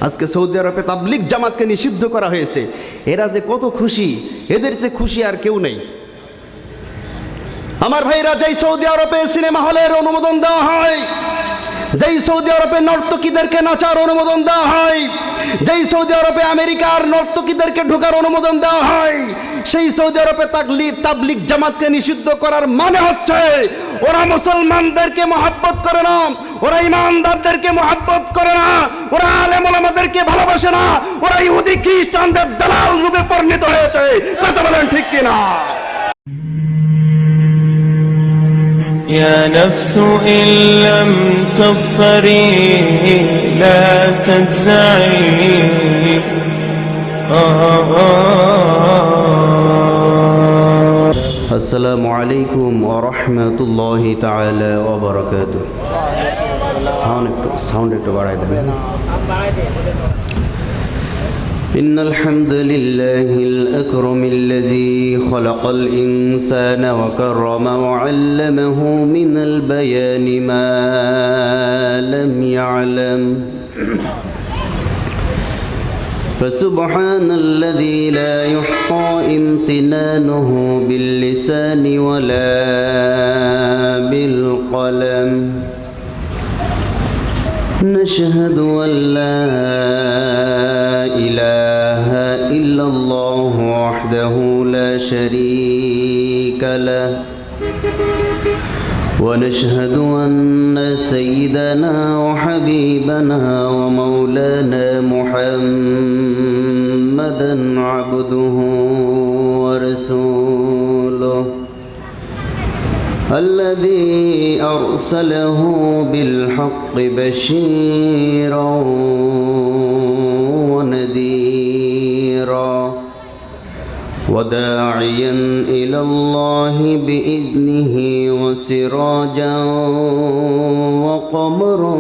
আজকে সৌদি আরবে তাবলিগ জামাতকে নিষিদ্ধ করা হয়েছে। এরা যে কত খুশি, এদের যে খুশি আর কেউ নেই। আমার ভাইরা, যেই সৌদি আরবে সিনেমা হলের অনুমোদন দেওয়া হয়, যেই সৌদি আরবে নর্তকীদেরকে নাচার অনুমোদন দেওয়া হয়, যেই সৌদি আরবে আমেরিকার নর্তকীদেরকে ঢোকার অনুমোদন দেওয়া হয়, সেই সৌদি আরবে তাবলিগ জামাতকে নিষিদ্ধ করার মানে হচ্ছে ওরা মুসলমানদেরকে মহব্বত করে না, ওরা ইমানদারদেরকে মহব্বত করে না, ওরা আলেম ওলামাদেরকে ভালোবাসে না, ওরা ইহুদি খ্রিস্টানদের দালাল রূপে পরিণত হয়েছে। কথা বলেন ঠিক কিনা? يا نفس إن لم تظفري لا تجزعي. আসসালামু আলাইকুম ওয়া রাহমাতুল্লাহি তাআলা ওয়া বারাকাতুহু। সাউন্ড একটু বাড়াই দেন। إن الحمد لله الأكرم الذي خلق الإنسان وكرم وعلمه من البيان ما لم يعلم فسبحان الذي لا يحصى امتنانه باللسان ولا بالقلم نشهد أن لا إله إلا الله وحده لا شريك له ونشهد أن سيدنا وحبيبنا ومولانا محمدا عبده ورسوله الذي أرسله بالحق بشيرا ونذيرا وداعيا إلى الله بإذنه وسراجا وقمرا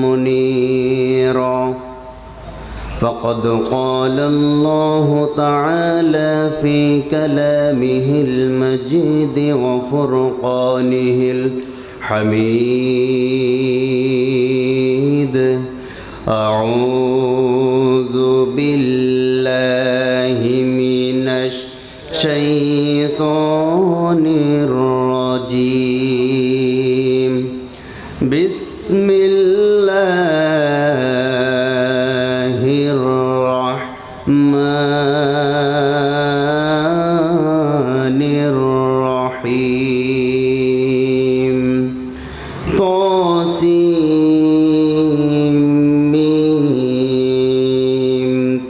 منيرا فقد قال الله تعالى في كلامه المجيد وفرقانه الحميد أعوذ بالله من الشيطان الرجيم بسم الله الرحمن الرحيم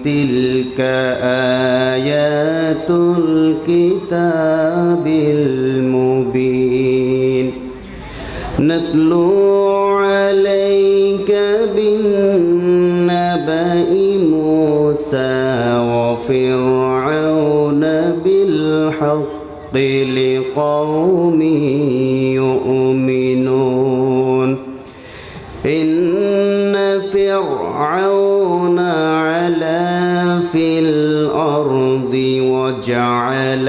تلك آيات الكتاب المبين نتلو عليك بالنبأ موسى وفرعون بالحق لقوم يؤمنون إن فرعون علا في الأرض وجعل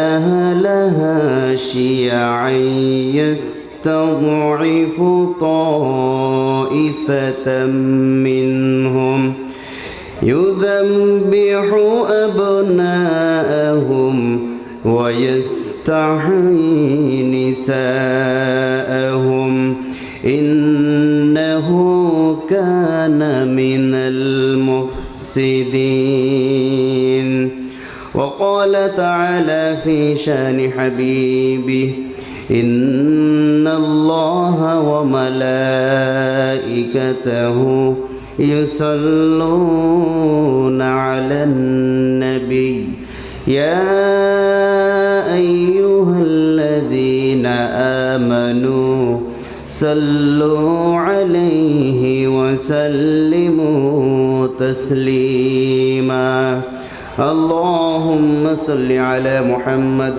أهلها شيعا يستضعف طائفة منهم يذبح أبناءهم ويستحيي نساءهم إنه كان من المفسدين وقال تعالى في شان حبيبه إن الله وملائكته يصلون على النبي يا أيها الذين آمنوا صلوا عليه وسلموا تسليما اللهم صل على محمد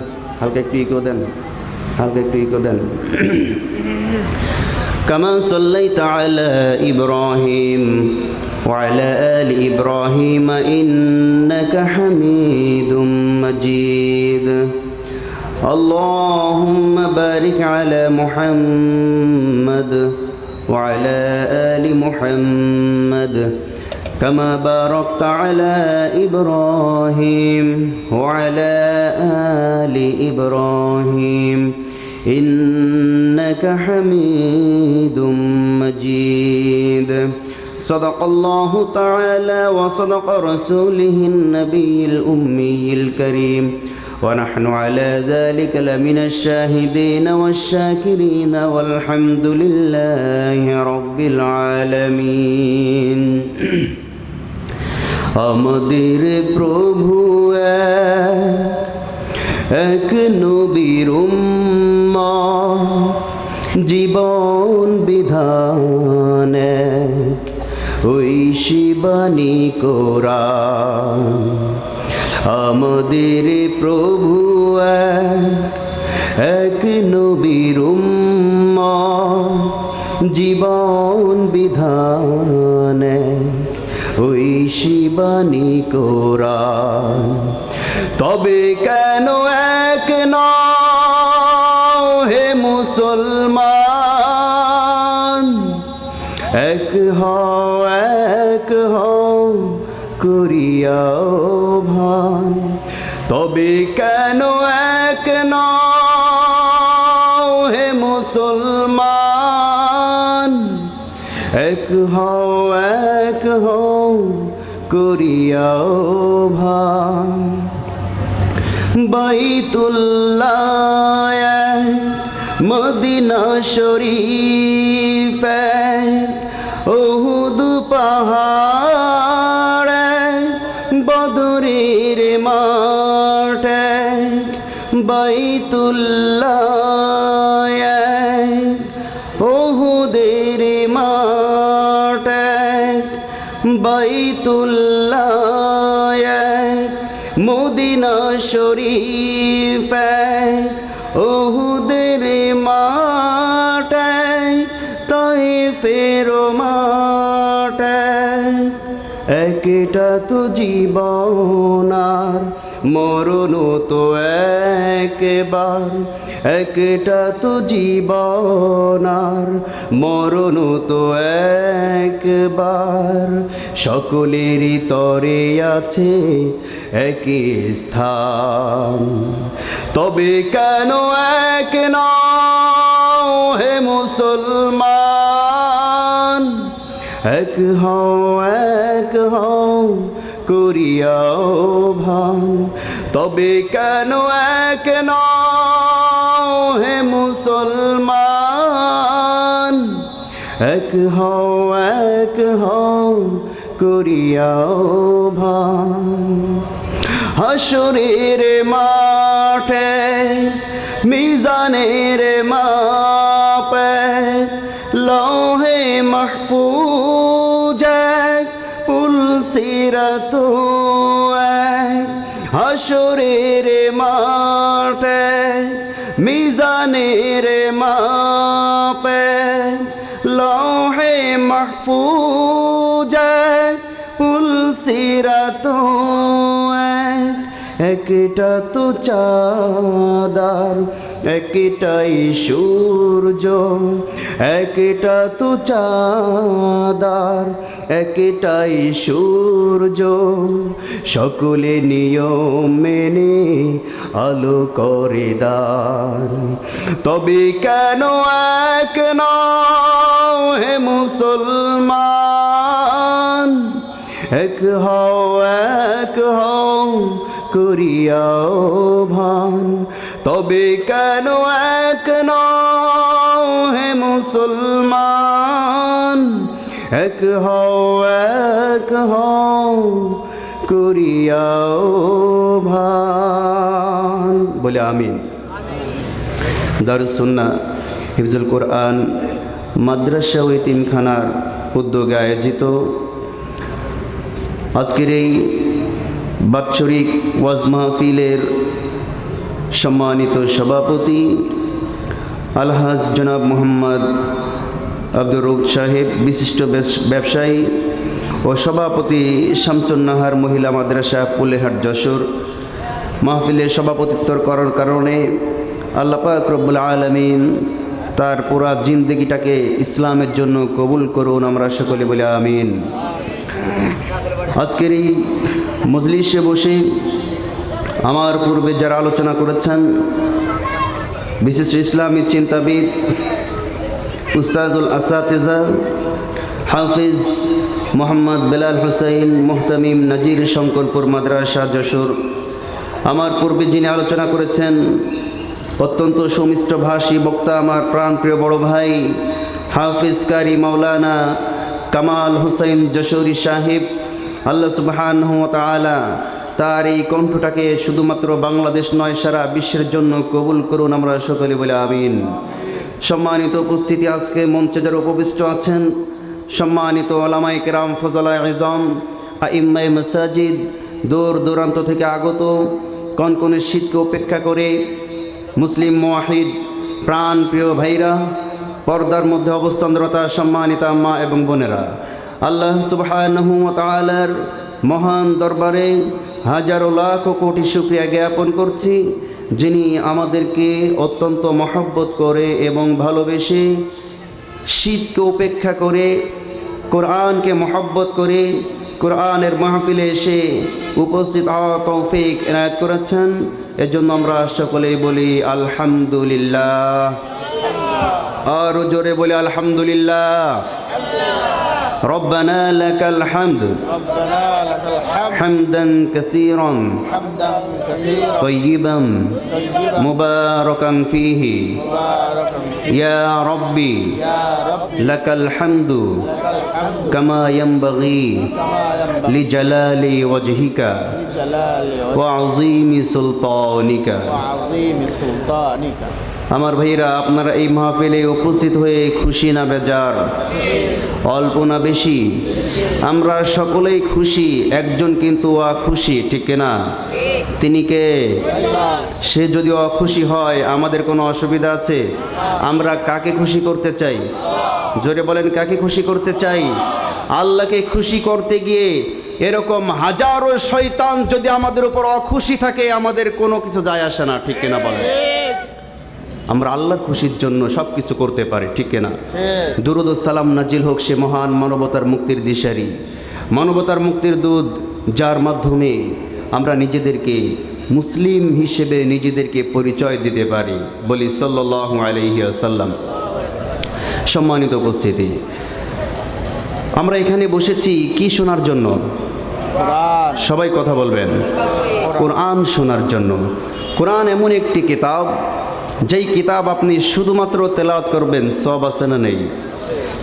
كما صليت على إبراهيم وعلى آل إبراهيم إنك حميد مجيد اللهم بارك على محمد وعلى آل محمد كما باركت على إبراهيم وعلى آل إبراهيم إنك حميد مجيد صدق الله تعالى وصدق رسوله النبي الأمي الكريم ونحن على ذلك لمن الشاهدين والشاكرين والحمد لله رب العالمين আমাদের প্রভু এক নবীর উম্মত জীবন বিধান এক ঐশী কোরআন আমাদের প্রভু এক নবীর উম্মত জীবন বিধান ঐশী কোরআন তবে কেন এক নও হে মুসলমান এক হও করিয়া ভান তবে কেন এক নও হে মুসলমান এক হও করিয়া ভান বাইতুল্লাহ মদিনা শরীফ উহুদ পাহাড় বদরের মাঠ বাইতুল্লাহ উহুদের মাঠ বাইতুল্লাহ মদিনা শরীফ উহুদের মাঠ তায়েফের মাঠ একটা তো জীবন আর মরণ তো একবার একটা তো জীবন আর মরণ তো একবার সকলেরই তরে আছে একই স্থান তবে কেন এক নও হে মুসলমান এক হও করিয়াও ভান তবে কেন এক নও হে মুসলমান এক হও করিয়াও ভান হাসরের মাঠে মিজানের মাপে লৌহে মাহফুজ পুলসিরাত হাসরের মাঠে মিজানের মাপে লৌহে মাহফুজ পুলসিরাত একটা তো চাঁদার একটাই সূর্য একটা তো চাঁদার একটাই সূর্য সকলে নিয়ম মেনে আলো করে দান তবে কেন এক নও হে মুসলমান এক হও করিয়াও ভান তবে কেন এক নও হে মুসলমান এক হও করিয়াও ভান বলে আমিন দারুস সুন্নাহ হিফজুল কোরআন মাদ্রাসা ও এতিমখানার উদ্যোগে আয়োজিত আজকের এই বাৎসরিক ওয়াজ মাহফিলের সম্মানিত সভাপতি আলহাজ জনাব মোহাম্মদ আব্দুর রউফ সাহেব, বিশিষ্ট ব্যবসায়ী ও সভাপতি শামসুন নাহার মহিলা মাদ্রাসা পুলেহাট যশোর, মাহফিলে সভাপতিত্ব করার কারণে আল্লাহ পাক রব্বুল আলামিন তার পুরা জিন্দগিটাকে ইসলামের জন্য কবুল করুন, আমরা সকলে বলি আমিন। আজকের এই মজলিসে বসে আমার পূর্বে যারা আলোচনা করেছেন বিশিষ্ট ইসলামী চিন্তাবিদ উস্তাদুল আসাতিজা হাফিজ মোহাম্মদ বেলাল হুসাইন মুহতামিম নাজির শঙ্করপুর মাদ্রাসা যশোর, আমার পূর্বে যিনি আলোচনা করেছেন অত্যন্ত সুমিষ্টভাষী বক্তা আমার প্রাণপ্রিয় বড় ভাই হাফিজ কারি মাওলানা কামাল হুসাইন যশোরী সাহেব, আল্লাহ সুবহানাহু ওয়া তাআলা তার এই কণ্ঠটাকে শুধুমাত্র বাংলাদেশ নয় সারা বিশ্বের জন্য কবুল করুন, আমরা সকলে বলে আমিন। সম্মানিত উপস্থিতি, আজকে মঞ্চে যারা উপবিষ্ট আছেন সম্মানিত ওলামায়ে কেরাম, ফজলায়ে ইজম, আইম্মায়ে মাসাজিদ, দূর দূরান্ত থেকে আগত কনকনে শীতকে উপেক্ষা করে মুসলিম মুওয়াহিদ প্রাণ প্রিয় ভাইরা, পর্দার মধ্যে অবস্থানরত সম্মানিত মা এবং বোনেরা, আল্লাহ সুবহানাহু ওয়া তাআলার মহান দরবারে হাজারো লাখ কোটি শুকরিয়া জ্ঞাপন করছি, যিনি আমাদেরকে অত্যন্ত মহব্বত করে এবং ভালোবেসে শীতকে উপেক্ষা করে কোরআনকে মহব্বত করে কোরআনের মাহফিলে এসে উপস্থিত হওয়া তৌফিক এনায়েত করেছেন। এজন্য আমরা সকলেই বলি আলহামদুলিল্লাহ, আরো জোরে বলি আলহামদুলিল্লাহ। ربنا لك الحمد حمدا كثيرا طيبا مباركا فيه يا ربي لك الحمد كما ينبغي لجلال وجهك وعظيم سلطانك। আমার ভাইরা, আপনারা এই মাহফিলে উপস্থিত হয়ে খুশি না বেজার? অল্প না বেশি? আমরা সকলেই খুশি, একজন কিন্তু অখুশি, ঠিক না? তিনি কে? সে যদি অখুশি হয় আমাদের কোনো অসুবিধা আছে? আমরা কাকে খুশি করতে চাই? জোরে বলেন, কাকে খুশি করতে চাই? আল্লাহকে খুশি করতে গিয়ে এরকম হাজারো শয়তান যদি আমাদের উপর অখুশি থাকে আমাদের কোনো কিছু যায় আসে না, ঠিক না বলেন? আমরা আল্লাহর খুশির জন্য সব কিছু করতে পারি, ঠিক না? দুরুদ ও সালাম নাজিল হোক সে মহান মানবতার মুক্তির দিশারি, মানবতার মুক্তির দূত, যার মাধ্যমে আমরা নিজেদেরকে মুসলিম হিসেবে নিজেদেরকে পরিচয় দিতে পারি। বলি সাল্লাল্লাহু আলাইহি ওয়াসাল্লাম। সম্মানিত উপস্থিতি, আমরা এখানে বসেছি কি শোনার জন্য? সবাই কথা বলবেন। কোরআন শোনার জন্য। কোরআন এমন একটি কিতাব, যেই কিতাব আপনি শুধুমাত্র তেলাওয়াত করবেন, সওয়াব আছে না নেই?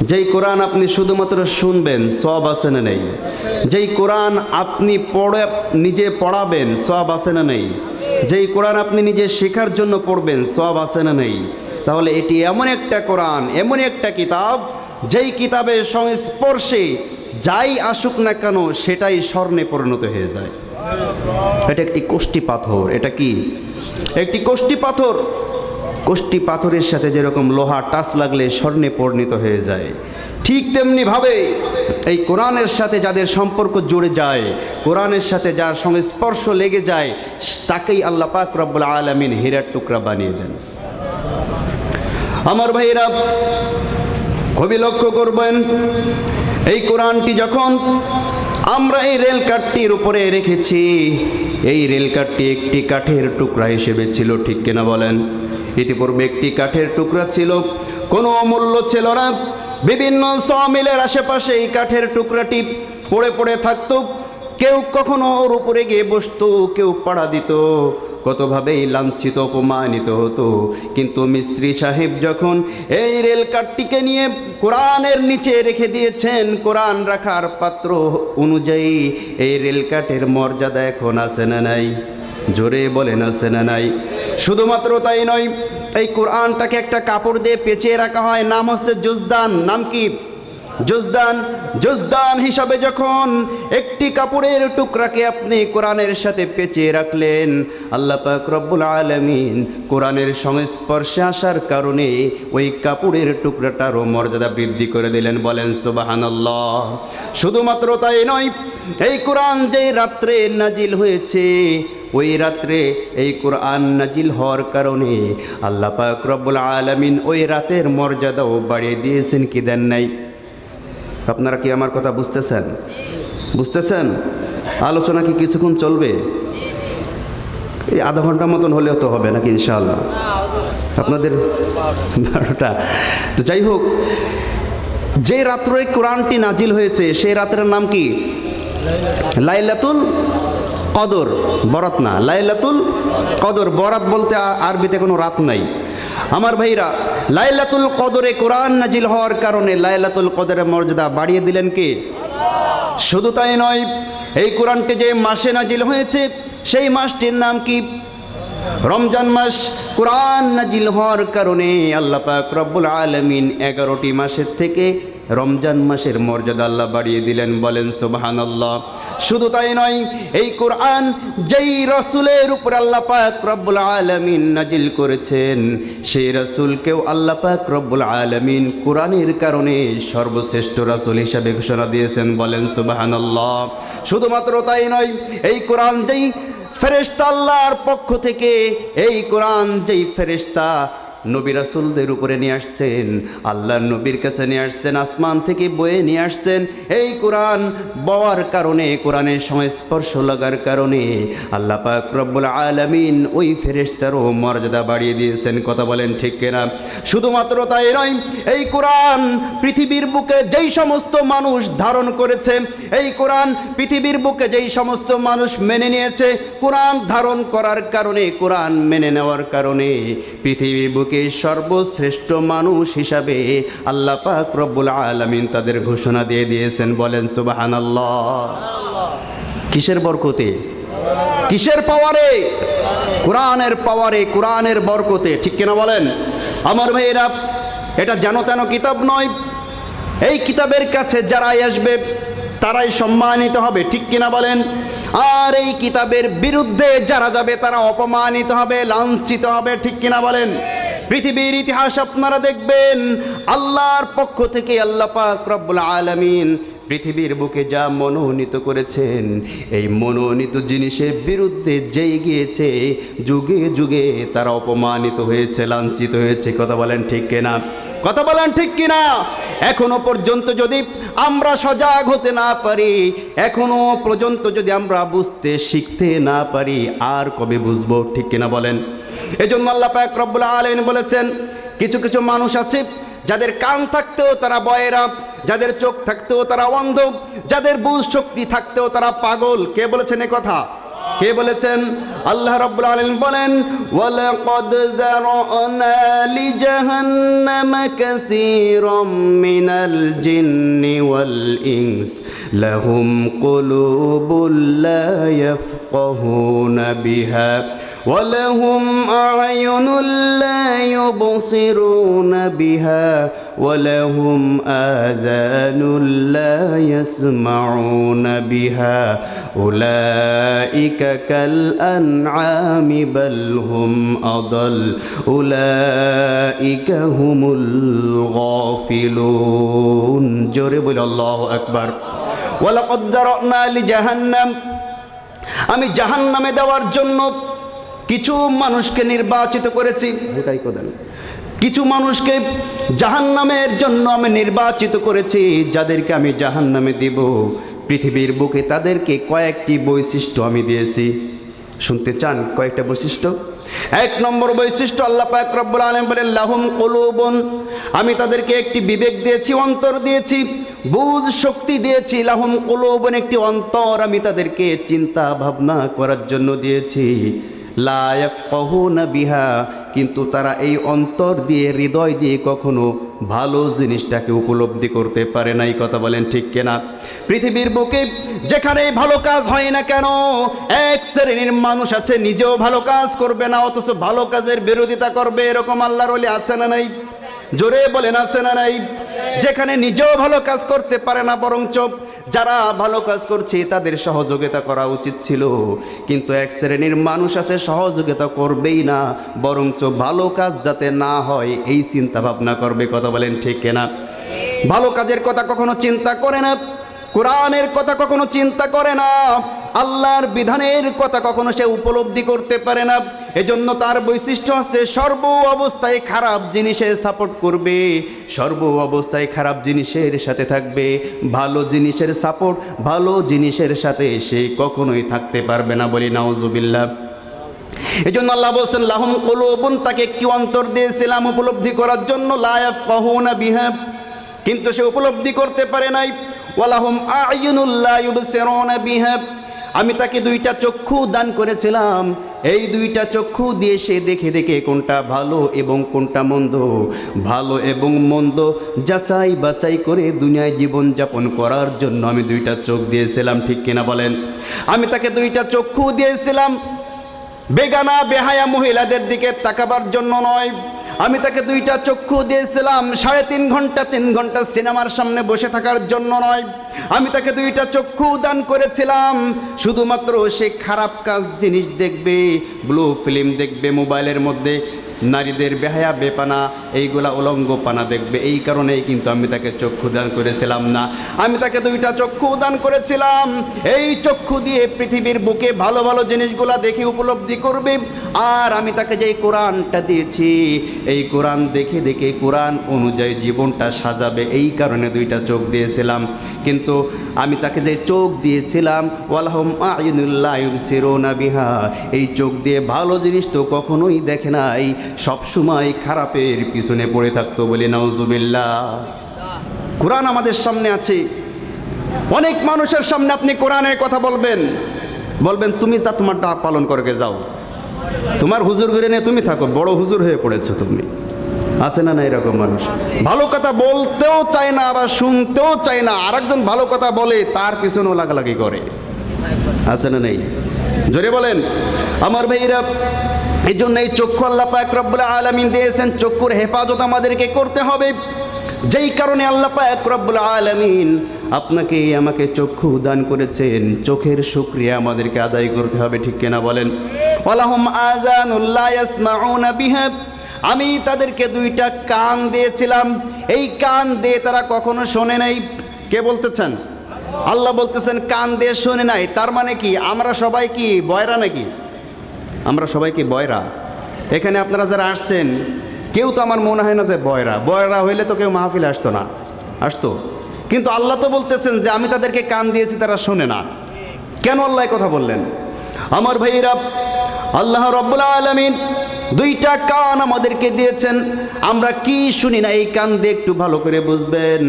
যেই কোরআন আপনি শুধুমাত্র শুনবেন, সওয়াব আছে না নেই? যেই কোরআন আপনি পড়ে নিজে পড়াবেন, সওয়াব আছে না নেই? যেই কোরআন আপনি নিজে শেখার জন্য পড়বেন, সওয়াব আছে না নেই? তাহলে এটি এমন একটা কোরআন, এমন একটা কিতাব, যেই কিতাবের সংস্পর্শে যাই আসুক না কেন সেটাই স্বর্ণে পরিণত হয়ে যায়। এটা একটি কোষ্টি পাথর। এটা কি? একটি কোষ্টি পাথর। কোষ্টি পাথরের সাথে যেরকম লোহা টাচ লাগলে স্বর্ণে পরিণত হয়ে যায়, ঠিক তেমনিভাবে এই কোরআনের সাথে যাদের সম্পর্ক জুড়ে যায়, কোরআনের সাথে যার সংস্পর্শ লেগে যায়, তাকেই আল্লাহ পাক রব্বুল আলামিন হীরার টুকরা বানিয়ে দেন। আমার ভাইয়েরা, খুবই লক্ষ্য করবেন, এই কোরআনটি যখন আমরা এই রেল কাঠটির উপরে রেখেছি, এই রেল কাঠটি একটি কাঠের টুকরা হিসেবে ছিল, ঠিক কিনা বলেন? ইতিপূর্বে একটি কাঠের টুকরা ছিল, কোনো অমূল্য ছিল না। বিভিন্ন সমিলের আশেপাশে এই কাঠের টুকরাটি পড়ে পড়ে থাকতো। কেউ কখনো ওর উপরে গিয়ে বসতো, কেউ পাড়া দিত, কতভাবেই লাঞ্ছিত অপমানিত হতো। কিন্তু মিস্ত্রি সাহেব যখন এই রেল কাঠটিকে নিয়ে কোরআনের নিচে রেখে দিয়েছেন, কোরআন রাখার পাত্র অনুযায়ী এই রেল কাঠের মর্যাদা এখন আছে না নাই? জোরে বলেন, আছে না নাই? শুধুমাত্র তাই নয়, এই কোরআনটাকে একটা কাপড় দিয়ে পেঁচিয়ে রাখা হয়, নাম হচ্ছে জুজদান। নাম কি? জুজদান। জুজদান হিসাবে যখন একটি কাপড়ের টুকরাকে আপনি কোরআনের সাথে পেঁচিয়ে রাখলেন, আল্লাহ পাক রব্বুল আলামিন কোরআনের সংস্পর্শে আসার কারণে ওই কাপড়ের টুকরাটারও মর্যাদা বৃদ্ধি করে দিলেন। বলেন সুবহানাল্লাহ। শুধুমাত্র তাই নয়, এই কোরআন যেই রাত্রে নাজিল হয়েছে, ওই রাত্রে এই কোরআন নাজিল হওয়ার কারণে আল্লাহ পাক রব্বুল আলামিন ওই রাতের মর্যাদাও বাড়িয়ে দিয়েছেন কি দেন নাই? আপনারা কি আমার কথা বুঝতেছেন? বুঝতেছেন? আলোচনা কি কিছুক্ষণ চলবে? এই আধা ঘন্টার মতন হলেও তো হবে নাকি ইনশাআল্লাহ? আপনাদের 12টা। তো যাই হোক, যে রাত্রে কোরআনটি নাজিল হয়েছে সেই রাতের নাম কি? লাইলাতুল কদর। বরাত না, লাইলাতুল কদর। বরাত বলতে আরবিতে কোনো রাত নাই। আমার ভাইরা, লাইলাতুল কদরে কোরআন নাজিল হওয়ার কারণে লাইলাতুল কদরের মর্যাদা বাড়িয়ে দিলেন কে? শুধু তাই নয়, এই কোরআনটি যে মাসে নাজিল হয়েছে সেই মাসটির নাম কি? রমজান মাস। কোরআন নাজিল হওয়ার কারণে আল্লাহ পাক রব্বুল আলামিন 11টি মাসের থেকে রমজান মাসের মর্যাদা আল্লাহ বাড়িয়ে দিলেন। বলেন সুবহানাল্লাহ। শুধু তাই নয়, এই কোরআন যেই রাসূলের উপর আল্লাহ পাক রব্বুল আলামিন নাজিল করেছেন সেই রাসূলকেও আল্লাহ পাক রব্বুল আলামিন কোরআনের কারণে সর্বশ্রেষ্ঠ রাসূল হিসাবে ঘোষণা দিয়েছেন। বলেন সুবহানাল্লাহ। শুধুমাত্র তাই নয়, এই কোরআন যেই ফেরেশতা আল্লাহর পক্ষ থেকে, এই কোরআন যেই ফেরেশতা নবী রাসূলদের উপরে নিয়ে আসছেন, আল্লাহর নবীর কাছে নিয়ে আসছেন, আসমান থেকে বয়ে নিয়ে আসছেন, এই কোরআন বওয়ার কারণে, কোরআনের সংস্পর্শ লাগার কারণে আল্লাহ পাক রব্বুল আলামিন ওই ফেরেশতারও মর্যাদা বাড়িয়ে দিয়েছেন। কথা বলেন ঠিক কিনা? শুধুমাত্র তাই নয়, এই কোরআন পৃথিবীর বুকে যেই সমস্ত মানুষ ধারণ করেছে, এই কোরআন পৃথিবীর বুকে যেই সমস্ত মানুষ মেনে নিয়েছে, কোরআন ধারণ করার কারণে, কোরআন মেনে নেওয়ার কারণে পৃথিবীর বুকে সর্বশ্রেষ্ঠ মানুষ হিসাবে আল্লাহ পাক রব্বুল আলামিন তাদের ঘোষণা দিয়ে দিয়েছেন। বলেন সুবহানাল্লাহ। কিসের বরকতে? কিসের পাওয়ারে? কোরআনের পাওয়ারে, কোরআনের বরকতে। ঠিক কিনা বলেন? আমার ভাইয়েরা, এটা যেন তেন কিতাব নয়। এই কিতাবের কাছে যারাই আসবে তারাই সম্মানিত হবে। ঠিক কিনা বলেন? আর এই কিতাবের বিরুদ্ধে যারা যাবে তারা অপমানিত হবে, লাঞ্ছিত হবে। ঠিক কিনা বলেন? পৃথিবীর ইতিহাস আপনারা দেখবেন, আল্লাহর পক্ষ থেকে আল্লাহ পাক রব্বুল আলামিন পৃথিবীর বুকে যা মনোনীত করেছেন, এই মনোনীত জিনিসের বিরুদ্ধে যেই গিয়েছে যুগে যুগে তারা অপমানিত হয়েছে, লাঞ্ছিত হয়েছে। কথা বলেন ঠিক কিনা? কথা বলেন ঠিক কিনা? এখনো পর্যন্ত যদি আমরা সজাগ হতে না পারি, এখনো পর্যন্ত যদি আমরা বুঝতে শিখতে না পারি, আর কবে বুঝবো? ঠিক কিনা বলেন? এজন্য আল্লাহ পাক রব্বুল আলামিন বলেছেন, কিছু কিছু মানুষ আছে যাদের কান থাকতেও তারা বয়রা, যাদের চোখ থাকতেও তারা অন্ধ, যাদের বুঝ শক্তি থাকতেও তারা পাগল। কে বলেছেন এ কথা? কে বলেছেন? আল্লাহ রাব্বুল আলামিন বলেন, ওয়ালাকাদ যারানা লিজাহান্নামা কাসীরাম মিনাল জিন্নি ওয়াল ইনস লাহুম কুলুবুল লা ইয়াফকাহুনা বিহা ولهم أعين لا يبصرون بها ولهم آذان لا يسمعون بها أولئك كالأنعام بل هم أضل أولئك هم الغافلون جرب الله أكبر ولقد ذرأنا لجهنم আমি জাহান্নামে দেওয়ার জন্য কিছু মানুষকে নির্বাচিত করেছি। কিছু মানুষকে জাহান্নামের জন্য আমি নির্বাচিত করেছি, যাদেরকে আমি জাহান্নামে দিব। পৃথিবীর বুকে তাদেরকে কয়েকটি বৈশিষ্ট্য আমি দিয়েছি। শুনতে চান কয়েকটা বৈশিষ্ট্য? 1 নম্বর বৈশিষ্ট্য, আল্লাহ পাক রব্বুল আলামিন বলেন, লাহুম কুলুবুন, আমি তাদেরকে একটি বিবেক দিয়েছি, অন্তর দিয়েছি, বুঝ শক্তি দিয়েছি। লাহুম কুলুবুন, একটি অন্তর আমি তাদেরকে চিন্তা ভাবনা করার জন্য দিয়েছি। লা ইয়াফকাহুনা বিহা, কিন্তু তারা এই অন্তর দিয়ে, হৃদয় দিয়ে কখনো ভালো জিনিসটাকে উপলব্ধি করতে পারে নাই। কথা বলেন ঠিক কিনা? পৃথিবীর বুকে যেখানে ভালো কাজ হয় না কেন, এক শ্রেণীর মানুষ আছে নিজেও ভালো কাজ করবে না, অথচ ভালো কাজের বিরোধিতা করবে। এরকম আল্লাহর ওলি আছে না নাই? জোরে বলেন আছে না নাই? যেখানে নিজেও ভালো কাজ করতে পারে না, বরঞ্চ যারা ভালো কাজ করছে তাদের সহযোগিতা করা উচিত ছিল, কিন্তু এক শ্রেণীর মানুষ আছে সহযোগিতা করবেই না, বরঞ্চ ভালো কাজ যাতে না হয় এই চিন্তা ভাবনা করবে। কথা বলেন ঠিক কিনা? ভালো কাজের কথা কখনো চিন্তা করে না, কোরআনের কথা কখনো চিন্তা করে না, আল্লাহর বিধানের কথা কখনো সে উপলব্ধি করতে পারে না। এজন্য তার বৈশিষ্ট্য আছে সর্ব অবস্থায় খারাপ জিনিসের সাপোর্ট করবে, সর্ব অবস্থায় খারাপ জিনিসের সাথে থাকবে। ভালো জিনিসের সাপোর্ট, ভালো জিনিসের সাথে সে কখনোই থাকতে পারবে না, বলি নাউজুবিল্লাহ। এজন্য আল্লাহ বলছেন লাহুম কুলুবুন, তাকে একটি অন্তর দিয়েছিলাম উপলব্ধি করার জন্য, লা ইয়াফকাহুনা বিহা, কিন্তু সে উপলব্ধি করতে পারে নাই। ওয়ালাহুম আ'য়ুনুল লা ইউবসিরুনা বিহা, আমি তাকে দুইটা চক্ষু দান করেছিলাম, এই দুইটা চক্ষু দিয়ে সে দেখে দেখে কোনটা ভালো এবং কোনটা মন্দ, ভালো এবং মন্দ যাচাই বাছাই করে দুনিয়ায় জীবনযাপন করার জন্য আমি দুইটা চোখ দিয়েছিলাম, ঠিক কিনা বলেন? আমি তাকে দুইটা চক্ষু দিয়েছিলাম বেগানা বেহায়া মহিলাদের দিকে তাকাবার জন্য নয়, আমি তাকে দুইটা চক্ষু দিয়েছিলাম 3.5 ঘন্টা 3 ঘন্টা সিনেমার সামনে বসে থাকার জন্য নয়, আমি তাকে দুইটা চক্ষু দান করেছিলাম শুধুমাত্র সে খারাপ কাজ জিনিস দেখবে, ব্লু ফিল্ম দেখবে, মোবাইলের মধ্যে নারীদের বেহায়া বেপানা এইগুলা উলঙ্গপানা দেখবে, এই কারণেই কিন্তু আমি তাকে চক্ষু দান করেছিলাম না। আমি তাকে দুইটা চক্ষু দান করেছিলাম, এই চক্ষু দিয়ে পৃথিবীর বুকে ভালো ভালো জিনিসগুলা দেখে উপলব্ধি করবে। আর আমি তাকে যে কোরআনটা দিয়েছি, এই কোরআন দেখে দেখে কোরআন অনুযায়ী জীবনটা সাজাবে, এই কারণে দুইটা চোখ দিয়েছিলাম। কিন্তু আমি তাকে যে চোখ দিয়েছিলাম ওয়ালাহুম আ'য়ুনুল লা ইউবসিরুনা বিহা, এই চোখ দিয়ে ভালো জিনিস তো কখনোই দেখে নাই, সবসময় খারাপের পিছনে পড়ে থাকতো, বলি নাউজুবিল্লাহ। কোরআন আমাদের সামনে আছে, অনেক মানুষের সামনে আপনি কোরআনের কথা বলবেন, তুমি তা তোমারটা পালন করে যাও, তোমার হুজুর ঘুরে নিয়ে তুমি থাকো, বড় হুজুর হয়ে পড়েছো তুমি। আছে না না এরকম মানুষ? ভালো কথা বলতেও চায় না, আবার শুনতেও চায় না, আরেকজন ভালো কথা বলে তার পিছনেও লাগালাগি করে। আছে না নেই? জোরে বলেন আমার ভাইরা। এই জন্য এই চক্ষু আল্লাহ পাক রব্বুল আলামিন দিয়েছেন, চক্ষুর হেফাজত আমাদেরকে করতে হবে। যেই কারণে আল্লাহ পাক রব্বুল আলামিন আপনাকে আমাকে চক্ষু দান করেছেন, চোখের শুকরিয়া আমাদেরকে আদায় করতে হবে, ঠিক কিনা বলেন? ওয়ালাহুম আযানুল লা ইয়াসমাউনা বিহা, আমি তাদেরকে দুইটা কান দিয়েছিলাম, এই কান দিয়ে তারা কখনো শোনে নাই। কে বলতেছেন? আল্লাহ বলতেছেন কান দিয়ে শোনে নাই। তার মানে কি আমরা সবাই কি বয়রা নাকি? আমরা সবাই কি বয়রা? এখানে আপনারা যারা আসছেন কেউ তো আমার মনে হয় না যে বয়রা। বয়রা হইলে তো কেউ মাহফিলে আসতো না, আসতো। কিন্তু আল্লাহ তো বলতেছেন যে আমি তাদেরকে কান দিয়েছি, তারা শোনে না। কেন আল্লাহ কথা বললেন? আমার ভাইরা, আল্লাহ রব্বুল আলামিন দুইটা কান আমাদেরকে দিয়েছেন, আমরা কি শুনি না, এই কান দিয়ে একটু ভালো করে বুঝবেন।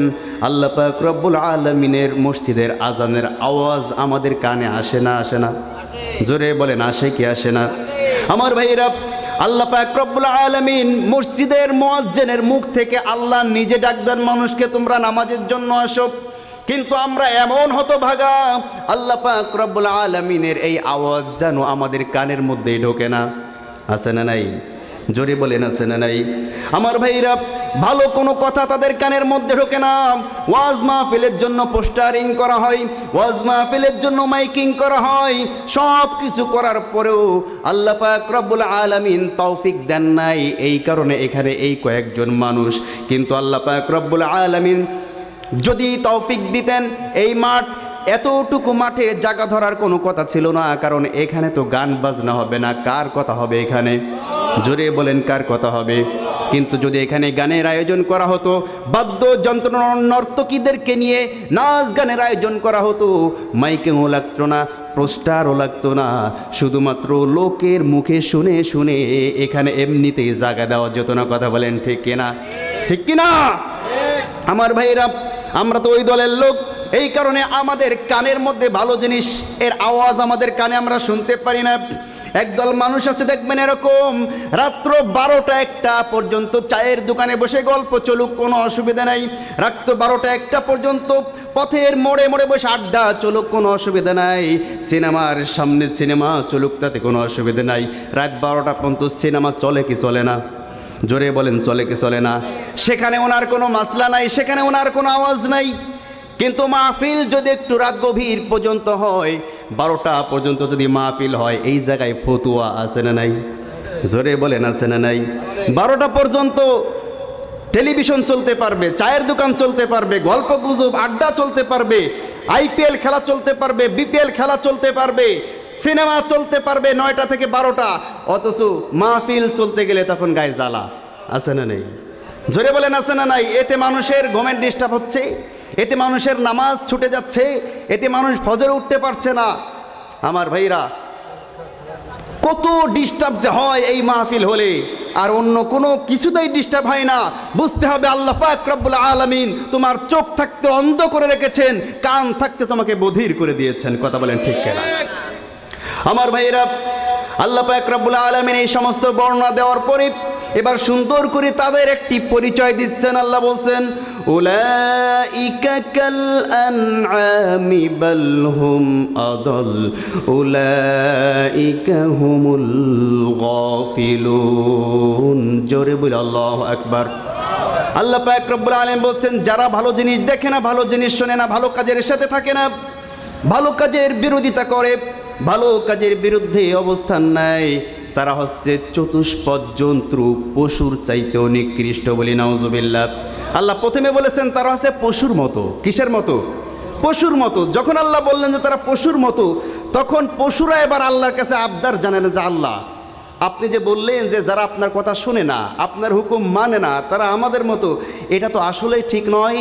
আল্লাহ পাক রব্বুল আলামিনের মসজিদের আজানের আওয়াজ আমাদের কানে আসে না? আসে না? জোরে বলেন আসে কি আসে না? আমার ভাইরা, আল্লাহ পাক রব্বুল আলামিন মসজিদের মুয়াজ্জিনের মুখ থেকে আল্লাহ নিজে ডাক দেন মানুষকে, তোমরা নামাজের জন্য আসো। কিন্তু আমরা এমন হতভাগা, আল্লাহ পাক রব্বুল আলামিনের এই আওয়াজ যেন আমাদের কানের মধ্যেই ঢোকে না। আছে না নাই? জোরে বলেন আছে না নাই? আমার ভাইরা, ভালো কোনো কথা তাদের কানের মধ্যে ঢোকে না। ওয়াজ মাহফিলের জন্য পোস্টারিং করা হয়, ওয়াজ মাহফিলের জন্য মাইকিং করা হয়, সব কিছু করার পরেও আল্লাহ পাক রব্বুল আলামিন তৌফিক দেন নাই। এই কারণে এখানে এই কয়েকজন মানুষ। কিন্তু আল্লাহ পাক রব্বুল আলামিন যদি তৌফিক দিতেন, এই মাঠ এতটুকু মাঠে জায়গা ধরার কোনো কথা ছিল না, কারণ এখানে তো গান বাজনা হবে না। কার কথা হবে এখানে? জোরে বলেন কার কথা হবে? কিন্তু যদি এখানে গানের আয়োজন করা হতো, বাদ্যযন্ত্র নর্তকীদেরকে নিয়ে নাচ গানের আয়োজন করা হতো, মাইকিংও লাগতো না, পোস্টারও লাগতো না, শুধুমাত্র লোকের মুখে শুনে শুনে এখানে এমনিতেই জায়গা দেওয়া যেত না। কথা বলেন ঠিক কিনা? ঠিক কিনা আমার ভাইরা? আমরা তো ওই দলের লোক, এই কারণে আমাদের কানের মধ্যে ভালো জিনিস এর আওয়াজ আমাদের কানে আমরা শুনতে পারি না। একদল মানুষ আছে দেখবেন এরকম, রাত্র 12টা-1টা পর্যন্ত চায়ের দোকানে বসে গল্প চলুক, কোনো অসুবিধা নাই। রাত্র 12টা-1টা পর্যন্ত পথের মোড়ে মোড়ে বসে আড্ডা চলুক, কোনো অসুবিধা নাই। সিনেমার সামনে সিনেমা চলুক, তাতে কোনো অসুবিধা নাই। রাত 12টা পর্যন্ত সিনেমা চলে কি চলে না? জোরে বলেন চলে কি চলে না? সেখানে ওনার কোনো মাসলা নাই, সেখানে ওনার কোনো আওয়াজ নাই। কিন্তু মাহফিল যদি একটু রাত গভীর পর্যন্ত হয়, 12টা পর্যন্ত যদি মাহফিল হয়, এই জায়গায় ফতুয়া আছে না নাই? জোরে বলেন আছে না নাই? 12টা পর্যন্ত টেলিভিশন চলতে পারবে, চায়ের দোকান চলতে পারবে, গল্প গুজব আড্ডা চলতে পারবে, আইপিএল খেলা চলতে পারবে, বিপিএল খেলা চলতে পারবে, সিনেমা চলতে পারবে 9টা থেকে 12টা, অথচ মাহফিল চলতে গেলে তখন গায়ে জ্বালা। আছে না নেই? জোরে বলেন আছে না নাই? এতে মানুষের ঘুমের ডিস্টার্ব হচ্ছে, এতে মানুষের নামাজ ছুটে যাচ্ছে, এতে মানুষ ফজরে উঠতে পারছে না। আমার ভাইরা, কত ডিস্টার্ব যে হয় এই মাহফিল হলে, আর অন্য কোনো কিছুতেই ডিস্টার্ব হয় না। বুঝতে হবে আল্লাহ পাক রব্বুল আলামিন তোমার চোখ থাকতে অন্ধ করে রেখেছেন, কান থাকতে তোমাকে বধির করে দিয়েছেন। কথা বলেন ঠিক কিনা? আমার ভাইরা, আল্লাহ পাক রব্বুল আলামিন এই সমস্ত বর্ণনা দেওয়ার পরে এবার সুন্দর করে তাদের একটি পরিচয় দিচ্ছেন। আল্লাহ বলছেন, উলাইকা কাল আনআমি বাল হুম আদাল উলাইকা হুমুল গাফিলুন। জোরে বলে আল্লাহু আকবার। আল্লাহ পাক রব্বুল আলামিন বলছেন, যারা ভালো জিনিস দেখে না, ভালো জিনিস শোনে না, ভালো কাজের সাথে থাকে না, ভালো কাজের বিরোধিতা করে, ভালো কাজের বিরুদ্ধে অবস্থান নেয়, তারা হচ্ছে চতুষ্পদ জন্তু, পশুর চাইতেও নিকৃষ্ট। বলি নাউজুবিল্লাহ। আল্লাহ প্রথমে বলেছেন তারা হচ্ছে পশুর মতো। কিসের মতো? পশুর মতো। যখন আল্লাহ বললেন যে তারা পশুর মতো, তখন পশুরা এবার আল্লাহর কাছে আবদার জানালেন যে আল্লাহ, আপনি যে বললেন যে যারা আপনার কথা শোনে না, আপনার হুকুম মানে না, তারা আমাদের মতো, এটা তো আসলেই ঠিক নয়।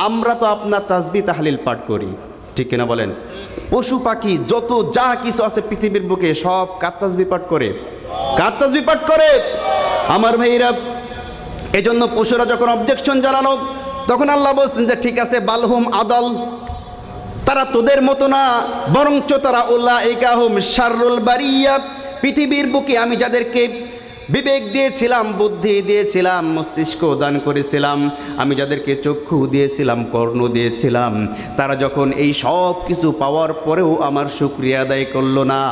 আমরা তো আপনার তাসবিহ তাহলিল পাঠ করি, ঠিক কিনা বলেন? পশু পাখি যত যা কিছু আছে পৃথিবীর বুকে সব কার তাসবিহ পাঠ করে? কার তাসবিহ পাঠ করে? আমার ভাইরা, এজন্য পশুরা যখন অবজেকশন জানালো, তখন আল্লাহ বলছেন যে ঠিক আছে, বালহুম আদাল, তারা তোদের মতো না, বরঞ্চ তারা উলাইকা হুম শাররুল বারিয়া। পৃথিবীর বুকে আমি যাদেরকে বিবেক দিয়েছিলাম, বুদ্ধি দিয়েছিলাম, মস্তিষ্ক দান করেছিলাম, আমি যাদেরকে চক্ষু দিয়েছিলাম, কর্ণ দিয়েছিলাম, তারা যখন এই সব কিছু পাওয়ার পরেও আমার শুকরিয়া আদায় করলো না,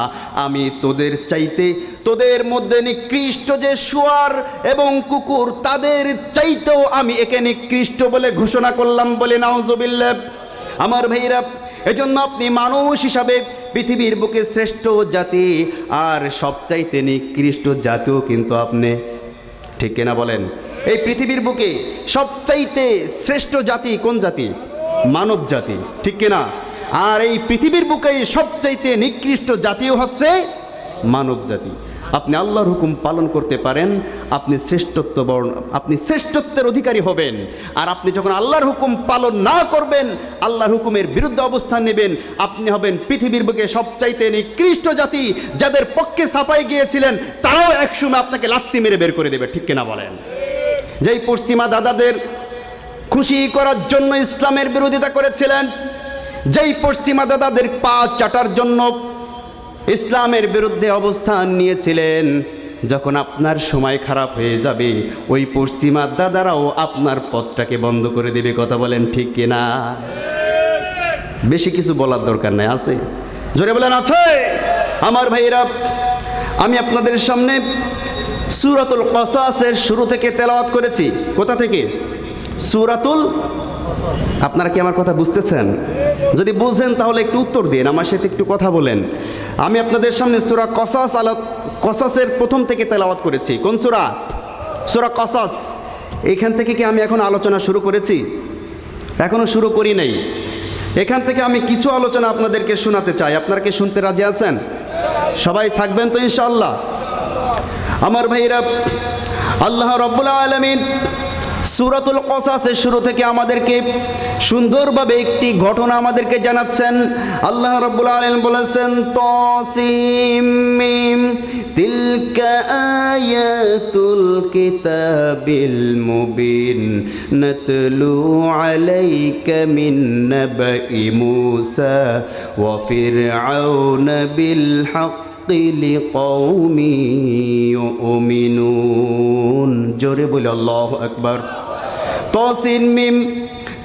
আমি তোদের চাইতে, তোদের মধ্যে নিকৃষ্ট যে শুয়ার এবং কুকুর, তাদের চাইতেও আমি একে নিকৃষ্ট বলে ঘোষণা করলাম। বলে নাউজুবিল্লাহ। আমার ভাইরা, এজন্য আপনি মানুষ হিসাবে পৃথিবীর বুকে শ্রেষ্ঠ জাতি, আর সবচাইতে নিকৃষ্ট জাতিও কিন্তু আপনি, ঠিক কিনা বলেন? এই পৃথিবীর বুকে সবচাইতে শ্রেষ্ঠ জাতি কোন জাতি? মানব জাতি, ঠিক কিনা? আর এই পৃথিবীর বুকে সবচাইতে নিকৃষ্ট জাতিও হচ্ছে মানব জাতি। আপনি আল্লাহর হুকুম পালন করতে পারেন, আপনি আপনি শ্রেষ্ঠত্বের অধিকারী হবেন। আর আপনি যখন আল্লাহর হুকুম পালন না করবেন, আল্লাহর হুকুমের বিরুদ্ধে অবস্থান নেবেন, আপনি হবেন পৃথিবীর বুকে সবচাইতে নিকৃষ্ট জাতি। যাদের পক্ষে ছাপাই গিয়েছিলেন, তারাও একসময় আপনাকে লাত্তি মেরে বের করে দেবে, ঠিক কিনা বলেন? যেই পশ্চিমা দাদাদের খুশি করার জন্য ইসলামের বিরোধিতা করেছিলেন, যেই পশ্চিমা দাদাদের পা চাটার জন্য ইসলামের বিরুদ্ধে অবস্থান নিয়েছিলেন, যখন আপনার সময় খারাপ হয়ে যাবে, ওই পশ্চিমা দাদারাও আপনার পথটাকে বন্ধ করে দেবে। কথা বলেন ঠিক কিনা? বেশি কিছু বলার দরকার নাই, আছে? জোরে বলেন আছে? আমার ভাইরা, আমি আপনাদের সামনে সূরাতুল কসাসের শুরু থেকে তেলাওয়াত করেছি। কোথা থেকে? সূরাতুল। আপনারা কি আমার কথা বুঝতেছেন? যদি বুঝেন তাহলে একটু উত্তর দিন, আমার সাথে একটু কথা বলেন। আমি আপনাদের সামনে সূরা কসাসের প্রথম থেকে তেলাওয়াত করেছি। কোন সূরা? সূরা কসাস। এইখান থেকে কি আমি এখন আলোচনা শুরু করেছি? এখনো শুরু করি নাই। এখান থেকে আমি কিছু আলোচনা আপনাদেরকে শোনাতে চাই। আপনারা কি শুনতে রাজি আছেন? সবাই থাকবেন তো ইনশাআল্লাহ? আমার ভাইরা, আল্লাহ রাব্বুল আলামিন সূরাতুল কসাসের শুরু থেকে আমাদেরকে সুন্দরভাবে একটি ঘটনা আমাদেরকে জানাচ্ছেন। আল্লাহ রাব্বুল আলামিন বলেছেন, তাসিম মিম তিলকা আয়াতুল কিতাবিল মুবিন নাতলু আলাইকা মিন নাবাই মূসা ওয়া ফিরআউন বিল হক লিকওমি ইউমিনুন। জোরে বলে আল্লাহু আকবার। তাসিন মিম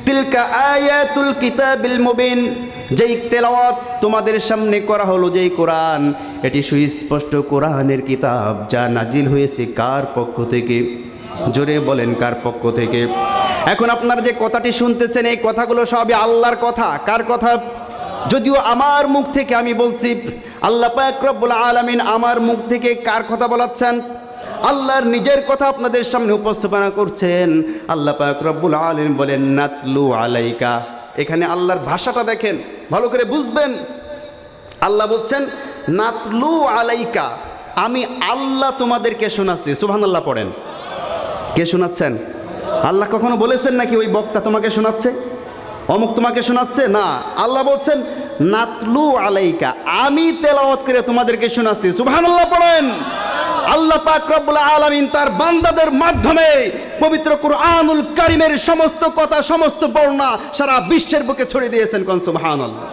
তিলকা আয়াতুল কিতাবিল মুবিন। যেই তেলাওয়াত তোমাদের সামনে করা হলো, যেই কোরআন, এটি সুস্পষ্ট কোরআনের কিতাব, যা নাজিল হয়েছে কার পক্ষ থেকে? জোরে বলেন, কার পক্ষ থেকে? এখন আপনারা যে কথাটি শুনতেছেন, এই কথাগুলো সবই আল্লাহর কথা। কার কথা? যদিও আমার মুখ থেকে আমি বলছি, আল্লাহ পাক রব্বুল আলামিন আমার মুখ থেকে কার কথা বলাচ্ছেন? আল্লাহর নিজের কথা আপনাদের সামনে উপস্থাপনা করছেন। আল্লাহ পাক রব্বুল আলামিন বলেন নাতলু আলাইকা। এখানে আল্লাহর ভাষাটা দেখেন, ভালো করে বুঝবেন। আল্লাহ বলছেন নাতলু আলাইকা, আমি আল্লাহ তোমাদেরকে শোনাচ্ছি। সুবহানাল্লাহ পড়েন। কে শোনাচ্ছেন? আল্লাহ কখনো বলেছেন নাকি ওই বক্তা তোমাকে শোনাচ্ছে, অমুক তোমাকে শোনাচ্ছে? না, আল্লাহ বলছেন নাতলু আলাইকা, আমি তেলাওয়াত করে তোমাদেরকে শোনাচ্ছি। সুবহানাল্লাহ পড়েন। আল্লাহ পাক রব্বুল আলামিন তার বান্দাদের মাধ্যমে পবিত্র কুরআনুল কারীমের সমস্ত কথা, সমস্ত বর্ণনা সারা বিশ্বের বুকে ছড়িয়ে দিয়েছেন। কোন সুবহানাল্লাহ।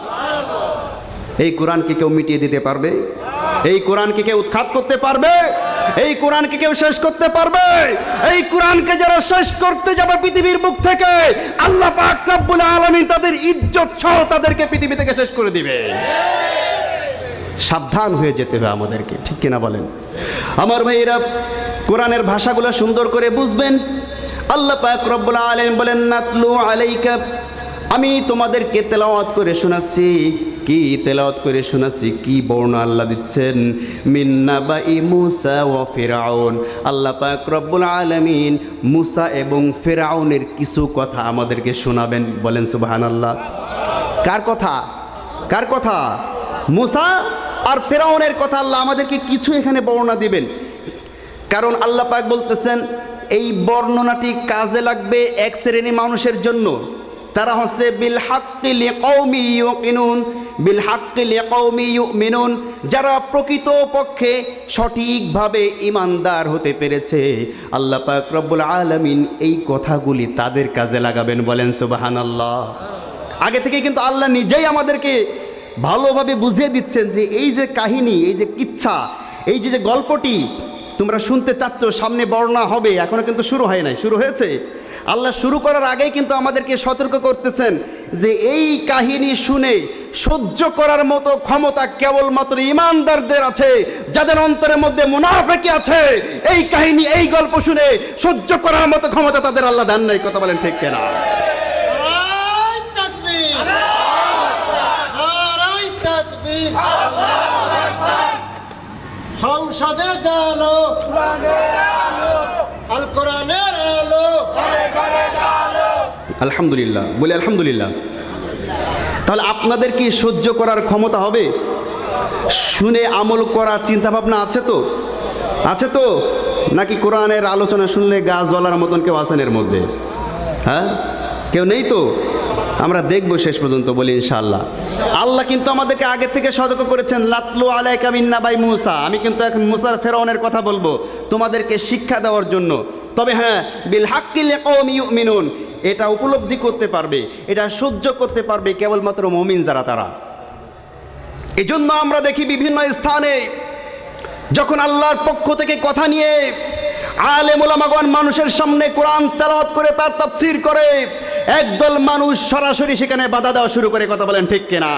এই কোরআনকে কেউ মিটিয়ে দিতে পারবে? এই কোরআনকে কেউ উৎখাত করতে পারবে? এই কোরআনকে কেউ শেষ করতে পারবে? এই কোরআনকে যারা শেষ করতে যাবে পৃথিবীর বুক থেকে, আল্লাহ পাক রব্বুল আলামিন তাদের ইজ্জত সহ তাদেরকে পৃথিবী থেকে শেষ করে দিবে। সাবধান হয়ে যেতে হবে আমাদেরকে, ঠিক কিনা বলেন? আমার ভাইয়েরা, কোরআনের ভাষাগুলো সুন্দর করে বুঝবেন। আল্লাহ পাক রব্বুল আলামিন বলেন নাতলু আলাইকা, আমি তোমাদেরকে তেলাওয়াত করে শোনাচ্ছি। কি তেলাওয়াত করে শোনাচ্ছি? কি বর্ণনা আল্লাহ দিচ্ছেন? মিন নাবাই মুসা ওয়া ফিরআউন। আল্লাহ পাক রব্বুল আলামিন মুসা এবং ফিরআউনের কিছু কথা আমাদেরকে শোনাবেন। বলেন সুবহানাল্লাহ। কার কথা? কার কথা? মুসা আর ফিরআউনের কথা আল্লাহ আমাদেরকে কিছু এখানে বর্ণনা দিবেন। কারণ আল্লাহ পাক বলতেছেন এই বর্ণনাটি কাজে লাগবে এক শ্রেণী মানুষের জন্য। তারা হচ্ছে বিল হাক্কি লিকাউমি ইউকিনুন, বিল হাক্কি লিকাউমি ইউমিনুন, যারা প্রকৃত পক্ষে সঠিকভাবে ঈমানদার হতে পেরেছে। আল্লাহ পাক রব্বুল আলামিন এই কথাগুলি তাদের কাজে লাগাবেন। বলেন সুবহানাল্লাহ। আগে থেকে কিন্তু আল্লাহ নিজেই আমাদেরকে ভালোভাবে বুঝিয়ে দিচ্ছেন যে এই যে কাহিনী, এই যে কিচ্ছা, এই যে গল্পটি তোমরা শুনতে চাচ্ছ, সামনে বর্ণনা হবে, এখনো কিন্তু শুরু হয় নাই। শুরু হয়েছে। আল্লাহ শুরু করার আগেই কিন্তু আমাদেরকে সতর্ক করতেছেন যে এই কাহিনী শুনে সহ্য করার মতো ক্ষমতা কেবলমাত্র ঈমানদারদের আছে, যাদের অন্তরের মধ্যে মুনাফিকি আছে। এই কাহিনী, এই গল্প শুনে সহ্য করার মতো ক্ষমতা তাদের আল্লাহ দেন নাই। কথা বলেন ঠিক কিনা? সংসদে জানো আল কোরআনের আলো। আলহামদুলিল্লাহ বলে আলহামদুলিল্লাহ। তাহলে আপনাদের কি সহ্য করার ক্ষমতা হবে? শুনে আমল করার চিন্তা ভাবনা আছে তো? আছে তো? নাকি কোরআনের আলোচনা শুনলে গা জ্বলার মতন কেউ আছেন এর মধ্যে? হ্যাঁ, কেউ নেই তো? আমরা দেখব শেষ পর্যন্ত, বলি ইনশাআল্লাহ। আল্লাহ কিন্তু আমাদেরকে আগে থেকে সতর্ক করেছেন লাতলু আলাইকা মিন নাবাই মুসা। আমি কিন্তু এখন মুসার ফেরাউনের কথা বলবো তোমাদেরকে শিক্ষা দেওয়ার জন্য। তবে হ্যাঁ, বিল হাক্কি লিকাউমি ইউমিনুন, এটা উপলব্ধি করতে পারবে, এটা সহ্য করতে পারবে কেবলমাত্র মুমিন যারা, তারা। এজন্য আমরা দেখি বিভিন্ন স্থানে যখন আল্লাহর পক্ষ থেকে কথা নিয়ে আলেম ওলামাগণ মানুষের সামনে কোরআন তেলাওয়াত করে তার তাফসীর করে, একদল মানুষ সরাসরি সেখানে বাধা দেওয়া শুরু করে। কথা বলেন ঠিক কিনা?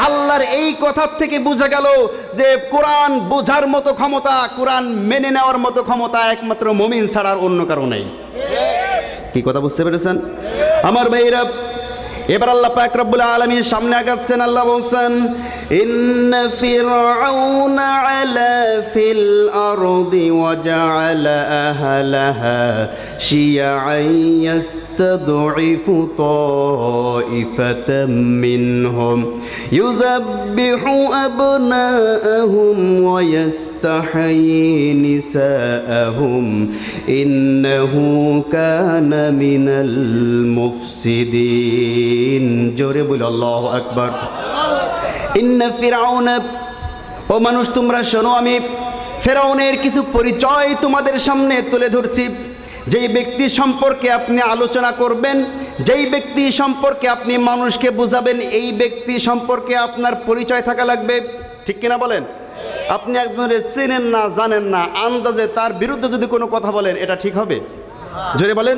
আল্লাহর এই কথার থেকে বোঝা গেল যে কোরআন বোঝার মতো ক্ষমতা, কোরআন মেনে নেওয়ার মতো ক্ষমতা একমাত্র মুমিন ছাড়া আর অন্য কারো নেই। কি কথা বুঝতে পেরেছেন আমার ভাইরা? এবার আল্লাহ পাক রব্বুল আলামিন সামনে আগাচ্ছেন। আল্লাহ বলছেন ইন্না ফিরআউনা আলা ফিল আরদি ওয়া জাআলা আহলাহা শিয়াআন ইয়াস্তাদঈফু তাইফাতাম মিনহুম ইউযাব্বিহু আবনাআহুম ওয়া ইস্তাহয়ী নিসাআহুম ইন্নাহু কানা মিনাল মুফসিদিন। জোরে বল আল্লাহু আকবার। ইন্না ফিরআউনা, ও মানুষ তোমরা শোনো, আমি ফিরআউনের কিছু পরিচয় তোমাদের সামনে তুলে ধরছি। যেই ব্যক্তি সম্পর্কে আপনি আলোচনা করবেন, যেই ব্যক্তি সম্পর্কে আপনি মানুষকে বোঝাবেন, এই ব্যক্তি সম্পর্কে আপনার পরিচয় থাকা লাগবে। ঠিক কিনা বলেন? আপনি একজনের চেনেন না, জানেন না, আন্দাজে তার বিরুদ্ধে যদি কোনো কথা বলেন, এটা ঠিক হবে? জোরে বলেন।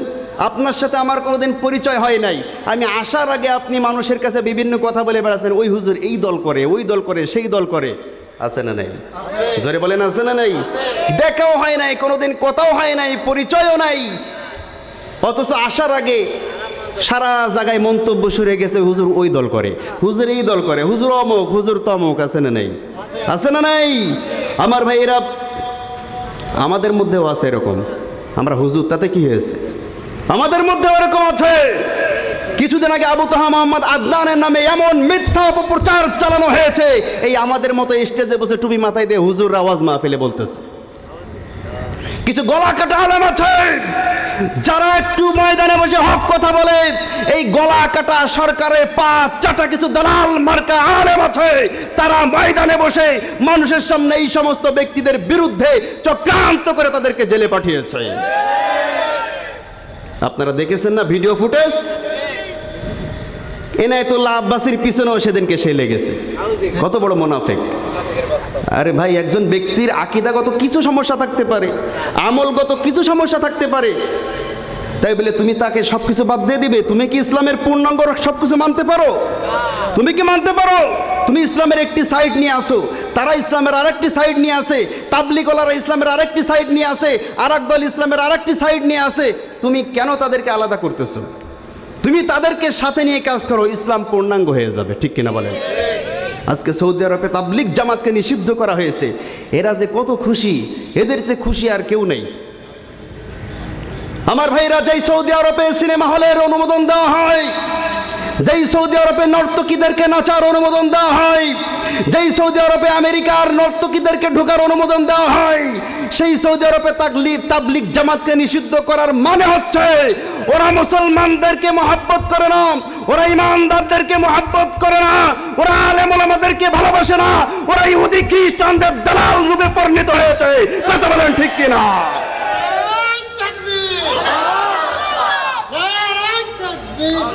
আপনার সাথে আমার কোনোদিন পরিচয় হয় নাই, আমি আসার আগে আপনি মানুষের কাছে বিভিন্ন কথা বলে বেড়াচ্ছেন, ওই হুজুর এই দল করে, ওই দল করে, সেই দল করে। আছে না নাই? জোরে বলেন আছে না নাই? দেখাও হয় নাই কোনোদিন, কথাও হয় নাই, পরিচয়ও নাই, অথচ আসার আগে সারা জায়গায় মন্তব্য শুরু গেছে, হুজুর ওই দল করে, হুজুর এই দল করে, হুজুর অমুক, হুজুর তমুক। আছে না নাই? আছে না নাই? আমার ভাইয়েরা, আমাদের মধ্যেও আছে এরকম। আমরা হুজুর, তাতে কি হয়েছে? আমাদের মধ্যেও এরকম আছে। কিছুদিন আগে আবু তাহা মোহাম্মদ আদনানের নামে এমন মিথ্যা অপপ্রচার চালানো হয়েছে, এই আমাদের মতো স্টেজে বসে টুপি মাথায় দিয়ে হুজুর আওয়াজ মাহফিলে বলতেছে। কিছু গলা কাটা আলেম আছে যারা একটু ময়দানে বসে হক কথা বলে, এই গলা কাটা সরকারের পা চাটা কিছু দালাল মার্কা আলেম আছে, তারা ময়দানে বসে মানুষের সামনে এই সমস্ত ব্যক্তিদের বিরুদ্ধে চক্রান্ত করে তাদেরকে জেলে পাঠিয়েছে। আপনারা দেখেছেন না ভিডিও ফুটেজ? এনায়েতুল্লাহ আব্বাসীর পিছনেও সেদিনকে সে লেগেছে। কত বড় মুনাফিক! আরে ভাই, একজন ব্যক্তির আকীদাগত কিছু সমস্যা থাকতে পারে, আমলগত কিছু সমস্যা থাকতে পারে, তাই বলে তুমি তাকে সবকিছু বাদ দিয়ে দিবে? তুমি কি ইসলামের পূর্ণাঙ্গ সবকিছু মানতে পারো? তুমি কি মানতে পারো? তুমি ইসলামের একটি সাইড নিয়ে আসো, তারা ইসলামের আরেকটি সাইড নিয়ে আসে, তাবলীগওয়ালারা ইসলামের আরেকটি সাইড নিয়ে আসে, আরেক দল ইসলামের আরেকটি সাইড নিয়ে আসে। তুমি কেন তাদেরকে আলাদা করতেছো? তুমি তাদেরকে সাথে নিয়ে কাজ করো, ইসলাম পূর্ণাঙ্গ হয়ে যাবে। ঠিক কিনা বলেন? আজকে সৌদি আরবে তাবলীগ জামাতকে নিষিদ্ধ করা হয়েছে, এরা যে কত খুশি, এদের চেয়ে খুশি আর কেউ নেই। আমার ভাইরা, যেই সৌদি আরবে সিনেমা হলের অনুমোদন দেওয়া হয়, যেই সৌদি আরবে নর্তকীদেরকে নাচার অনুমোদন দেওয়া হয়, যেই সৌদি আরবে আমেরিকার নর্তকীদেরকে ঢোকার অনুমোদন দেওয়া হয়, সেই সৌদি আরবে তাবলীগ জামাতকে নিষিদ্ধ করার মানে হচ্ছে ওরা মুসলমানদেরকে মহব্বত করে না, ওরা ইমানদারদেরকে মহব্বত করে না, ওরা আলেম ওলামাদেরকে ভালোবাসে না, ওরা ইহুদি খ্রিস্টানদের দালাল রূপে পরিণত হয়েছে। কথা বলেন ঠিক কিনা? নারায়ে তাকবীর, নারায়ে তাকবীর,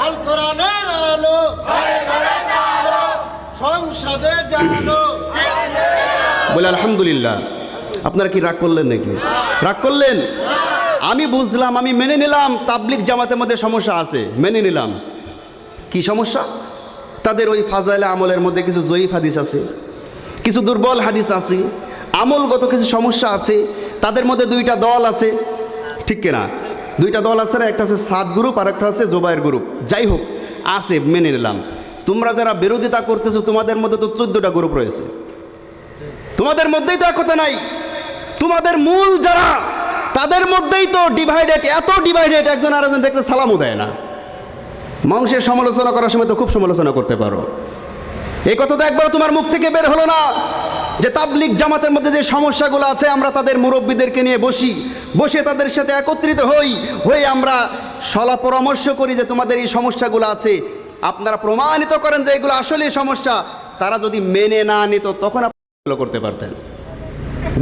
আল কোরআনের আলো সংসদে জালো। বলে আলহামদুলিল্লাহ। আপনারা কি রাগ করলেন নাকি? রাগ করলেন? আমি বুঝলাম, আমি মেনে নিলাম তাবলীগ জামাতের মধ্যে সমস্যা আছে, মেনে নিলাম। কি সমস্যা? তাদের ওই ফাজাইলে আমলের মধ্যে কিছু জয়ীফ হাদিস আছে, কিছু দুর্বল হাদিস আছে, আমলগত কিছু সমস্যা আছে, তাদের মধ্যে দুইটা দল আছে। ঠিক কিনা? দুইটা দল আছে না, একটা হচ্ছে সাদ গ্রুপ আর একটা হচ্ছে জোবায়ের গ্রুপ। যাই হোক, আছে, মেনে নিলাম। তোমরা যারা বিরোধিতা করতেছো, তোমাদের মধ্যে তো 14টা গ্রুপ রয়েছে, তোমাদের মধ্যেই তো একতা নাই। তোমাদের মূল যারা, তাদের মধ্যেই তো ডিভাইডেড, এত ডিভাইডেড, একজন আরেকজন দেখলে সালামও দেয় না। মানুষের সমালোচনা করার সময় তো খুব সমালোচনা করতে পারো, এই কথা তো একবার তোমার মুখ থেকে বের হলো না যে তাবলীগ জামাতের মধ্যে যে সমস্যাগুলো আছে, আমরা তাদের মুরব্বীদেরকে নিয়ে বসে তাদের সাথে একত্রিত হয়ে আমরা সলা পরামর্শ করি যে তোমাদের এই সমস্যাগুলো আছে, আপনারা প্রমাণিত করেন যে এগুলো আসলে সমস্যা। তারা যদি মেনে না নিত তখন আপনি করতে পারতেন।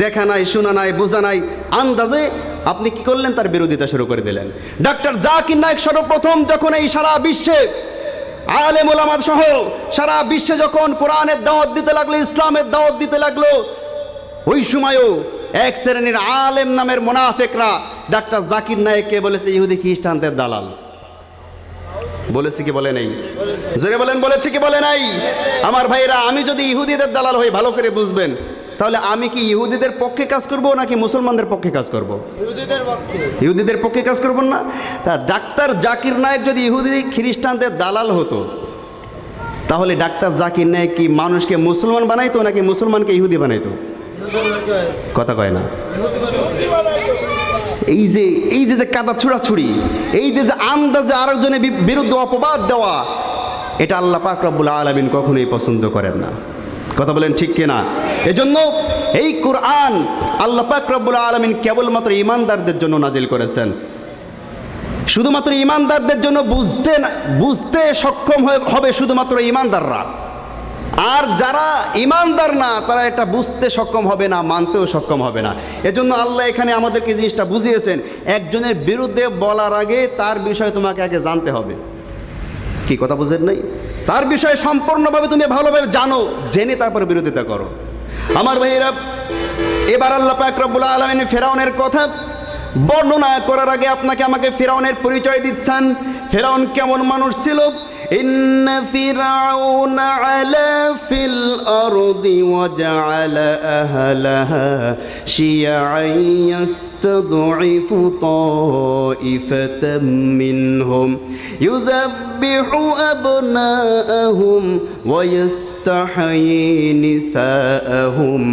দেখা নাই, শোনা নাই, বোঝা নাই, আন্দাজে আপনি কি করলেন? তার বিরোধিতা শুরু করে দিলেন। ডক্টর জাকির নায়েক সর্বপ্রথম যখন এই সারা বিশ্বে আলেম ওলামা সহ সারা বিশ্বে যখন কোরআনের দাওয়াত দিতে লাগলো, ইসলামের দাওয়াত দিতে লাগলো, ওই সময়ও এক শ্রেণীর আলেম নামের মুনাফিকরা ডক্টর জাকির নায়েককে বলেছে ইহুদি খ্রিস্টানদের দালাল। বলেছে কি বলে নাই? জোরে বলেন, বলেছে কি বলে নাই? আমার ভাইরা, আমি যদি ইহুদিদের দালাল হই, ভালো করে বুঝবেন, তাহলে আমি কি ইহুদিদের পক্ষে কাজ করব নাকি মুসলমানদের পক্ষে কাজ করব? ইহুদিদের পক্ষে কাজ করব না। তা ডাক্তার জাকির নায়েক যদি ইহুদি খ্রিস্টানদের দালাল হতো, তাহলে ডাক্তার জাকির নায়েক কি মানুষকে মুসলমান বানাইতো নাকি মুসলমানকে ইহুদি বানাইতো? কথা কয় না। এই যে কাদা ছুড়াছুড়ি, এই যে আন্দাজে আরেকজনের বিরুদ্ধে অপবাদ দেওয়া, এটা আল্লাহ পাক রব্বুল আলামিন কখনোই পছন্দ করেন না। কথা বলেন ঠিক কিনা? এজন্য এই কোরআন আল্লাহ পাক রব্বুল আলামিন কেবলমাত্র ঈমানদারদের জন্য নাজিল করেছেন। শুধুমাত্র ঈমানদারদের জন্য বুঝতে সক্ষম হবে শুধুমাত্র ঈমানদাররা। আর যারা ঈমানদার না, তারা এটা বুঝতে সক্ষম হবে না, মানতেও সক্ষম হবে না। এজন্য আল্লাহ এখানে আমাদেরকে জিনিসটা বুঝিয়েছেন, একজনের বিরুদ্ধে বলার আগে তার বিষয়ে তোমাকে আগে জানতে হবে। কি কথা বুঝেন নাই? তার বিষয়ে সম্পূর্ণভাবে তুমি ভালোভাবে জানো, জেনে তারপরে বিরোধিতা করো। আমার ভাইয়েরা, এবার আল্লাহ পাক রব্বুল আলামিন ফেরাউনের কথা বর্ণনা করার আগে আপনাকে আমাকে ফিরাউনের পরিচয় দিচ্ছেন। ফিরাউন কেমন মানুষ ছিল? ইন্না ফিরাউনা আলা ফিল আরদি ওয়া জাআলা আহলাহা শিয়াআন ইয়াস্তাদঈফু তাইফাতাম মিনহুম ইউযাব্বিহু আবনাআহুম ওয়া ইস্তাহয়ী নিসাআহুম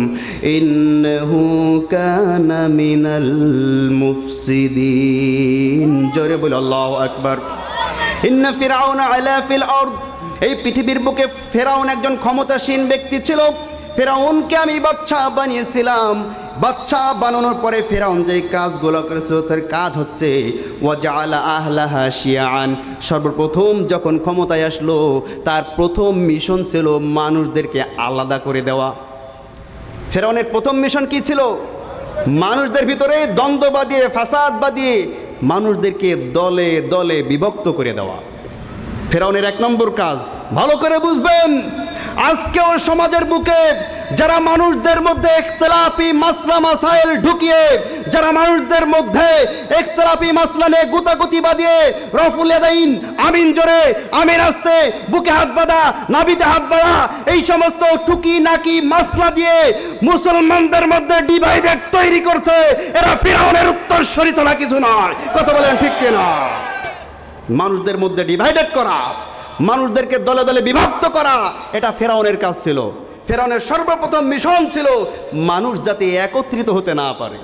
ইন্নাহু কানা মিনাল মুফসিদিন। জোরে বল আল্লাহু আকবার। ইন্না ফিরাউনা আলা ফিল আরদ, এই পৃথিবীর বুকে ফিরাউন একজন ক্ষমতাসীন ব্যক্তি ছিল। ফিরাউনকে আমি বাদশা বানিয়েছিলাম। বাদশা বানানোর পরে ফিরাউন যে কাজগুলো করেছে তার কাজ হচ্ছে ওয়াজআলা আহলাহা শিয়াআন। সর্বপ্রথম যখন ক্ষমতায় আসলো তার প্রথম মিশন ছিল মানুষদেরকে আলাদা করে দেওয়া। ফিরাউনের প্রথম মিশন কি ছিল? মানুষদের ভিতরে দ্বন্দ্ব বাঁধিয়ে, ফাসাদ বাঁধিয়ে মানুষদেরকে দলে দলে বিভক্ত করে দেওয়া ফিরাউনের এক নম্বর কাজ। ভালো করে বুঝবেন, আজকেও সমাজের বুকে যারা মানুষদের মধ্যে ইখতিলাফি মাসলা মাসাইল ঢুকিয়ে, যারা মানুষদের মধ্যে ইখতিলাফি মাসলা নিয়ে গুতাগুতি বাঁধিয়ে, রফুল ইয়াদাইন, আমিন জোরে, আমিন আস্তে, বুকে হাত বাঁধা, নাভিতে হাত বাঁধা, এই সমস্ত টুকি নাকি মাসলা দিয়ে মুসলমানদের মধ্যে ডিভাইডেড তৈরি করছে, এরা ফিরাউনের উত্তরসূরি ছাড়া কিছু নয়। কথা বলেন ঠিক কিনা? মানুষদের মধ্যে ডিভাইডেড করা, মানুষদেরকে দলে দলে বিভক্ত করা, এটা ফিরাউনের কাজ ছিল। ফিরাউনের সর্বপ্রথম মিশন ছিল মানুষ যাতে একত্রিত হতে না পারে।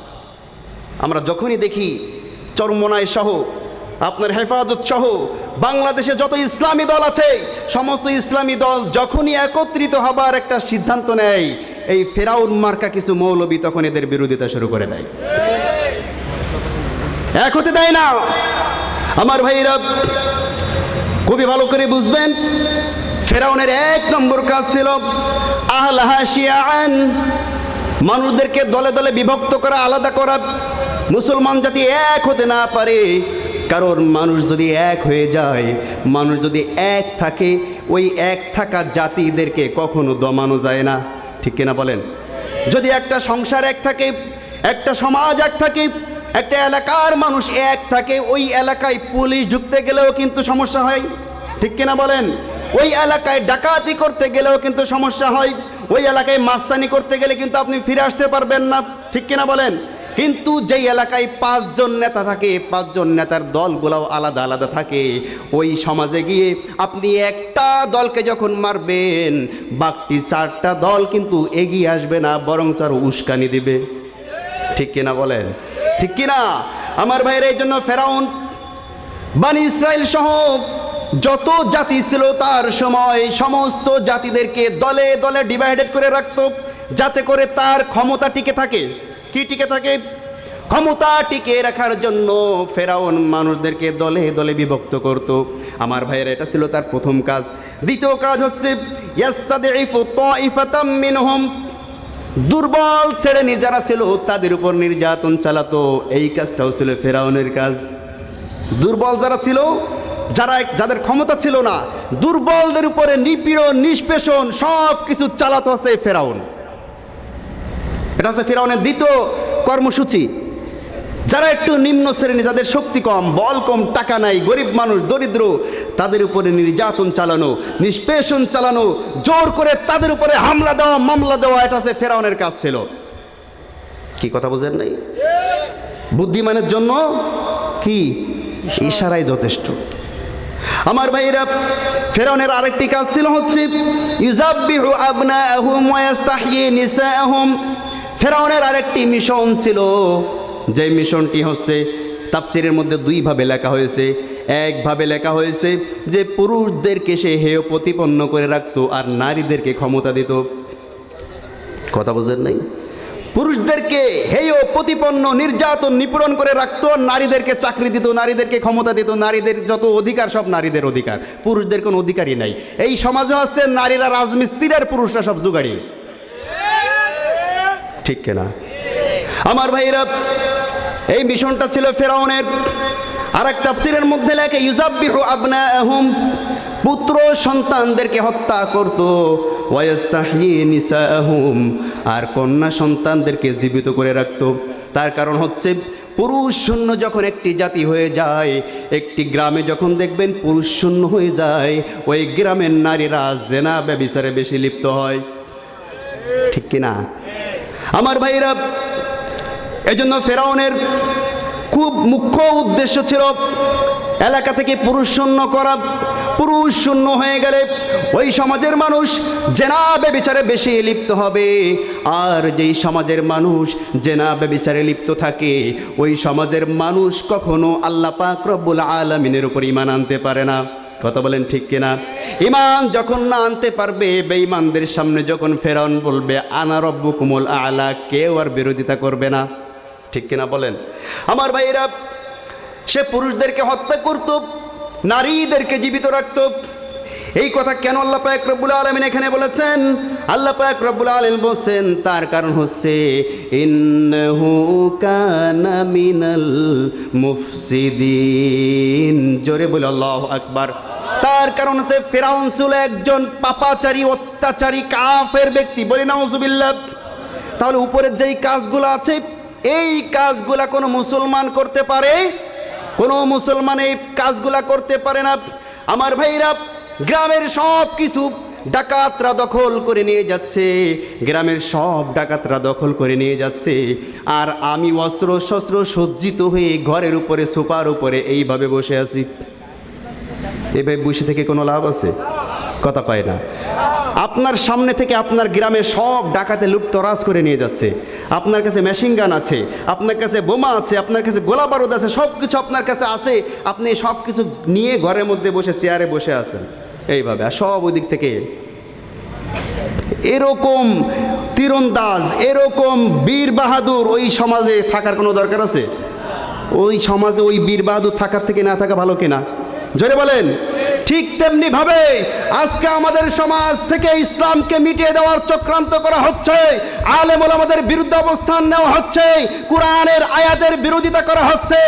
আমরা যখনই দেখি চরমোনাই সহ, আপনার হেফাজত সহ বাংলাদেশে যত ইসলামী দল আছে, সমস্ত ইসলামী দল যখনই একত্রিত হবার একটা সিদ্ধান্ত নেয়, এই ফিরাউন মার্কা কিছু মৌলবী তখন এদের বিরোধিতা শুরু করে দেয়, এক হতে দেয় না। আমার ভাইরা খুবই ভালো করে বুঝবেন, ফিরাউনের এক নম্বর কাজ ছিল আহলাহা শিয়াআন, মানুষদেরকে দলে দলে বিভক্ত করা, আলাদা করা, মুসলমান জাতি এক হতে না পারে। কারণ মানুষ যদি এক হয়ে যায়, মানুষ যদি এক থাকে, ওই এক থাকা জাতিদেরকে কখনো দমানো যায় না। ঠিক কিনা বলেন? যদি একটা সংসার এক থাকে, একটা সমাজ এক থাকে, একটা এলাকার মানুষ এক থাকে, ওই এলাকায় পুলিশ ঢুকতে গেলেও কিন্তু সমস্যা হয়। ঠিক কিনা বলেন? ওই এলাকায় ডাকাতি করতে গেলেও কিন্তু সমস্যা হয়। ওই এলাকায় মাস্তানি করতে গেলে কিন্তু আপনি ফিরে আসতে পারবেন না। ঠিক কিনা বলেন? কিন্তু যেই এলাকায় 5 জন নেতা থাকে, 5 জন নেতার দলগুলোও আলাদা আলাদা থাকে, ওই সমাজে গিয়ে আপনি একটা দলকে যখন মারবেন, বাকি 4টা দল কিন্তু এগিয়ে আসবে না, বরং আরো উস্কানি দিবে। ঠিক কিনা বলেন? ঠিক কিনা আমার ভাইয়ের? এই জন্য ফেরাউন বনি ইসরাইল সহ যত জাতি ছিল তার সময় সমস্ত জাতিদেরকে দলে দলে ডিভাইডেড করে রাখতো, যাতে করে তার ক্ষমতা টিকে থাকে। কি টিকে থাকে? ক্ষমতা টিকে রাখার জন্য ফেরাউন মানুষদেরকে দলে দলে বিভক্ত করত। আমার ভাইয়েরা, এটা ছিল তার প্রথম কাজ। দ্বিতীয় কাজ হচ্ছে ইয়াস্তাদঈফু তাইফাতাম মিনহুম, দুর্বল শ্রেণী যারা ছিল তাদের উপর নির্যাতন চালাতো। এই কাজটাও ছিল ফেরাউনের কাজ। দুর্বল যারা ছিল, যাদের ক্ষমতা ছিল না, দুর্বলদের উপরে নিপীড়ন, নিষ্পেষণ সব কিছু চালাতো আছে ফেরাউন। এটা হচ্ছে ফেরাউনের দ্বিতীয় কর্মসূচি। যারা একটু নিম্ন শ্রেণী, যাদের শক্তি কম, বল কম, টাকা নাই, গরিব মানুষ, দরিদ্র, তাদের উপরে নির্যাতন চালানো, নিষ্পেষণ চালানো, জোর করে তাদের উপরে হামলা দেওয়া, মামলা দেওয়া, এটা হচ্ছে ফেরাউনের কাজ ছিল। কি কথা বুঝেন নাই? বুদ্ধিমানের জন্য কি ইশারাই যথেষ্ট। আমার ভাইরা, ফেরাউনের আরেকটি কাজ ছিল হচ্ছে ইউযাব্বিহু আবনাআহুম ওয়া ইস্তাহয়ী নিসাআহুম। ফেরাউনের আরেকটি মিশন ছিল, যে মিশনটি হচ্ছে তাফসীরের মধ্যে 2 ভাবে লেখা হয়েছে। একভাবে লেখা হয়েছে যে পুরুষদেরকে সে হেয় প্রতিপন্ন করে রাখতো আর নারীদেরকে ক্ষমতা দিত। কথা বুঝেন নাই? পুরুষদেরকে হেয় প্রতিপন্ন, নির্যাতন, নিপীড়ন করে রাখতো, নারীদেরকে চাকরি দিত, নারীদেরকে ক্ষমতা দিত। নারীদের যত অধিকার সব নারীদের অধিকার, পুরুষদের কোনো অধিকারই নাই। এই সমাজে হচ্ছে নারীরা রাজমিস্ত্রি আর পুরুষরা সব জুগাড়ি। ঠিক কিনা আমার ভাইরা? এই মিশনটা ছিল ফেরাউনের। আর এক তাফসীরের মধ্যে লেখে ইউযাব্বিহু আবনাআহুম, পুত্র সন্তানদেরকে হত্যা করত, ওয়া ইস্তাহয়ী নিসাআহুম, আর কন্যা সন্তানদেরকে জীবিত করে রাখত। তার কারণ হচ্ছে পুরুষ শূন্য যখন একটি জাতি হয়ে যায়, একটি গ্রামে যখন দেখবেন পুরুষ শূন্য হয়ে যায়, ওই গ্রামের নারীরা জেনা ব্যভিচারে বেশি লিপ্ত হয়। ঠিক কিনা আমার ভাইরা? এজন্য ফেরাউনের খুব মুখ্য উদ্দেশ্য ছিল এলাকা থেকে পুরুষ শূন্য করা। পুরুষ শূন্য হয়ে গেলে ওই সমাজের মানুষ জেনা ব্যভিচারে বেশি লিপ্ত হবে, আর যেই সমাজের মানুষ জেনা ব্যভিচারে লিপ্ত থাকে ওই সমাজের মানুষ কখনো আল্লাহ পাক রব্বুল আলামিনের উপর ঈমান আনতে পারে না। কথা বলেন ঠিক কিনা? ঈমান যখন না আনতে পারবে, বেঈমানদের সামনে যখন ফেরাউন বলবে আনা রব্বুকুমুল আলা, কেউ আর বিরোধিতা করবে না। ঠিক কিনা বলেন আমার ভাইরা? সে পুরুষদেরকে হত্যা করত, নারীদেরকে জীবিত রাখত। এই কথা কেন আল্লাহ পাক রব্বুল আলামিন এখানে বলেছেন? আল্লাহ পাক রব্বুল আলামিন বলেন তার কারণ হচ্ছে ইন্নাহু কানা মিনাল মুফসিদিন। জোরে বলে আল্লাহু আকবার। তার কারণ হচ্ছে ফিরআউন ছিল একজন পাপাচারী, অত্যাচারী, কাফের ব্যক্তি। বলি নাউজুবিল্লাহ। তাহলে উপরের যেই কাজগুলো আছে এই কাজগুলা কোনো মুসলমান করতে পারে? কোনো মুসলমান এই কাজগুলা করতে পারে না। আমার ভাইরা, গ্রামের সব কিছু ডাকাতরা দখল করে নিয়ে যাচ্ছে, গ্রামের সব ডাকাতরা দখল করে নিয়ে যাচ্ছে, আর আমি অস্ত্র শস্ত্র সজ্জিত হয়ে ঘরের উপরে সোফার উপরে এইভাবে বসে আছি। এভাবে বসে থেকে কোনো লাভ আছে? কথা কয় না। আপনার সামনে থেকে আপনার গ্রামে সব ডাকাতে লুটতরাজ করে নিয়ে যাচ্ছে, আপনার কাছে মেশিন গান আছে, আপনার কাছে বোমা আছে, আপনার কাছে গোলা বারুদ আছে, সব কিছু আপনার কাছে আছে, আপনি সব কিছু নিয়ে ঘরের মধ্যে বসে চেয়ারে বসে আছেন এইভাবে, আর সব ওই দিক থেকে এরকম তীরন্দাজ, এরকম বীর বাহাদুর ওই সমাজে থাকার কোনো দরকার আছে? ওই সমাজে ওই বীর বাহাদুর থাকার থেকে না থাকা ভালো কিনা? জোরে বলেন। ঠিক তেমনি ভাবে আজকে আমাদের সমাজ থেকে ইসলামকে মিটিয়ে দেওয়ার চক্রান্ত করা হচ্ছে, আলেম ওলামাদের বিরুদ্ধে অবস্থান নেওয়া হচ্ছে, কোরআনের আয়াতের বিরোধিতা করা হচ্ছে,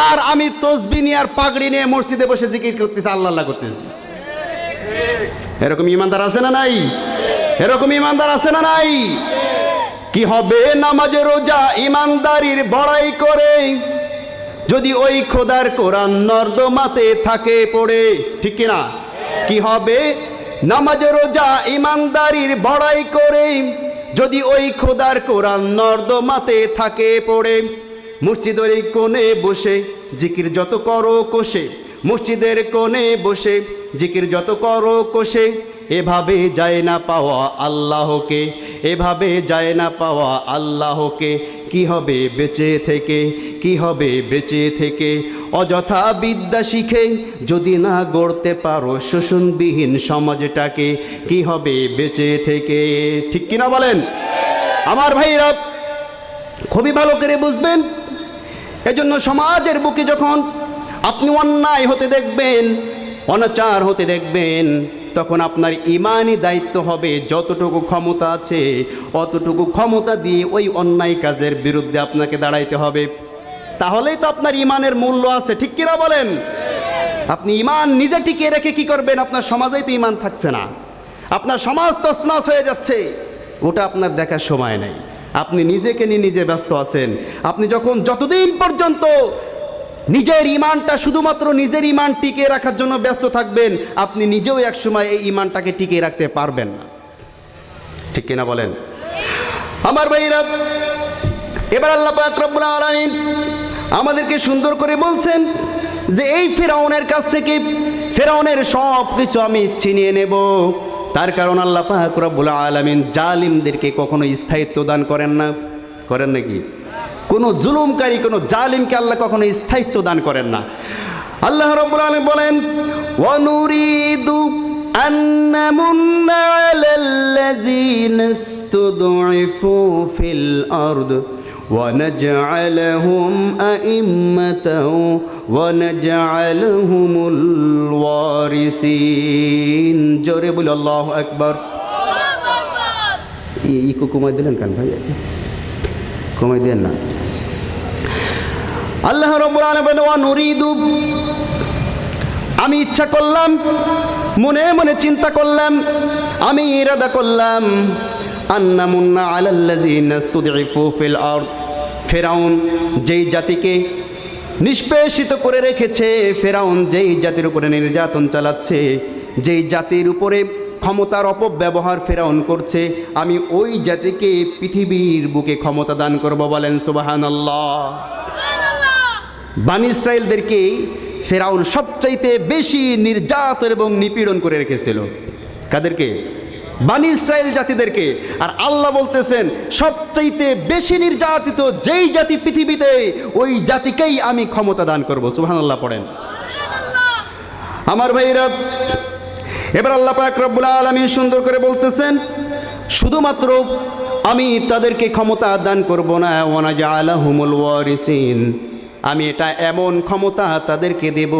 আর আমি তসবিহ নিয়ে আর পাগড়ি নিয়ে মসজিদে বসে জিকির করতেছি, আল্লাহ আল্লাহ করতেছি। এরকম ইমানদার আছে না নাই? এরকম ইমানদার আছে না নাই? কি হবে নামাজ রোজা ইমানদারির বড়াই করে, যদি ওই খোদার কোরআন নর্দমাতে থাকে পড়ে? ঠিক কিনা? কি হবে নামাজ রোজা ইমানদারির বড়াই করে, যদি ওই খোদার কোরআন নর্দমাতে থাকে পড়ে? মসজিদের কোণে বসে জিকির যত করো কোষে, মসজিদের কোণে বসে জিকির যত করো কোষে, এভাবে যায় না পাওয়া আল্লাহকে, এভাবে যায় না পাওয়া আল্লাহকে। কি হবে বেঁচে থেকে, কি হবে বেঁচে থেকে, অযথা বিদ্যা শিখে যদি না গড়তে পারো শোষণবিহীন সমাজটাকে? কি হবে বেঁচে থেকে? ঠিক কিনা বলেন আমার ভাইরা? খুবই ভালো করে বুঝবেন। এজন্য সমাজের বুকে যখন আপনি অন্যায় হতে দেখবেন, অনাচার হতে দেখবেন, তখন আপনার ইমানি দায়িত্ব হবে যতটুকু ক্ষমতা আছে অতটুকু ক্ষমতা দিয়ে ওই অন্যায় কাজের বিরুদ্ধে আপনাকে দাঁড়াইতে হবে। তাহলেই তো আপনার ইমানের মূল্য আছে। ঠিক কিনা বলেন? আপনি ইমান নিজে টিকিয়ে রেখে কি করবেন? আপনার সমাজেই তো ইমান থাকছে না, আপনার সমাজ তছনছ হয়ে যাচ্ছে, ওটা আপনার দেখার সময় নেই। আপনি নিজেকে নিয়ে নিজে ব্যস্ত আছেন। আপনি যতদিন পর্যন্ত নিজের ইমানটা, শুধুমাত্র নিজের ইমান টিকিয়ে রাখার জন্য ব্যস্ত থাকবেন, আপনি নিজেও একসময় এই ইমানটাকে টিকিয়ে রাখতে পারবেন না। ঠিক কিনা বলেন আমার ভাইরা? এবার আল্লাহ পাক রব্বুল আলামিন আমাদেরকে সুন্দর করে বলছেন যে এই ফিরআউনের কাছ থেকে ফিরআউনের সব কিছু আমি ছিনিয়ে নেব। তার কারণ আল্লাহ পাক রব্বুল আলামিন জালিমদেরকে কখনো স্থায়িত্ব দান করেন না। করেন নাকি? কোনো জুলুমকারী, কোনো জালিমকে আল্লাহ কখনো স্থায়িত্ব দান করেন না। আল্লাহ রাব্বুল আলামিন বলেন ওয়ানুরিদু আন নামুন্না আলাল্লাযীনা ইসতুদঈফু ফিল আরদ ওয়া নাজআলহুম আইম্মাতাও ওয়া নাজআলহুমুল ওয়ারিসিন। জোরে বলি আল্লাহু আকবার। এই কমাই দিলেন কেন ভাই? কমাই দেন না। আল্লাহ রাব্বুল আলামিন বলেন ওয়া নুরিদু, আমি ইচ্ছা করলাম, মনে মনে চিন্তা করলাম, আমি ইরাদা করলাম, আন্নামুন্না আলাল্লাযীনা ইসতুদঈফু ফিল আরদ, ফেরাউন যেই জাতিকে নিষ্পেষিত করে রেখেছে, ফেরাউন যেই জাতির উপরে নির্যাতন চালাচ্ছে, যেই জাতির উপরে ক্ষমতার অপব্যবহার ফেরাউন করছে, আমি ওই জাতিকে পৃথিবীর বুকে ক্ষমতা দান করব, বলেন সুবহানাল্লাহ। বানি ইসরায়েলদেরকে ফেরাউন সবচাইতে বেশি নির্যাতন এবং নিপীড়ন করে রেখেছিল। কাদেরকে? বানি ইসরায়েল জাতিদেরকে। আর আল্লাহ বলতেছেন সবচাইতে বেশি নির্যাতিত যেই জাতি পৃথিবীতে, ওই জাতিকেই আমি ক্ষমতা দান করব। সুবহানাল্লাহ পড়েন। আমার ভাইরা, এবার আল্লাহ পাক রব্বুল আলামিন সুন্দর করে বলতেছেন, শুধুমাত্র আমি তাদেরকে ক্ষমতা দান করব না, ওয়ানাজআলাহুমুল ওয়ারিসিন, আমি এটা এমন ক্ষমতা তাদেরকে দেব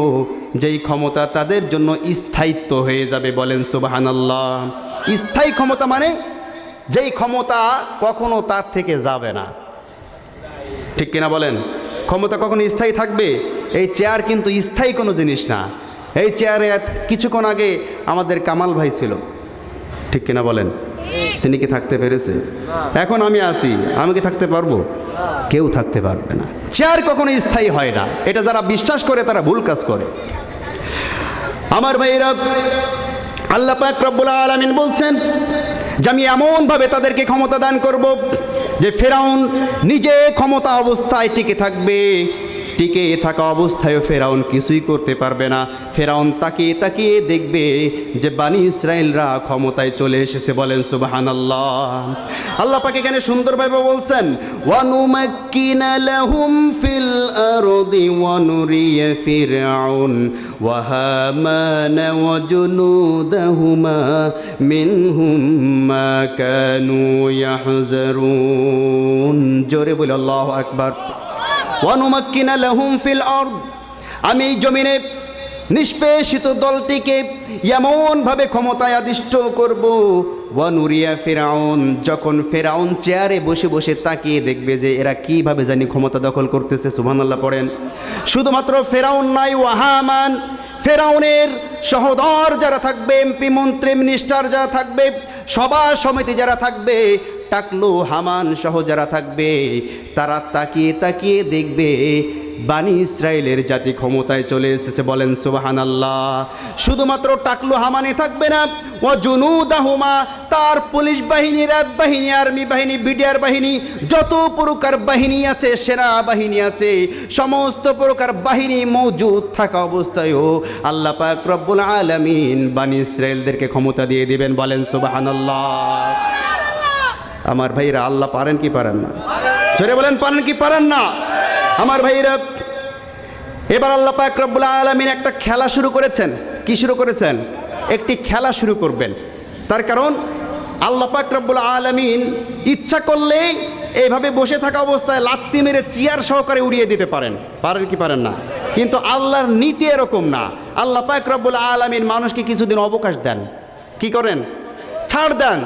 যেই ক্ষমতা তাদের জন্য স্থায়িত্ব হয়ে যাবে, বলেন সুবহানাল্লাহ। স্থায়ী ক্ষমতা মানে যেই ক্ষমতা কখনো তার থেকে যাবে না, ঠিক কিনা বলেন? ক্ষমতা কখনো স্থায়ী থাকবে? এই চেয়ার কিন্তু স্থায়ী কোনো জিনিস না। এই চেয়ারে কিছুক্ষণ আগে আমাদের কামাল ভাই ছিল, ঠিক কিনা বলেন? তিনি কি থাকতে পেরেছে? এখন আমি আছি, আমি কি থাকতে পারবো? কেউ থাকতে পারবে না। চেয়ার কখনো স্থায়ী হয় না, এটা যারা বিশ্বাস করে তারা ভুল কাজ করে। আমার ভাইরা, আল্লাহ পাক রব্বুল আলামিন বলছেন যে আমি এমনভাবে তাদেরকে ক্ষমতা দান করব যে ফেরাউন নিজে ক্ষমতা অবস্থায় টিকে থাকবে, টিকে থাকা অবস্থায়ও ফেরাউন কিছুই করতে পারবে না। ফেরাউন তাকিয়ে তাকিয়ে দেখবে যে বানি ইসরায়েলরা ক্ষমতায় চলে এসেছে, বলেন সুবহানাল্লাহ। আল্লাহ পাক এখানে সুন্দরভাবে বলছেন, ওয়ানুমাক্কিনা লাহুম ফিল আরদি ওয়ানুরিয়া ফিরআউন ওয়া হামানা ওয়া জুনুদাহুমা মিনহুম মা কানু ইয়াহজারুন। জোরে বলে আল্লাহু আকবার। ওয়ানুমাক্কিনা লাহুম ফিল আরদ, আমি এই জমিনে নিষ্পেষিত দলটিকে এমনভাবে ক্ষমতায় আদিষ্ট করব। ওয়ানুরিয়া ফিরআউন, যখন ফেরাউন চেয়ারে বসে বসে তাকিয়ে দেখবে যে এরা কিভাবে জানি ক্ষমতা দখল করতেছে, সুবহানাল্লাহ পড়েন। শুধুমাত্র ফেরাউন নাই, ওয়াহামান, ফেরাউনের সহদর যারা থাকবে, এমপি মন্ত্রী মিনিস্টার যারা থাকবে, সভা সমিতি যারা থাকবে, টাকলু হামান সহ যারা থাকবে, তারা তাকিয়ে তাকিয়ে দেখবে বানি ইসরায়েলের জাতি ক্ষমতায় চলে এসেছে, বলেন সুবহানাল্লাহ। শুধুমাত্র টাকলু হামানে থাকবে না, ও জুনুদাহুমা, তার পুলিশ বাহিনী, র্যাব বাহিনী, আর্মি বাহিনী, বিডিআর বাহিনী, যত প্রকার বাহিনী আছে, সেনা বাহিনী আছে, সমস্ত প্রকার বাহিনী মজুদ থাকা অবস্থায়ও আল্লাহ পাক রব্বুল আলামিন বানি ইসরায়েলদেরকে ক্ষমতা দিয়ে দিবেন, বলেন সুবহানাল্লাহ। আমার ভাইরা, আল্লাহ পারেন কি পারেন না? জোরে বলেন, পারেন কি পারেন না? আমার ভাইরা, এবার আল্লাহ পাক রব্বুল আলামিন একটা খেলা শুরু করেছেন। কি শুরু করেছেন? একটি খেলা শুরু করবেন। তার কারণ আল্লাহ পাক রব্বুল আলামিন ইচ্ছা করলে এইভাবে বসে থাকা অবস্থায় লাত্তি মেরে চেয়ার সহকারে উড়িয়ে দিতে পারেন। পারেন কি পারেন না? কিন্তু আল্লাহর নীতি এরকম না। আল্লাহ পাক রব্বুল আলামিন মানুষকে কিছুদিন অবকাশ দেন। কি করেন? ছাড় দেন,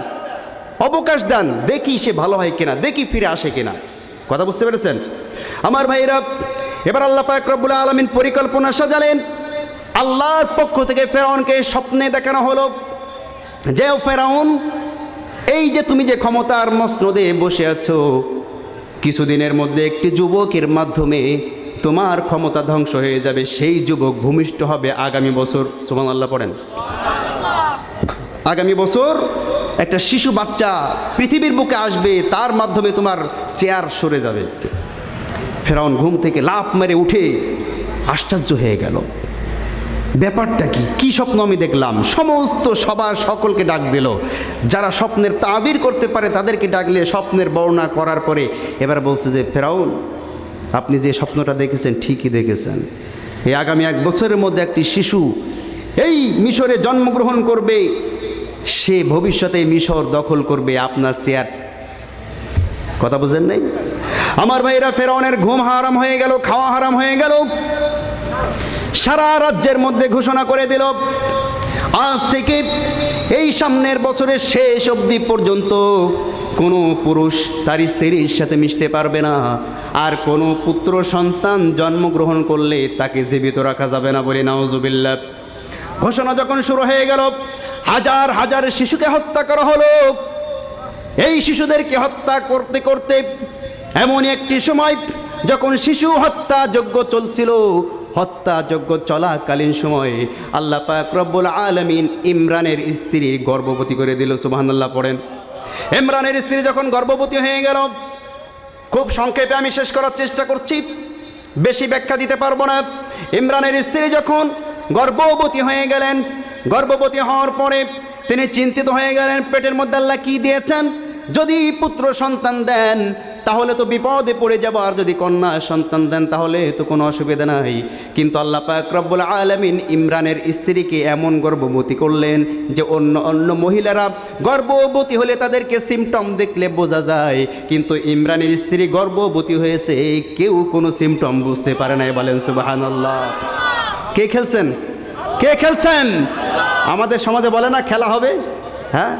অবকাশ দেন, দেখি সে ভালো হয় কিনা, দেখি ফিরে আসে কিনা। কথা বুঝতে পেরেছেন? আমার ভাইরা, এবার আল্লাহ পাক রব্বুল আলামিন পরিকল্পনা সাজালেন। আল্লাহর পক্ষ থেকে ফেরাউনকে স্বপ্নে দেখানো হলো যে ফেরাউন, এই যে তুমি যে ক্ষমতার মসনদে বসে আছো, কিছুদিনের মধ্যে একটি যুবকের মাধ্যমে তোমার ক্ষমতা ধ্বংস হয়ে যাবে। সেই যুবক ভূমিষ্ঠ হবে আগামী বছর। সুবহানাল্লাহ পড়েন। আগামী বছর একটা শিশু বাচ্চা পৃথিবীর বুকে আসবে, তার মাধ্যমে তোমার চেয়ার সরে যাবে। ফেরাউন ঘুম থেকে লাফ মেরে উঠে আশ্চর্য হয়ে গেল, ব্যাপারটা কি? কি স্বপ্ন আমি দেখলাম? সমস্ত সবার সকলকে ডাক দিল। যারা স্বপ্নের তাবির করতে পারে তাদেরকে ডাকলে স্বপ্নের বর্ণনা করার পরে এবার বলছে যে ফেরাউন, আপনি যে স্বপ্নটা দেখেছেন ঠিকই দেখেছেন। এই আগামী 1 বছরের মধ্যে একটি শিশু এই মিশরে জন্মগ্রহণ করবে, সে ভবিষ্যতে মিশর দখল করবে, আপনার চেয়ার। কথা বুঝেন নাই? আমার ভাইরা, ফেরাউনের ঘুম হারাম হয়ে গেল, খাওয়া হারাম হয়ে গেল। সারা রাজ্যের মধ্যে ঘোষণা করে দিল, আজ থেকে এই সামনের বছরের শেষ অবধি পর্যন্ত কোনো পুরুষ তার স্ত্রীর সাথে মিশতে পারবে না, আর কোনো পুত্র সন্তান জন্মগ্রহণ করলে তাকে জীবিত রাখা যাবে না, বলে নাউজুবিল্লাহ। ঘোষণা যখন শুরু হয়ে গেল, হাজার হাজার শিশুকে হত্যা করা হলো। এই শিশুদেরকে হত্যা করতে করতে এমনই একটি সময় যখন শিশু হত্যাযজ্ঞ চলছিল, হত্যাযজ্ঞ চলাকালীন সময়ে আল্লাহ পাক রব্বুল আলামিন ইমরানের স্ত্রী গর্ভবতী করে দিল। সুবহানাল্লাহ পড়েন। ইমরানের স্ত্রী যখন গর্ভবতী হয়ে গেল, খুব সংক্ষেপে আমি শেষ করার চেষ্টা করছি, বেশি ব্যাখ্যা দিতে পারবো না। ইমরানের স্ত্রী যখন গর্ভবতী হয়ে গেলেন, গর্ভবতী হওয়ার পরে তিনি চিন্তিত হয়ে গেলেন, পেটের মধ্যে আল্লাহ কি দিয়েছেন, যদি পুত্র সন্তান দেন তাহলে তো বিপদে পড়ে যাব, আর যদি কন্যা সন্তান দেন তাহলে তো কোনো অসুবিধা নাই। কিন্তু আল্লাহ পাক রব্বুল আলামিন ইমরানের স্ত্রীকে এমন গর্ভবতী করলেন যে অন্য মহিলারা গর্ভবতী হলে তাদেরকে সিমটম দেখলে বোঝা যায়, কিন্তু ইমরানের স্ত্রী গর্ভবতী হয়েছে, কেউ কোনো সিমটম বুঝতে পারে নাই। বলেন সুবহানাল্লাহ। কে খেলছেন? কে খেলছেন? আমাদের সমাজে বলে না খেলা হবে, হ্যাঁ,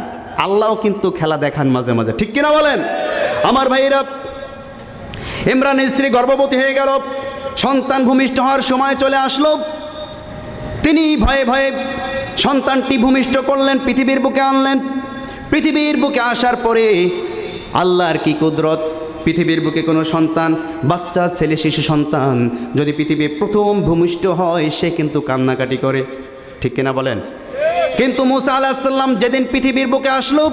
আল্লাহও কিন্তু খেলা দেখান মাঝে মাঝে, ঠিক কিনা বলেন? আমার ভাইরা, ইমরানের স্ত্রী গর্ভবতী হয়ে গেল, সন্তান ভূমিষ্ঠ হওয়ার সময় চলে আসলো। তিনি ভয়ে ভয়ে সন্তানটি ভূমিষ্ঠ করলেন, পৃথিবীর বুকে আনলেন। পৃথিবীর বুকে আসার পরে আল্লাহর কি কুদরত, পৃথিবীর বুকে কোনো সন্তান, বাচ্চা ছেলে শিশু সন্তান যদি পৃথিবীর প্রথম ভূমিষ্ঠ হয়, সে কিন্তু কান্নাকাটি করে, ঠিক কিনা বলেন? কিন্তু মুসা আলাইহিস সালাম যেদিন পৃথিবীর বুকে আসলো,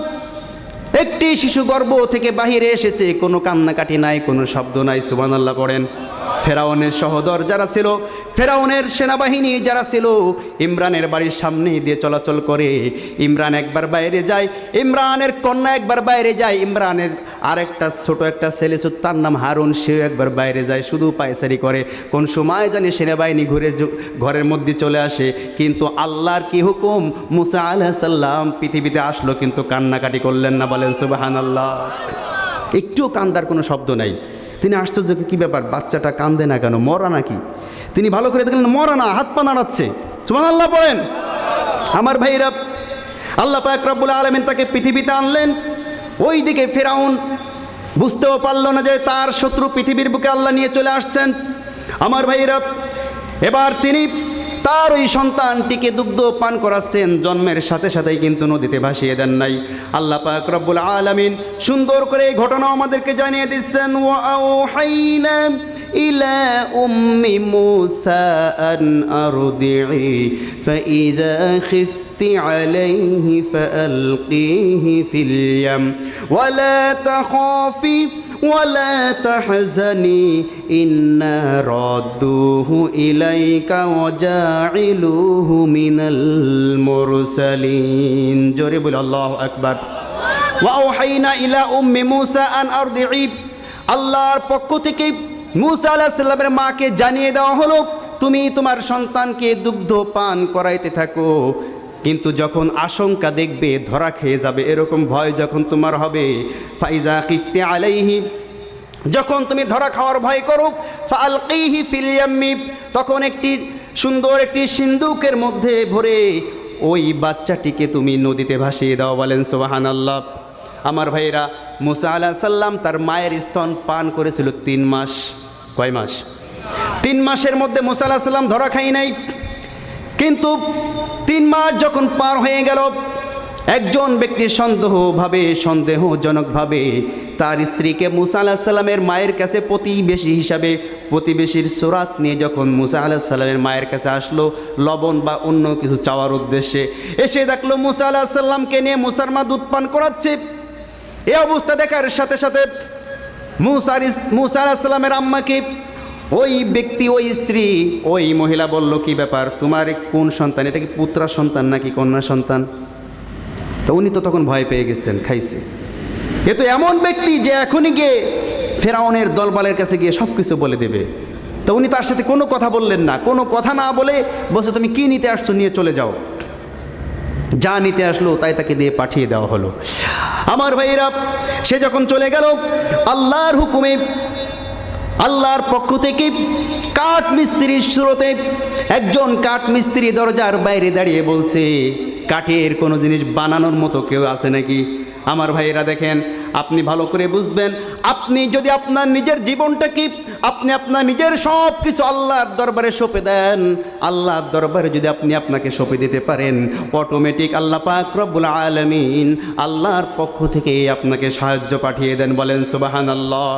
একটি শিশু গর্ভ থেকে বাহিরে এসেছে, কোনো কান্নাকাটি নাই, কোনো শব্দ নাই। সুবহানাল্লাহ পড়েন। ফেরাউনের সহদর যারা ছিল, ফেরাউনের সেনাবাহিনী যারা ছিল, ইমরানের বাড়ির সামনে দিয়ে চলাচল করে। ইমরান একবার বাইরে যায়, ইমরানের কন্যা একবার বাইরে যায়, ইমরানের আরেকটা ছোট একটা ছেলে, তার নাম হারুন, সেও একবার বাইরে যায়, শুধু পায়চারি করে। কোন সময় জানি সেনাবাহিনী ঘরের মধ্যে চলে আসে। কিন্তু আল্লাহর কি হুকুম, মুসা আলাইহিস সালাম পৃথিবীতে আসলো, কিন্তু কান্নাকাটি করলেন না। বলেন সুবহানাল্লাহ। একটুও কান্দার কোনো শব্দ নাই। তিনি আশ্চর্য, কি ব্যাপার, বাচ্চাটা কান্দে না কেন, মরা নাকি? তিনি ভালো করে দেখলেন মরা না, হাত পা নাড়াচ্ছে। সুবহানাল্লাহ পড়েন। আমার ভাইরা, আল্লাহ পাক রব্বুল আলামিন তাকে পৃথিবীতে আনলেন। ওইদিকে ফেরাউন বুঝতেও পারল না যে তার শত্রু পৃথিবীর বুকে আল্লাহ নিয়ে চলে আসছেন। আমার ভাইরা, এবার তিনি তার ওই সন্তানটিকে দুগ্ধ পান করাচ্ছেন, জন্মের সাথে সাথেই কিন্তু নদীতে ভাসিয়ে দেন নাই। আল্লাহ পাক রব্বুল আলামিন সুন্দর করে এই ঘটনা আমাদেরকে জানিয়ে দিচ্ছেন, ওয়া আওহাইনা ইলা উম্মি মুসা আন আরদি'i ফাইযা খিফতি আলাইহি ফাআলকিহি ফিল ইয়াম ওয়া লা তাখাফি ولا تحزني إنا ردوه إليك وجاعلوه من المرسلين جرب الله أكبر وأوحينا إلى أم موسى أن أرضعي আল্লাহর পক্ষ থেকে মুসা আলাইহিস সালামের মাকে জানিয়ে দেওয়া হলো, তুমি তোমার সন্তানকে দুগ্ধ পান করাইতে থাকো, কিন্তু যখন আশঙ্কা দেখবে ধরা খেয়ে যাবে, এরকম ভয় যখন তোমার হবে, ফাইজা খিফতি আলাইহি, যখন তুমি ধরা খাওয়ার ভয় করো, ফাআলকিহি ফিল ইয়াম্মি, তখন একটি সুন্দর একটি সিন্দুকের মধ্যে ভরে ওই বাচ্চাটিকে তুমি নদীতে ভাসিয়ে দাও। বলেন সুবহানাল্লাহ। আমার ভাইরা, মুসা আলাইহিস সালাম তার মায়ের স্তন পান করেছিল 3 মাস। কয় মাস? 3 মাসের মধ্যে মুসা আলাইহিস সালাম ধরা খাই নাই। কিন্তু 3 মাস যখন পার হয়ে গেল, একজন ব্যক্তি সন্দেহজনকভাবে তার স্ত্রীকে মুসা আলাইহিস সালামের মায়ের কাছে প্রতিবেশী হিসাবে, প্রতিবেশীর সুরাত নিয়ে যখন মুসা আলাইহিস সালামের মায়ের কাছে আসলো, লবণ বা অন্য কিছু চাওয়ার উদ্দেশ্যে, এসে দেখলো মুসা আলাইহিস সালামকে নিয়ে মুসার মা দুধ পান করাচ্ছে। এই অবস্থা দেখার সাথে সাথে মুসা আলাইহিস সালামের আম্মাকে ওই ব্যক্তি, ওই স্ত্রী, ওই মহিলা বলল, কি ব্যাপার, তোমার কোন সন্তান, এটা কি পুত্র সন্তান নাকি কন্যা সন্তান? তো উনি তো তখন ভয় পেয়ে গেছেন, খাইছে। এ তো এমন ব্যক্তি যে এখনই গিয়ে ফেরাউনের দলবলের কাছে গিয়ে সব কিছু বলে দেবে। তো উনি তার সাথে কোনো কথা বললেন না, কোনো কথা না বলে বলছে, তুমি কি নিতে আসছো, নিয়ে চলে যাও। যা নিতে আসলো তাই তাকে দিয়ে পাঠিয়ে দেওয়া হলো। আমার ভাইরা, সে যখন চলে গেল, আল্লাহর হুকুমে, আল্লাহর পক্ষ থেকে কাঠ মিস্ত্রির স্রোতে একজন কাঠ মিস্ত্রি দরজার বাইরে দাঁড়িয়ে বলছে, কাঠের কোনো জিনিস বানানোর মতো কেউ আছে নাকি? আমার ভাইয়েরা দেখেন, আপনি ভালো করে বুঝবেন, আপনি যদি আপনার নিজের জীবনটাকে আপনি আপনার নিজের সব কিছু আল্লাহর দরবারে সঁপে দেন, আল্লাহর দরবারে যদি আপনি আপনাকে সঁপে দিতে পারেন, অটোমেটিক আল্লাহ পাক রব্বুল আলামিন আল্লাহর পক্ষ থেকে আপনাকে সাহায্য পাঠিয়ে দেন। বলেন সুবহানাল্লাহ।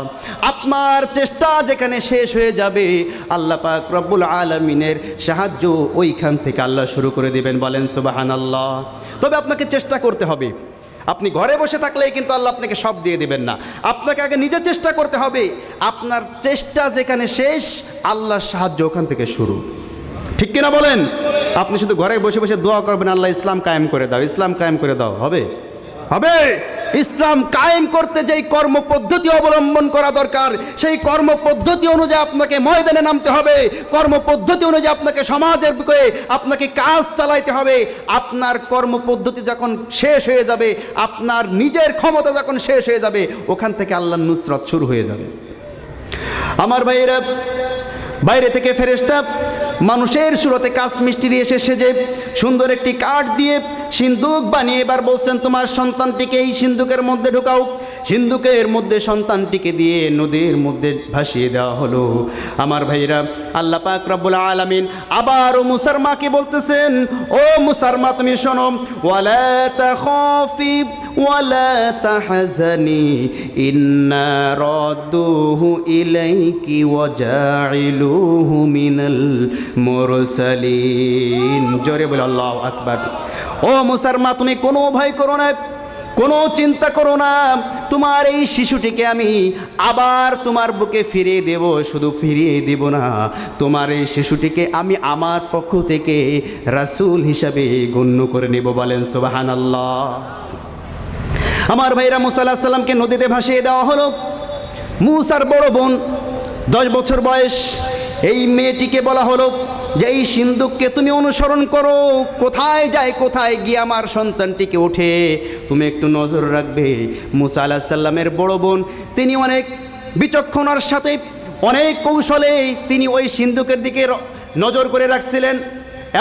আপনার চেষ্টা যেখানে শেষ হয়ে যাবে, আল্লাহ পাক রব্বুল আলামিনের সাহায্য ওইখান থেকে আল্লাহ শুরু করে দিবেন। বলেন সুবহানাল্লাহ। তবে আপনাকে চেষ্টা করতে হবে। আপনি ঘরে বসে থাকলেই কিন্তু আল্লাহ আপনাকে সব দিয়ে দিবেন না, আপনাকে আগে নিজে চেষ্টা করতে হবে। আপনার চেষ্টা যেখানে শেষ, আল্লাহর সাহায্য ওখান থেকে শুরু। ঠিক কিনা বলেন? আপনি শুধু ঘরে বসে বসে দোয়া করবেন, আল্লাহ ইসলাম কায়েম করে দাও, ইসলাম কায়েম করে দাও, হবে? হবে? ইসলাম কায়েম করতে যেই কর্মপদ্ধতি অবলম্বন করা দরকার, সেই কর্মপদ্ধতি অনুযায়ী আপনাকে ময়দানে নামতে হবে, কর্মপদ্ধতি অনুযায়ী আপনাকে সমাজের বুকে আপনাকে কাজ চালাইতে হবে। আপনার কর্মপদ্ধতি যখন শেষ হয়ে যাবে, আপনার নিজের ক্ষমতা যখন শেষ হয়ে যাবে, ওখান থেকে আল্লাহর নুসরত শুরু হয়ে যাবে। আমার ভাইয়েরা, বাইরে থেকে ফেরেশতা মানুষের সুরতে কাজ মিস্ত্রি এসে সেজে সুন্দর একটি কাঠ দিয়ে সিন্দুক বানিয়ে এবার বলছেন, তোমার সন্তানটিকে এই সিন্দুকের মধ্যে ঢুকাও। সিন্দুকের মধ্যে সন্তানটিকে দিয়ে নদীর মধ্যে ভাসিয়ে দেওয়া হলো। আমার ভাইরা, আল্লাহ পাক রব্বুল আলামিন আবারও মুসার মাকে বলতেছেন, ও মুসার মা তুমি শোনো, ওয়ালা তাখাফি ওয়ালা তাহজানি ইন্না রাদ্দুহু ইলাইকি ওয়া জাইলুহু মিনাল মুরসালিন। জোরে বলে আল্লাহু আকবার। ও মুসার মা, তুমি কোনো ভয় করো না, কোনো চিন্তা করো না, তোমার এই শিশুটিকে আমি আবার তোমার বুকে ফিরিয়ে দেব। শুধু ফিরিয়ে দেব না, তোমার এই শিশুটিকে আমি আমার পক্ষ থেকে রাসূল হিসাবে গণ্য করে নেব। বলেন সুবহানাল্লাহ। আমার ভাইরা, মুসা আলাইহিস সালামকে নদীতে ভাসিয়ে দেওয়া হলো। মুসার বড় বোন 10 বছর বয়স, এই মেয়েটিকে বলা হলো যে এই সিন্দুককে তুমি অনুসরণ করো, কোথায় যায় কোথায় গিয়ে আমার সন্তানটিকে ওঠে তুমি একটু নজর রাখবে। মুসা আলাইহিস সালামের বড় বোন, তিনি অনেক বিচক্ষণতার সাথে অনেক কৌশলে তিনি ওই সিন্দুকের দিকে নজর করে রাখছিলেন,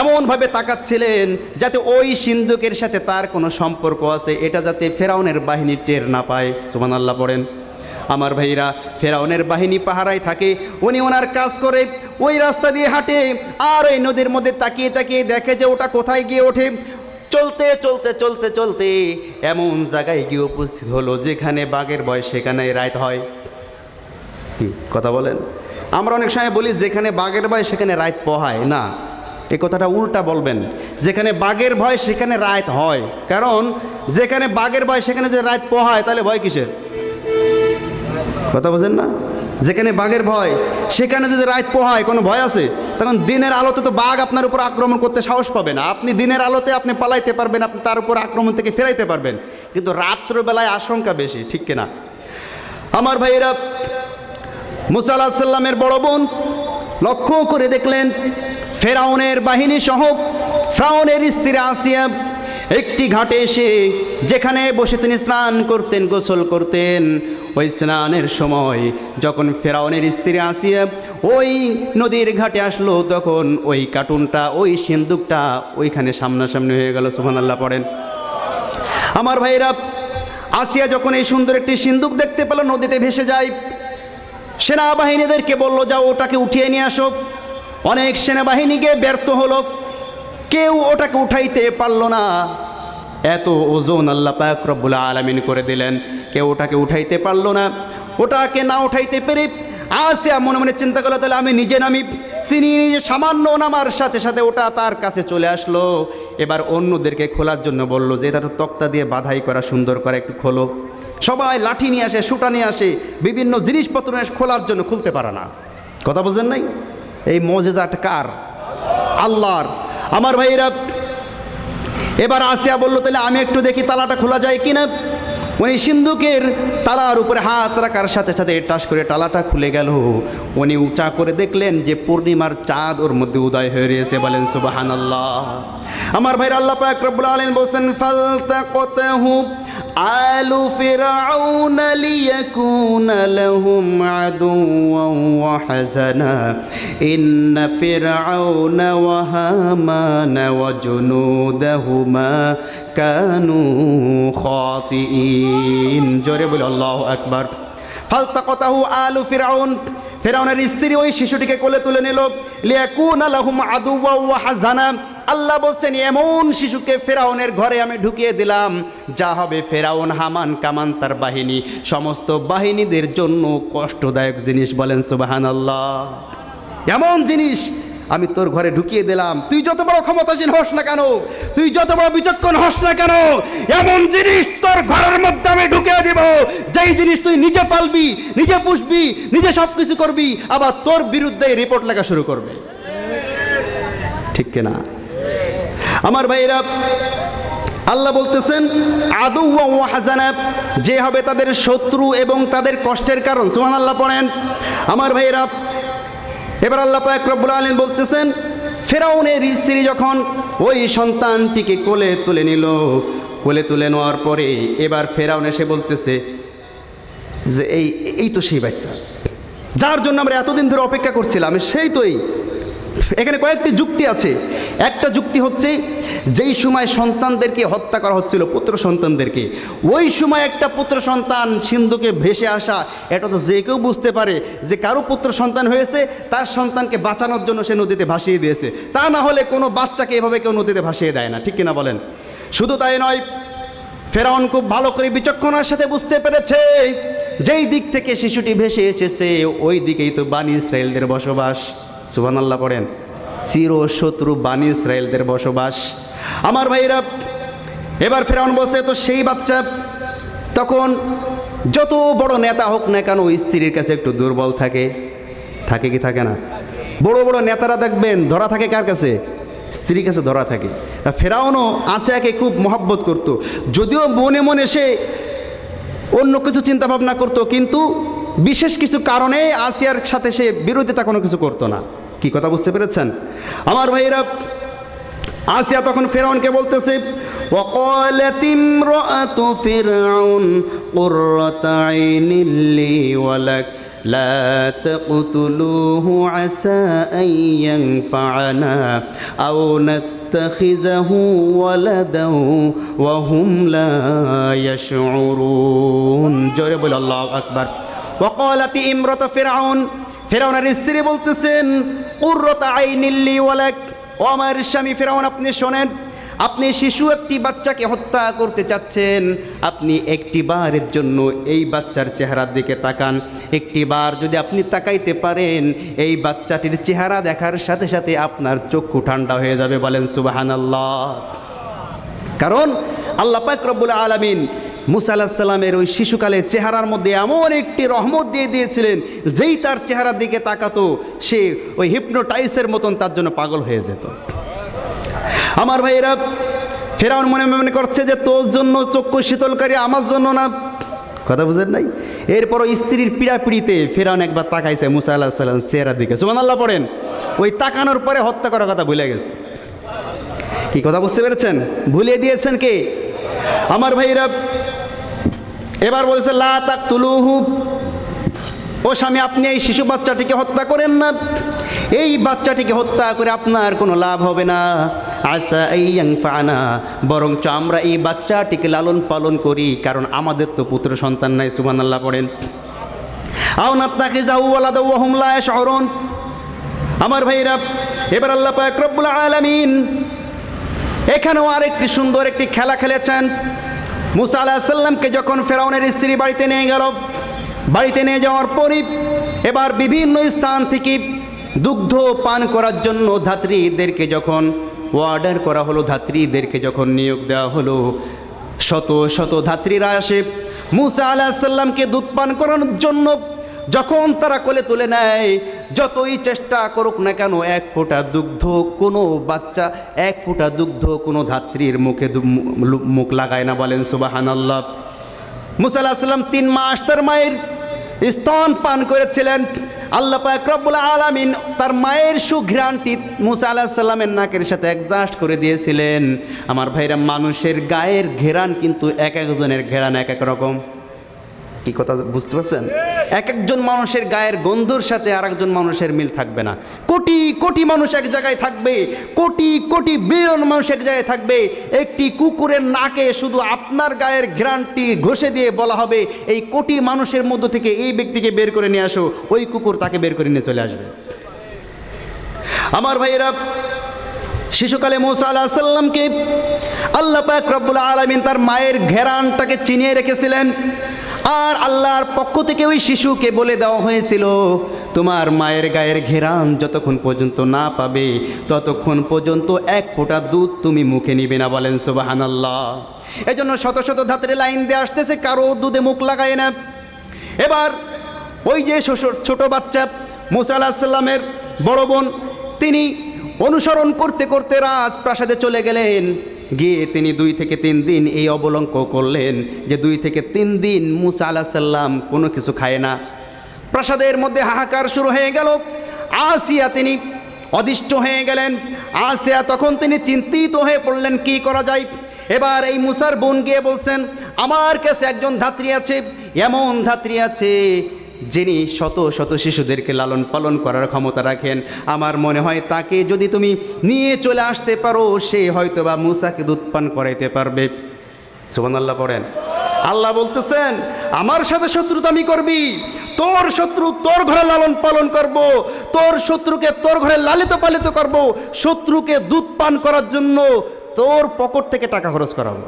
এমনভাবে তাকাচ্ছিলেন যাতে ওই সিন্দুকের সাথে তার কোনো সম্পর্ক আছে, এটা যাতে ফেরাউনের বাহিনী টের না পায়। সুবহানাল্লাহ পড়েন। আমার ভাইরা, ফেরাউনের বাহিনী পাহারায় থাকে, উনি ওনার কাজ করে ওই রাস্তা দিয়ে হাঁটে, আর ওই নদীর মধ্যে তাকিয়ে তাকিয়ে দেখে যে ওটা কোথায় গিয়ে ওঠে। চলতে চলতে চলতে চলতে এমন জায়গায় গিয়ে উপস্থিত হলো যেখানে বাঘের ভয় সেখানে রাত হয়। কি কথা বলেন? আমরা অনেক সময় বলি যেখানে বাঘের ভয় সেখানে রাত পোহায় না, এই কথাটা উল্টা বলবেন। যেখানে বাঘের ভয় সেখানে রাত হয়, কারণ যেখানে বাঘের ভয় সেখানে যদি রাত পোহায় তাহলে ভয় কিসের? কথা বোঝেন না? যেখানে বাঘের ভয় সেখানে যদি রাত পোহায় কোনো ভয় আছে? তখন দিনের আলোতে তো বাঘ আপনার উপর আক্রমণ করতে সাহস পাবে না, আপনি দিনের আলোতে আপনি পালাইতে পারবেন, আপনি তার উপর আক্রমণ থেকে ফেরাইতে পারবেন, কিন্তু রাত্রবেলায় আশঙ্কা বেশি। ঠিক কিনা? আমার ভাইয়েরা, মুসা আলাইহিস সালামের বড় বোন লক্ষ্য করে দেখলেন ফেরাউনের বাহিনী সহ ফেরাউনের স্ত্রী আসিয়া একটি ঘাটে এসে, যেখানে বসে তিনি স্নান করতেন, গোসল করতেন, ওই স্নানের সময় যখন ফেরাউনের স্ত্রী আসিয়া ওই নদীর ঘাটে আসলো, তখন ওই কার্টুনটা, ওই সিন্দুকটা ওইখানে সামনাসামনি হয়ে গেল। সুবহানাল্লাহ পড়েন। আমার ভাইরা, আসিয়া যখন এই সুন্দর একটি সিন্দুক দেখতে পেল, নদীতে ভেসে যায়, সেনাবাহিনীদেরকে বলল, যাও ওটাকে উঠিয়ে নিয়ে আসো। অনেক সেনাবাহিনী গিয়ে ব্যর্থ হলো, কেউ ওটাকে উঠাইতে পারল না। এত ওজন আল্লাহ পাক রব্বুল আলামিন করে দিলেন, কেউ ওটাকে উঠাইতে পারল না। ওটাকে না উঠাইতে পেরে আসিয়া মনে মনে চিন্তা করলো, তাহলে আমি নিজে নামি। তিনি নিজে সামান্য নামার সাথে সাথে ওটা তার কাছে চলে আসলো। এবার অন্যদেরকে খোলার জন্য বলল যে এটা তক্তা দিয়ে বাধাই করা, সুন্দর করে একটু খোলো। সবাই লাঠি নিয়ে আসে, সুটা নিয়ে আসে, বিভিন্ন জিনিসপত্র নিয়ে খোলার জন্য, খুলতে পারে না। কথা বোঝেন নাই? এই মুজিজাটা কার? আল্লাহর। আমার ভাইরা, এবার আসিয়া বলল, তাহলে আমি একটু দেখি তালাটা খোলা যায় কিনা। উনি সিন্দুকের তালার উপরে হাত রাখার সাথে সাথে টাস করে তালাটা খুলে গেল। উনি উঁচা করে দেখলেন যে পূর্ণিমার চাঁদ ওর মধ্যে উদয় হয়ে রয়েছে। বলেন সুবহানাল্লাহ। আমার ভাইরা, আল্লাহ পাক রব্বুল আলামিন বলেন, ফালতাকাতাহু আলু ফিরআউন লিয়াকুনা লাহুম আদুওয়ান ওয়া হাযানা ইন্না ফিরআউনা ওয়া হামানা ওয়া জুনুদাহুমা কানু খাতিইন। জোরে বলে আল্লাহু আকবার। ফালতাকাতাহু আলু ফিরআউন, ফিরআউনের স্ত্রী ওই শিশুটিকে কোলে তুলে নিল। লিয়াকুনা লাহুম আদুওয়া ওয়া হাজানা, আল্লাহ বলছেন এমন শিশুকে ফেরাউনের ঘরে আমি ঢুকিয়ে দিলাম যা হবে ফেরাউন, হামান, কামান তার বাহিনী, সমস্ত বাহিনীদের জন্য কষ্টদায়ক জিনিস। বলেন সুবহানাল্লাহ। এমন জিনিস আমি তোর ঘরে ঢুকিয়ে দিলাম, তুই যত বড় ক্ষমতাশীল হোস না কেন, তুই যত বড় বিচক্ষণ হোস না কেন, এমন জিনিস তোর ঘরের মধ্যে আমি ঢুকিয়ে দিব যেই জিনিস তুই নিজে পালবি, নিজে পুষবি, নিজে সব কিছু করবি, আবার তোর বিরুদ্ধে রিপোর্ট লেখা শুরু করবে। ঠিক কিনা আমার ভাইরা? আল্লাহ বলতেছেন আদু ওয়া হাজানা, যে হবে তাদের শত্রু এবং তাদের কষ্টের কারণ। সুবহানাল্লাহ পড়েন আমার ভাইরা। এবার আল্লাহ পাক রব্বুল আলামিন বলতেছেন ফেরাউনের স্ত্রী যখন ওই সন্তানটিকে কোলে তুলে নিল, কোলে তুলে নেওয়ার পরে এবার ফেরাউন এসে বলতেছে যে এই তো সেই বাচ্চা যার জন্য আমরা এতদিন ধরে অপেক্ষা করছিলাম, সেই তো এই। এখানে কয়েকটি যুক্তি আছে। একটা যুক্তি হচ্ছে যেই সময় সন্তানদেরকে হত্যা করা হচ্ছিল, পুত্র সন্তানদেরকে, ওই সময় একটা পুত্র সন্তান সিন্ধুকে ভেসে আসা, এটা তো যে কেউ বুঝতে পারে যে কারো পুত্র সন্তান হয়েছে, তার সন্তানকে বাঁচানোর জন্য সে নদীতে ভাসিয়ে দিয়েছে। তা না হলে কোনো বাচ্চাকে এভাবে কেউ নদীতে ভাসিয়ে দেয় না। ঠিক কিনা বলেন? শুধু তাই নয়, ফেরাউন খুব ভালো করে বিচক্ষণতার সাথে বুঝতে পেরেছে যেই দিক থেকে শিশুটি ভেসে এসেছে ওই দিকেই তো বানি ইসরায়েলদের বসবাস। সুবহানাল্লাহ পড়েন। চির শত্রু বানি ইসরায়েলদের বসবাস। আমার ভাইরা, এবার ফেরাউন বলছে তো সেই বাচ্চা, তখন যত বড় নেতা হোক না কেন স্ত্রীর কাছে একটু দুর্বল থাকে। থাকে কি থাকে না? বড় বড় নেতারা দেখবেন ধরা থাকে কার কাছে? স্ত্রীর কাছে ধরা থাকে। তা ফেরাউনও আসিয়াকে খুব মহব্বত করত, যদিও মনে মনে সে অন্য কিছু চিন্তা ভাবনা করত, কিন্তু বিশেষ কিছু কারণে আসিয়ার সাথে সে বিরোধিতা কোনো কিছু করতো না। কি কথা বুঝতে পেরেছেন আমার ভাইরা? আসিয়া তখন ফেরাউনকে বলতেছে وقالت امرأة فرعون قرة عين لي ولك لا تقتلوه عسى أن ينفعنا أو نتخذه ولدا وهم لا يشعرون। জোরে বল আল্লাহু আকবার। وقالت امرأة فرعون, ফেরাউনের স্ত্রী বলতেছেন কুররাত আইনিল লি ওয়ালাক, ও আমার স্বামী ফেরাউন আপনি শোনেন, আপনি শিশু একটি বাচ্চাকে হত্যা করতে চাচ্ছেন, আপনি একটি বারের জন্য এই বাচ্চার চেহারার দিকে তাকান। একটি বার যদি আপনি তাকাইতে পারেন এই বাচ্চাটির চেহারা দেখার সাথে সাথে আপনার চক্ষু ঠান্ডা হয়ে যাবে। বলেন সুবহানাল্লাহ। কারণ আল্লাহ পাক রব্বুল আলামিন মুসা আলাইহিস সালামের ওই শিশুকালে চেহারার মধ্যে এমন একটি রহমত দিয়ে দিয়েছিলেন, যেই তার চেহারার দিকে তাকাতো সে ওই হিপনোটাইসের মতন তার জন্য পাগল হয়ে যেত। আমার ভাইয়েরা, ফেরাউন মনে মনে করছে যে তোর জন্য চক্ষু শীতলকারী, আমার জন্য না। কথা বুঝেন নাই? এরপরও স্ত্রীর পীড়াপিড়িতে ফেরাউন একবার তাকাইছে মুসা আলাইহিস সালাম চেহারার দিকে। সুবহানাল্লাহ পড়েন। ওই তাকানোর পরে হত্যা করার কথা ভুলে গেছে। কি কথা বুঝতে পেরেছেন? ভুলিয়ে দিয়েছেন কে? আমার ভাইরা, এবার বলেছে লা তাকতুলুহু, ও স্বামী আপনি এই শিশু বাচ্চাটিকে হত্যা করেন না, এই বাচ্চাটিকে হত্যা করে আপনার কোনো লাভ হবে না। আসা ইয়ানফানা, বরঞ্চ আমরা এই বাচ্চাটিকে লালন পালন করি, কারণ আমাদের তো পুত্র সন্তান নাই। সুবহানাল্লাহ পড়েন। আও নাত্তাখিযাহু ওয়ালাদা ওয়া হুম লা ইয়াশউরুন। আমার ভাইরা, এবার আল্লাহ পাক রব্বুল আলামিন এখানেও আরেকটি সুন্দর একটি খেলা খেলেছেন। মুসা আলাইহিস সালামকে যখন ফেরাউনের স্ত্রী বাড়িতে নিয়ে গেল, বাড়িতে নিয়ে যাওয়ার পরই এবার বিভিন্ন স্থান থেকে দুগ্ধ পান করার জন্য ধাত্রীদেরকে যখন অর্ডার করা হলো, ধাত্রীদেরকে যখন নিয়োগ দেওয়া হলো, শত শত ধাত্রীরা আসে মুসা আলাইহিস সালামকে দুধ পান করানোর জন্য। যখন তারা কোলে তুলে নেয়, যতই চেষ্টা করুক না কেন এক ফোঁটা দুগ্ধ কোনো বাচ্চা, এক ফোঁটা দুগ্ধ কোনো ধাত্রীর মুখে মুখ লাগায় না। বলেন সুবহানাল্লাহ। মুসা আলাইহিস সালাম 3 মাস তার মায়ের স্তন পান করেছিলেন। আল্লাহ পাক রব্বুল আলামিন তার মায়ের সুঘ্রাণটি মুসা আলাইহিস সালামের নাকের সাথে অ্যাডজাস্ট করে দিয়েছিলেন। আমার ভাইরা, মানুষের গায়ের ঘেরান কিন্তু এক একজনের ঘেরান এক এক রকম। কি কথা বুঝতে পারছেন? এক একজন মানুষের গায়ের গন্ধর সাথে আর একজন মানুষের মিল থাকবে না। কোটি কোটি মানুষ এক জায়গায় থাকবে, কোটি কোটি বিলিয়ন মানুষ এক জায়গায় থাকবে, একটি কুকুরের নাকে শুধু আপনার গায়ের ঘ্রাণটি ঘষে দিয়ে বলা হবে এই কোটি মানুষের মধ্য থেকে এই ব্যক্তিকে বের করে নিয়ে আসো, ওই কুকুর তাকে বের করে নিয়ে চলে আসবে। আমার ভাইয়েরা, শিশুকালে মূসা আলাইহিস সালামকে আল্লাহ পাক রব্বুল আলামিন তার মায়ের ঘেরানটাকে চিনিয়ে রেখেছিলেন, আর আল্লাহর পক্ষ থেকে ওই শিশুকে বলে দেওয়া হয়েছিল তোমার মায়ের গায়ের ঘেরান যতক্ষণ পর্যন্ত না পাবে ততক্ষণ পর্যন্ত এক ফোঁটা দুধ তুমি মুখে নিবে না। বলেন সুবহানাল্লাহ। এজন্য শত শত ধাত্রে লাইন দিয়ে আসতেছে, কারো দুধে মুখ লাগায় না। এবার ওই যে ছোট বাচ্চা মূসা আলাইহিস সালামের বড় বোন, তিনি অনুসরণ করতে করতে রাজপ্রাসাদে চলে গেলেন। গিয়ে তিনি 2 থেকে 3 দিন এই অবলম্ব করলেন যে 2 থেকে 3 দিন মূসা আলাইহিস সালাম কোনো কিছু খায় না। প্রাসাদের মধ্যে হাহাকার শুরু হয়ে গেল। আসিয়া তিনি অদিষ্ট হয়ে গেলেন। আসিয়া তখন তিনি চিন্তিত হয়ে পড়লেন কি করা যায়। এবার এই মূসার বোন গিয়ে বলছেন আমার কাছে একজন ধাত্রী আছে, এমন ধাত্রী আছে যিনি শত শত শিশুদেরকে লালন পালন করার ক্ষমতা রাখেন। আমার মনে হয় তাকে যদি তুমি নিয়ে চলে আসতে পারো সে হয়তোবা মূসাকে দুধ পান করাইতে পারবে। সুবহানাল্লাহ পড়েন। আল্লাহ বলতেছেন আমার সাথে শত্রুতামি করবি, তোর শত্রু তোর ঘরে লালন পালন করব, তোর শত্রুকে তোর ঘরে লালিত পালিত করব, শত্রুকে দুধ পান করার জন্য তোর পকেট থেকে টাকা খরচ করাবো।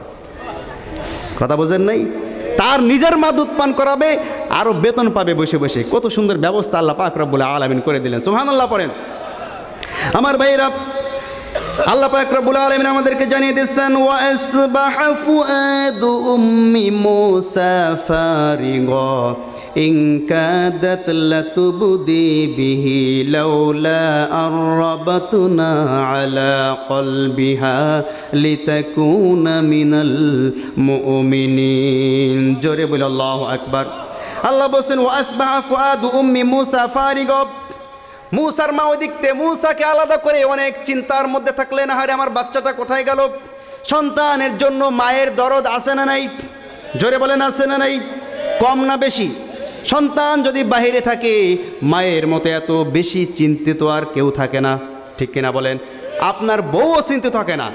কথা বোঝেন নাই? তার নিজের মা দুধ পান করাবে, আরও বেতন পাবে বসে বসে। কত সুন্দর ব্যবস্থা আল্লাহ পাক রব্বুল আলামিন করে দিলেন। সুবহানাল্লাহ পড়েন। আমার ভাইরা, আল্লাহ পাক রব্বুল আলামিন আমাদেরকে জানিয়ে দিচ্ছেন ওয়া আসবাহা ফুআদু উম্মি মূসা ফারিগা ইন কাদাত লাতুবদি বিহি লাউলা আরবাতনা আলা কলবিহা লিতাকুনা মিনাল মুমিনিন। জোরে বলে আল্লাহু আকবার। আল্লাহ বলেন ওয়া আসবাহা ফুআদু উম্মি মূসা ফারিগা। মূসার মা ওই দিকতে মূসাকে আলাদা করে অনেক চিন্তার মধ্যে থাকলেন, আরে আমার বাচ্চাটা কোথায় গেল। সন্তানের জন্য মায়ের দরদ আছে না নাই? জোরে বলেন আছে না নাই? কম না বেশি? সন্তান যদি বাহিরে থাকে মায়ের মতো এত বেশি চিন্তিত আর কেউ থাকে না, ঠিক কিনা বলেন? আপনার বউও চিন্তিত থাকে না,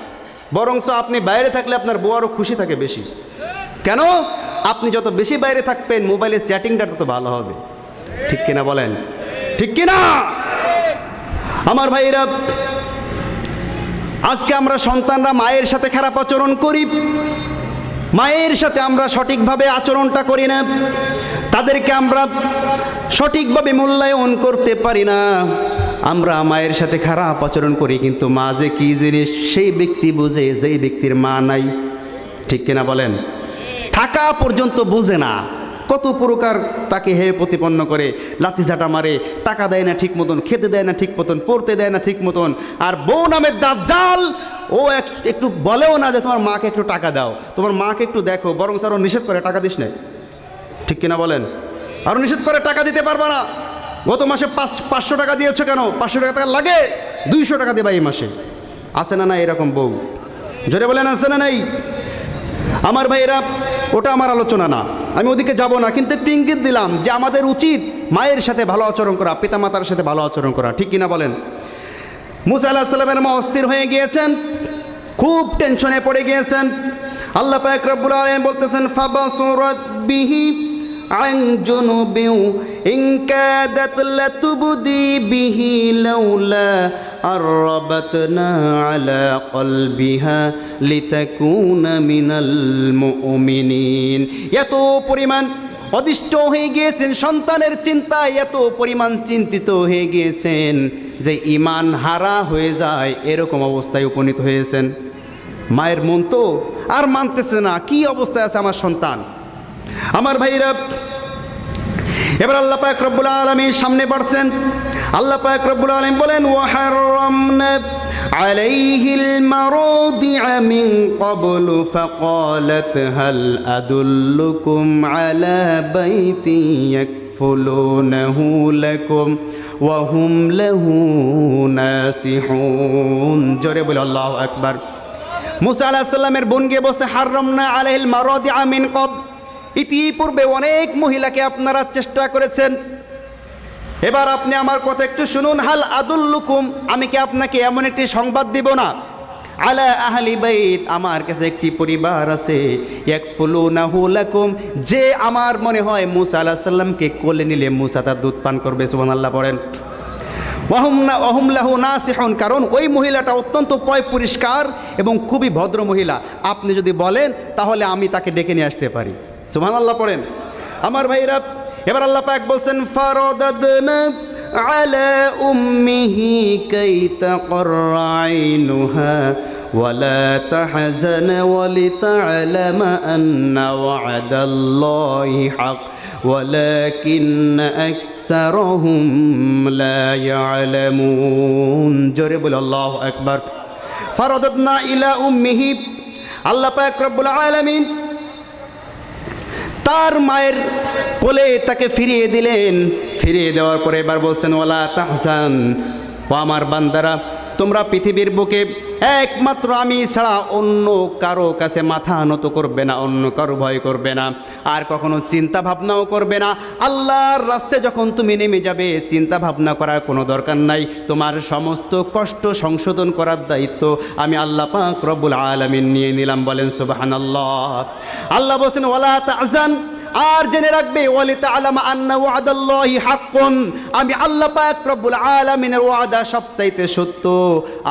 বরঞ্চ আপনি বাইরে থাকলে আপনার বউ আরও খুশি থাকে বেশি। কেন? আপনি যত বেশি বাইরে থাকবেন মোবাইলে চ্যাটিংটা তত ভালো হবে, ঠিক কিনা বলেন? ঠিক কিনা? আমার ভাইরা, আজকে আমরা সন্তানরা মায়ের সাথে খারাপ আচরণ করি, মায়ের সাথে আমরা সঠিকভাবে আচরণটা করি না, তাদেরকে আমরা সঠিকভাবে মূল্যায়ন করতে পারি না। আমরা মায়ের সাথে খারাপ আচরণ করি, কিন্তু মা যে কী জিনিস সেই ব্যক্তি বুঝে যেই ব্যক্তির মা নাই, ঠিক কিনা বলেন? থাকা পর্যন্ত বুঝে না, কত প্রকার তাকে হে প্রতিপন্ন করে, লাঠিঝাঁটা মারে, টাকা দেয় না ঠিক মতন, খেতে দেয় না ঠিক মতন, পড়তে দেয় না ঠিক মতন। আর বউ নামের দাজ্জাল, ও একটু বলেও না যে তোমার মাকে একটু টাকা দাও, তোমার মাকে একটু দেখো, বরং আরও নিষেধ করে টাকা দিস না, ঠিক কিনা বলেন? আরও নিষেধ করে টাকা দিতে পারবা না। গত মাসে 500 টাকা দিয়েছো কেন? 500 টাকা লাগে, 200 টাকা দেবা এই মাসে। আছে না না এরকম বউ? জোরে বলেন আছে না নাই? আমার ভাইয়েরা, ওটা আমার আলোচনা না, আমি ওদিকে যাব না, কিন্তু একটু ইঙ্গিত দিলাম যে আমাদের উচিত মায়ের সাথে ভালো আচরণ করা, পিতামাতার সাথে ভালো আচরণ করা, ঠিক কিনা বলেন? মূসা আলাইহিস সালামের মা অস্থির হয়ে গিয়েছেন, খুব টেনশনে পড়ে গিয়েছেন। আল্লাহ পাক রব্বুল আলামিন বলতেছেন ফাবাসুরাত বিহি আন জুনুবিন ইন কাদাত লাতুবদি বিহি লাউলা আরবাতনা আলা কলবিহা লিতাকুনা মিনাল মুমিনিন। এত পরিমাণ অদিষ্ট হয়ে গিয়েছেন সন্তানের চিন্তায়, এত পরিমাণ চিন্তিত হয়ে গিয়েছেন যে ঈমান হারা হয়ে যায় এরকম অবস্থায় উপনীত হয়েছেন। মায়ের মন তো আর মানতেছে না, কি অবস্থায় আছে আমার সন্তান। আমার ভাইরা, এবার আল্লাহ পাক রব্বুল আলামিন সামনে বাড়ছেন। আল্লাহ পাক রব্বুল আলামিন বলেন ওয়া হারামনা আলাইহিল মারাদি'a মিন ক্বাবলু ফাকালাত হাল আদুল্লুকুম আলা বাইতিন ইয়াকফুলুনাহু লাকুম ওয়া হুম লাহু নাসিহুন। জোরে বলে আল্লাহু আকবার। মূসা আলাইহিস সালামের বোন গিয়ে বলছে হারামনা আলাইহিল মারাদি'a মিন ক্বাবল, ইতিপূর্বে অনেক মহিলাকে আপনারা চেষ্টা করেছেন। এবার আপনি আমার কথা একটু শুনুন। হাল আদুল্লুকুম, আমি কি আপনাকে এমন একটি সংবাদ দিব না? আলা আহলি বাইত, আমার কাছে একটি পরিবার আছে, ইয়াকফুলুনাহু লাকুম, যে আমার মনে হয় মুসা আলাইহিস সালামকে কোলে নিলে মুসা তার দুধ পান করবে। সুবহানাল্লাহ পড়েন। ওয়াহুম লাহু নাসিহুন, কারণ ওই মহিলাটা অত্যন্ত পয় পরিষ্কার এবং খুবই ভদ্র মহিলা। আপনি যদি বলেন তাহলে আমি তাকে ডেকে নিয়ে আসতে পারি। সুবহানাল্লাহ পড়েন। আমার ভাইরা, এবার আল্লাহ পাক বলছেন ফারাদাদনা আলা উম্মিহি কাই তাকররা আইনুহা ওয়ালা তাহজান ওয়ালিতা'লামা আন্না ওয়া'দাল্লাহি হক ওয়ালাকিন্না আকসারহুম লা ইয়ালামুন। জোরে বলে আল্লাহু আকবার। ফারাদাদনা ইলা উম্মিহি, আল্লাহ পাক রব্বুল আলামিন তার মায়ের কোলে তাকে ফিরিয়ে দিলেন। ফিরিয়ে দেওয়ার পরে এবার বলছেন ওয়ালা তাহজান, ও আমার বান্দারা, তোমরা পৃথিবীর বুকে একমাত্র আমি ছাড়া অন্য কারো কাছে মাথা নত করবে না, অন্য কারো ভয় করবে না, আর কখনো চিন্তা ভাবনাও করবে না। আল্লাহর রাস্তায় যখন তুমি নেমে যাবে, চিন্তা ভাবনা করার কোনো দরকার নাই। তোমার সমস্ত কষ্ট সংশোধন করার দায়িত্ব আমি আল্লাহ পাক রব্বুল আলামিন নিয়ে নিলাম। বলেন সুবহানাল্লাহ। আল্লাহ বলছেন ওয়ালা তাহজান, আর জেনে রাখবে ওয়ালিতা'লামা আন্না ওয়া'দাল্লাহি হাক্কুন, আমি আল্লাহ পাক রব্বুল আলামিনের ওয়াদা সবচাইতে সত্য।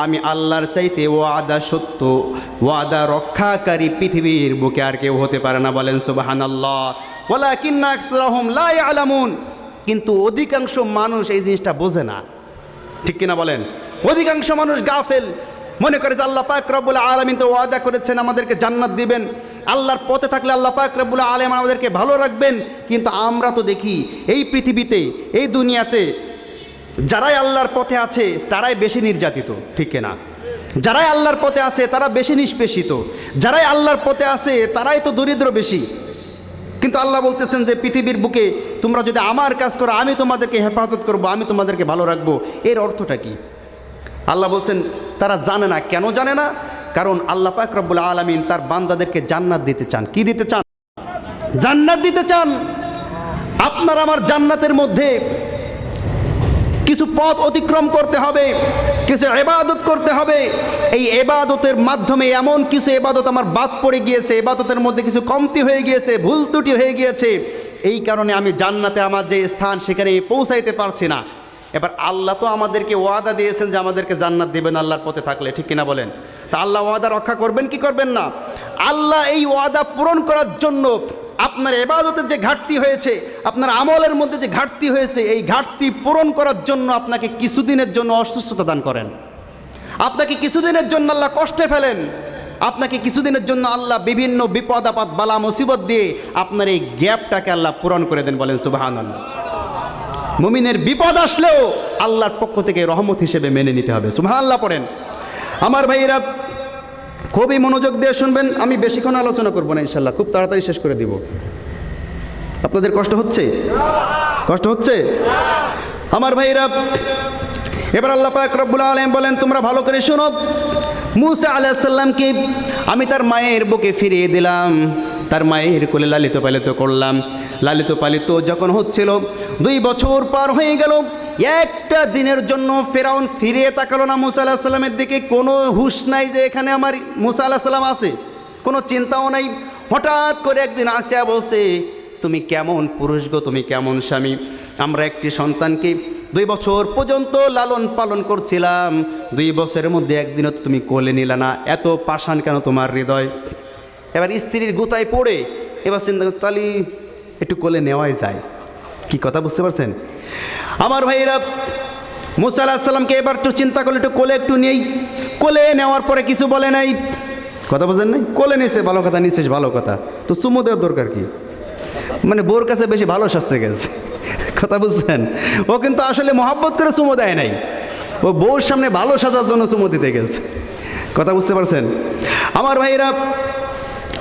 আমি আল্লাহর চাইতে ওয়াদা সত্য, ওয়াদা রক্ষাকারী পৃথিবীর বুকে আর কেউ হতে পারে না। বলেন সুবহানাল্লাহ। ওয়ালাকিন্না আকসারহুম লা ইয়ালামুন, কিন্তু অধিকাংশ মানুষ এই জিনিসটা বোঝে না, ঠিক কিনা বলেন? অধিকাংশ মানুষ গাফেল, মনে করে যে আল্লাহ পাক রব্বুল আলামিন তো ওয়াদা করেছেন আমাদেরকে জান্নাত দিবেন, আল্লাহর পথে থাকলে আল্লাহ পাক রব্বুল আলামিন আমাদেরকে ভালো রাখবেন। কিন্তু আমরা তো দেখি এই পৃথিবীতে, এই দুনিয়াতে যারাই আল্লাহর পথে আছে তারাই বেশি নির্যাতিত, ঠিক কিনা? যারাই আল্লাহর পথে আছে তারা বেশি নিষ্পেষিত, যারাই আল্লাহর পথে আছে তারাই তো দরিদ্র বেশি। কিন্তু আল্লাহ বলতেছেন যে পৃথিবীর বুকে তোমরা যদি আমার কাজ করো, আমি তোমাদেরকে হেফাজত করব, আমি তোমাদেরকে ভালো রাখবো। এর অর্থটা কি? আল্লাহ বলছেন তারা জানে না। কেন জানে না? কারণ আল্লাহ পাক রব্বুল আলামিন তার বান্দাদেরকে জান্নাত দিতে চান। কি দিতে চান? জান্নাত দিতে চান। আপনার আমার জান্নাতের মধ্যে কিছু পথ অতিক্রম করতে হবে, কিছু ইবাদত করতে হবে। এই ইবাদতের মাধ্যমে এমন কিছু ইবাদত আমার বাদ পড়ে গিয়েছে, ইবাদতের মধ্যে কিছু কমতি হয়ে গিয়েছে, ভুল ত্রুটি হয়ে গিয়েছে, এই কারণে আমি জান্নাতে আমার যে স্থান সেখানে পৌঁছাইতে পারছি না। এবার আল্লাহ তো আমাদেরকে ওয়াদা দিয়েছেন যে আমাদেরকে জান্নাত দেবেন আল্লাহর পথে থাকলে, ঠিক কিনা বলেন? তা আল্লাহ ওয়াদা রক্ষা করবেন কি করবেন না? আল্লাহ এই ওয়াদা পূরণ করার জন্য আপনার ইবাদতের যে ঘাটতি হয়েছে, আপনার আমলের মধ্যে যে ঘাটতি হয়েছে, এই ঘাটতি পূরণ করার জন্য আপনাকে কিছুদিনের জন্য অসুস্থতা দান করেন, আপনাকে কিছুদিনের জন্য আল্লাহ কষ্টে ফেলেন, আপনাকে কিছুদিনের জন্য আল্লাহ বিভিন্ন বিপদ আপদ বালা মুসিবত দিয়ে আপনার এই গ্যাপটাকে আল্লাহ পূরণ করে দেন। বলেন সুবহানাল্লাহ। মুমিনের বিপদ আসলেও আল্লাহর পক্ষ থেকে রহমত হিসেবে মেনে নিতে হবে। সুবহানাল্লাহ পড়েন। আমার ভাইয়েরা খুবই মনোযোগ দিয়ে শুনবেন, আমি বেশিক্ষণ আলোচনা করব না, ইনশাল্লাহ খুব তাড়াতাড়ি শেষ করে দিব। আপনাদের কষ্ট হচ্ছে? কষ্ট হচ্ছে? আমার ভাইয়েরা, এবার আল্লাহ পাক রব্বুল আলামিন বলেন তোমরা ভালো করে শোনো। মুসা আলাইহিস সালামকে আমি তার মায়ের বুকে ফিরিয়ে দিলাম, তার মায়ের কোলে লালিত পালিত করলাম। লালিত পালিত যখন হচ্ছিল 2 বছর পার হয়ে গেল, একটা দিনের জন্য ফেরাউন ফিরে তাকালো না মুসা আলাইহিস সালামের দিকে। কোনো হুঁশ নাই যে এখানে আমার মুসা আলাইহিস সালাম আছে, কোনো চিন্তাও নাই। হঠাৎ করে একদিন আসিয়া বলছে, তুমি কেমন পুরুষ গো, তুমি কেমন স্বামী? আমরা একটি সন্তানকে 2 বছর পর্যন্ত লালন পালন করছিলাম, 2 বছরের মধ্যে একদিনও তো তুমি কোলে নিলা না, এত পাষাণ কেন তোমার হৃদয়? এবার স্ত্রীর গুতায় পড়ে এবার চিন্তা করতে, তাহলে একটু কোলে নেওয়াই যায়। কি কথা বুঝতে পারছেন? আমার ভাইয়েরা, মুসা আলাইহিস সালামকে এবার একটু চিন্তা করলে একটু কোলে একটু নেই। কোলে নেওয়ার পরে কিছু বলে নাই, কথা বুঝেন নাই? কোলে নিয়েছে ভালো কথা, নিয়েছিস ভালো কথা, তো চুমু দেওয়ার দরকার কি? মানে বোর কাছে বেশি ভালো শাস্তে গেছে, কথা বুঝছেন? ও কিন্তু আসলে মহব্বত করে চুমু দেয় নাই, ও বউর সামনে ভালো সাজার জন্য চুমু দিতে গেছে। কথা বুঝতে পারছেন? আমার ভাইয়েরা,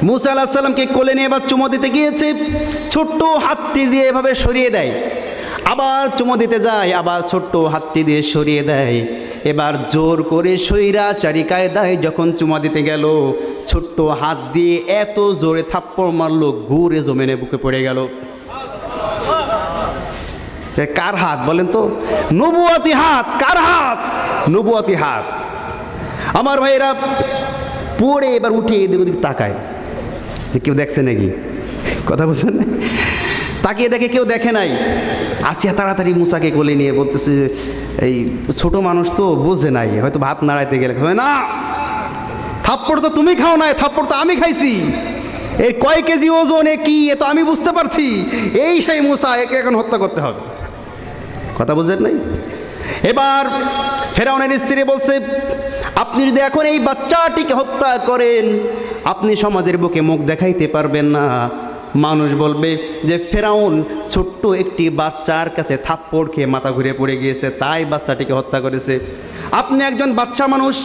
মুসা আলাইহিস সালামকে কোলে নিয়ে এবার চুমু দিতে গিয়েছে, ছোট্ট হাতটি দিয়ে এভাবে সরিয়ে দেয়, আবার চুমু দিতে যায়, আবার ছোট্ট হাতটি দিয়ে সরিয়ে দেয়। এবার জোর করে স্বৈরাচারী কায়দায় যখন চুমা দিতে গেল, ছোট্ট হাত দিয়ে এত জোরে থাপ্পড় মারলো, ঘুরে জমিনে বুকে পড়ে গেল। কার হাত বলেন তো? নবুয়াতি হাত। কার হাত? নবুয়াতি হাত। আমার ভাইরা পড়ে এবার উঠে এদিক ওদিক তাকায়, কেউ দেখছে নাকি? কথা বলছেন? তাকিয়ে দেখে কেউ দেখে নাই। আসিয়া তাড়াতাড়ি মুসাকে কোলে নিয়ে বলতেছে, এই ছোট মানুষ তো বোঝে নাই, হয়তো ভাত নাড়াইতে গেলে না, থাপ্পড় তো তুমি খাও নাই, থাপ্পড় তো আমি খাইছি। এর কয় কেজি ওজন, এ কি, এ তো আমি বুঝতে পারছি। এই সেই মুসা, একে এখন হত্যা করতে হবে। কথা বুঝেন নাই? এবার ফেরাউনের স্ত্রী বলছে, আপনি যদি এখন এই বাচ্চাটিকে হত্যা করেন, আপনি সমাজের বুকে মুখ দেখাইতে পারবেন না। মানুষ বলবে যে ফেরাউন ছোট্ট একটি বাচ্চার কাছে থাপ্পড় খেয়ে মাথা ঘুরে পড়ে গিয়েছে, তাই বাচ্চাটিকে হত্যা করেছে। আপনি একজন বাচ্চা মানুষ,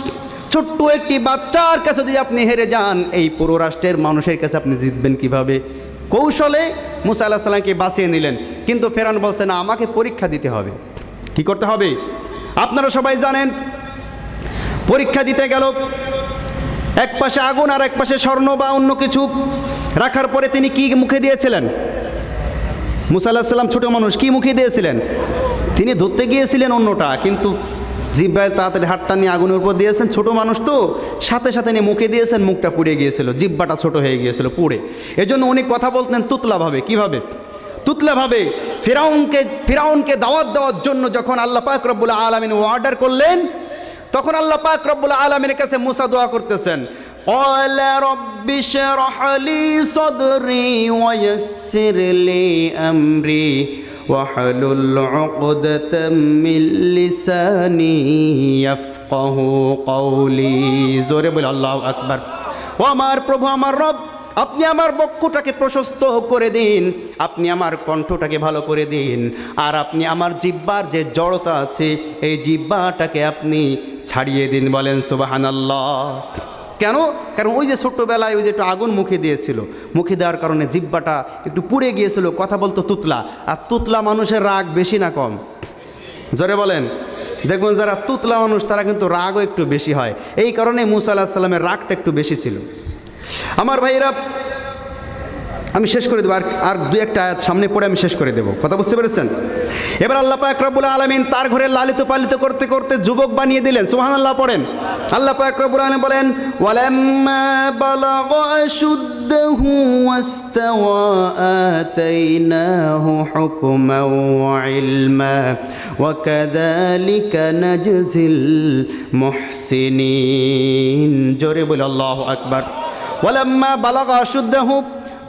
ছোট্ট একটি বাচ্চার কাছে যদি আপনি হেরে যান, এই পুরো রাষ্ট্রের মানুষের কাছে আপনি জিতবেন কিভাবে? কৌশলে মুসা আলাইহিস সালামকে বাঁচিয়ে নিলেন। কিন্তু ফেরাউন বলছে, না, আমাকে পরীক্ষা দিতে হবে। কি করতে হবে? আপনারা সবাই জানেন, পরীক্ষা দিতে গেল, এক পাশে আগুন আর এক পাশে স্বর্ণ বা অন্য কিছু রাখার পরে তিনি কি মুখে দিয়েছিলেন? মুসা আলাইহিস সালাম ছোট মানুষ, কি মুখে দিয়েছিলেন? তিনি ধরতে গিয়েছিলেন অন্যটা, কিন্তু জিব্রাইল তাড়াতাড়ি হাতটা নিয়ে আগুনের উপর দিয়েছেন। ছোট মানুষ তো, সাথে সাথে নিয়ে মুখে দিয়েছেন, মুখটা পুড়ে গিয়েছিল, জিব্বাটা ছোট হয়ে গিয়েছিল পুড়ে। এজন্য উনি কথা বলতেন তুতলাভাবে। কিভাবে? তুতলাভাবে। ফিরাউনকে দাওয়াত দেওয়ার জন্য যখন আল্লাহ পাক রব্বুল আলামিন অর্ডার করলেন, তখন আল্লাহ পাক রব্বুল আলামিনের কাছে মুসা দোয়া করতেছেন, قال رب اشرح لي صدري ويسر لي أمري واحلل عقدة من লিসানি ইয়াফকাহু কওলি। জোরে বলে আল্লাহু আকবার। ও আমার প্রভু, আমার রব, আপনি আমার বক্ষটাকে প্রশস্ত করে দিন, আপনি আমার কণ্ঠটাকে ভালো করে দিন, আর আপনি আমার জিহ্বার যে জড়তা আছে, এই জিহ্বাটাকে আপনি ছাড়িয়ে দিন। বলেন সুবহানাল্লাহ। কেন? কারণ ওই যে ছোট্টবেলায় ওই যে একটু আগুন মুখে দিয়েছিল, মুখে দেওয়ার কারণে জিহ্বাটা একটু পুড়ে গিয়েছিল, কথা বলতো তুতলা। আর তুতলা মানুষের রাগ বেশি না কম? জোরে বলেন। দেখবেন যারা তুতলা মানুষ তারা কিন্তু রাগও একটু বেশি হয়। এই কারণে মুসা আলাইহিস সালামের রাগটা একটু বেশি ছিল। আমার ভাইয়েরা, আমি শেষ করে দেবো, আর দুই একটা আয়াত সামনে পড়ে আমি শেষ করে দেবো। কথা বুঝতে পেরেছেন? এবার আল্লাহ পাক রব্বুল আলামিন তার ঘরে লালিত পালিত করতে করতে যুবক বানিয়ে দিলেন। সুবহানাল্লাহ পড়েন। আল্লাহ পাক রব্বুল আলামিন বলেন, ওয়ালাম্মা বালাগা আশুদ্দাহু ওয়াস্তাওয়া আতাইনাহু হুকমান ওয়া ইলমা ওয়া কাযালিকা নাজজিল মুহসিনিন। জোরে বলে আল্লাহু আকবার। ওয়ালাম্মা বালাগা আশুদ্দাহু,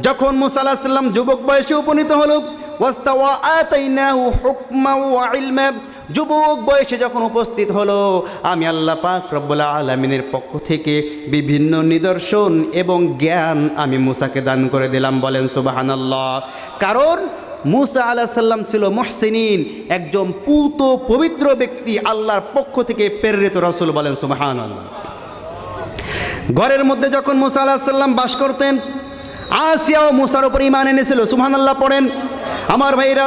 যখন মুসা আলাইহিস সালাম যুবক বয়সে উপনীত হলো, ওয়াস্তাওয়া আতাইনাহু হুকমান ওয়া ইলমা, যুবক বয়সে যখন উপস্থিত হলো, আমি আল্লাহ পাক রব্বুল আলামিনের পক্ষ থেকে বিভিন্ন নিদর্শন এবং জ্ঞান আমি মুসাকে দান করে দিলাম। বলেন সুবহানাল্লাহ। কারণ মুসা আলাইহিস সালাম ছিল মুহসিনিন, একজন পূত পবিত্র ব্যক্তি, আল্লাহর পক্ষ থেকে প্রেরিত রাসূল। বলেন সুবহানাল্লাহ। ঘরের মধ্যে যখন মুসা আলাইহিস সালাম বাস করতেন, আসিয়াও মুসার উপর ঈমান এনেছিল। সুবহানাল্লাহ পড়েন। আমার ভাইরা,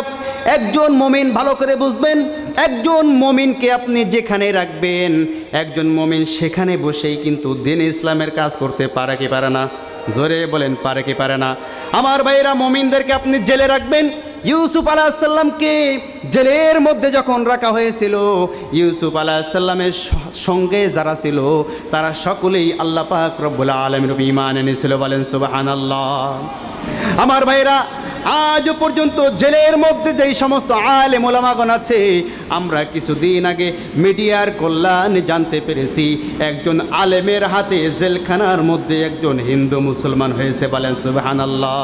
একজন মুমিন ভালো করে বুঝবেন, একজন মুমিনকে আপনি যেখানে রাখবেন, একজন মুমিন সেখানে বসেই কিন্তু দ্বীন ইসলামের কাজ করতে পারে কি পারে না? জোরে বলেন, পারে কি পারে না? আমার ভাইরা, মুমিনদেরকে আপনি জেলে রাখবেন। ইউসুফ আলাইহিস সালামকে জেলের মধ্যে যখন রাখা হয়েছিল, ইউসুফ আলাইহিস সালামের সঙ্গে যারা ছিল তারা সকলেই আল্লাহ পাক রব্বুল আলামিনের উপর ঈমান এনেছিল। বলেন সুবহানাল্লাহ। আমার ভাইরা, আজ পর্যন্ত জেলের মধ্যে যেই সমস্ত আলেম ওলামাগণ আছে, আমরা কিছুদিন আগে মিডিয়ার কল্যাণে জানতে পেরেছি একজন আলেমের হাতে জেলখানার মধ্যে একজন হিন্দু মুসলমান হয়েছে। বলেন সুবহানাল্লাহ।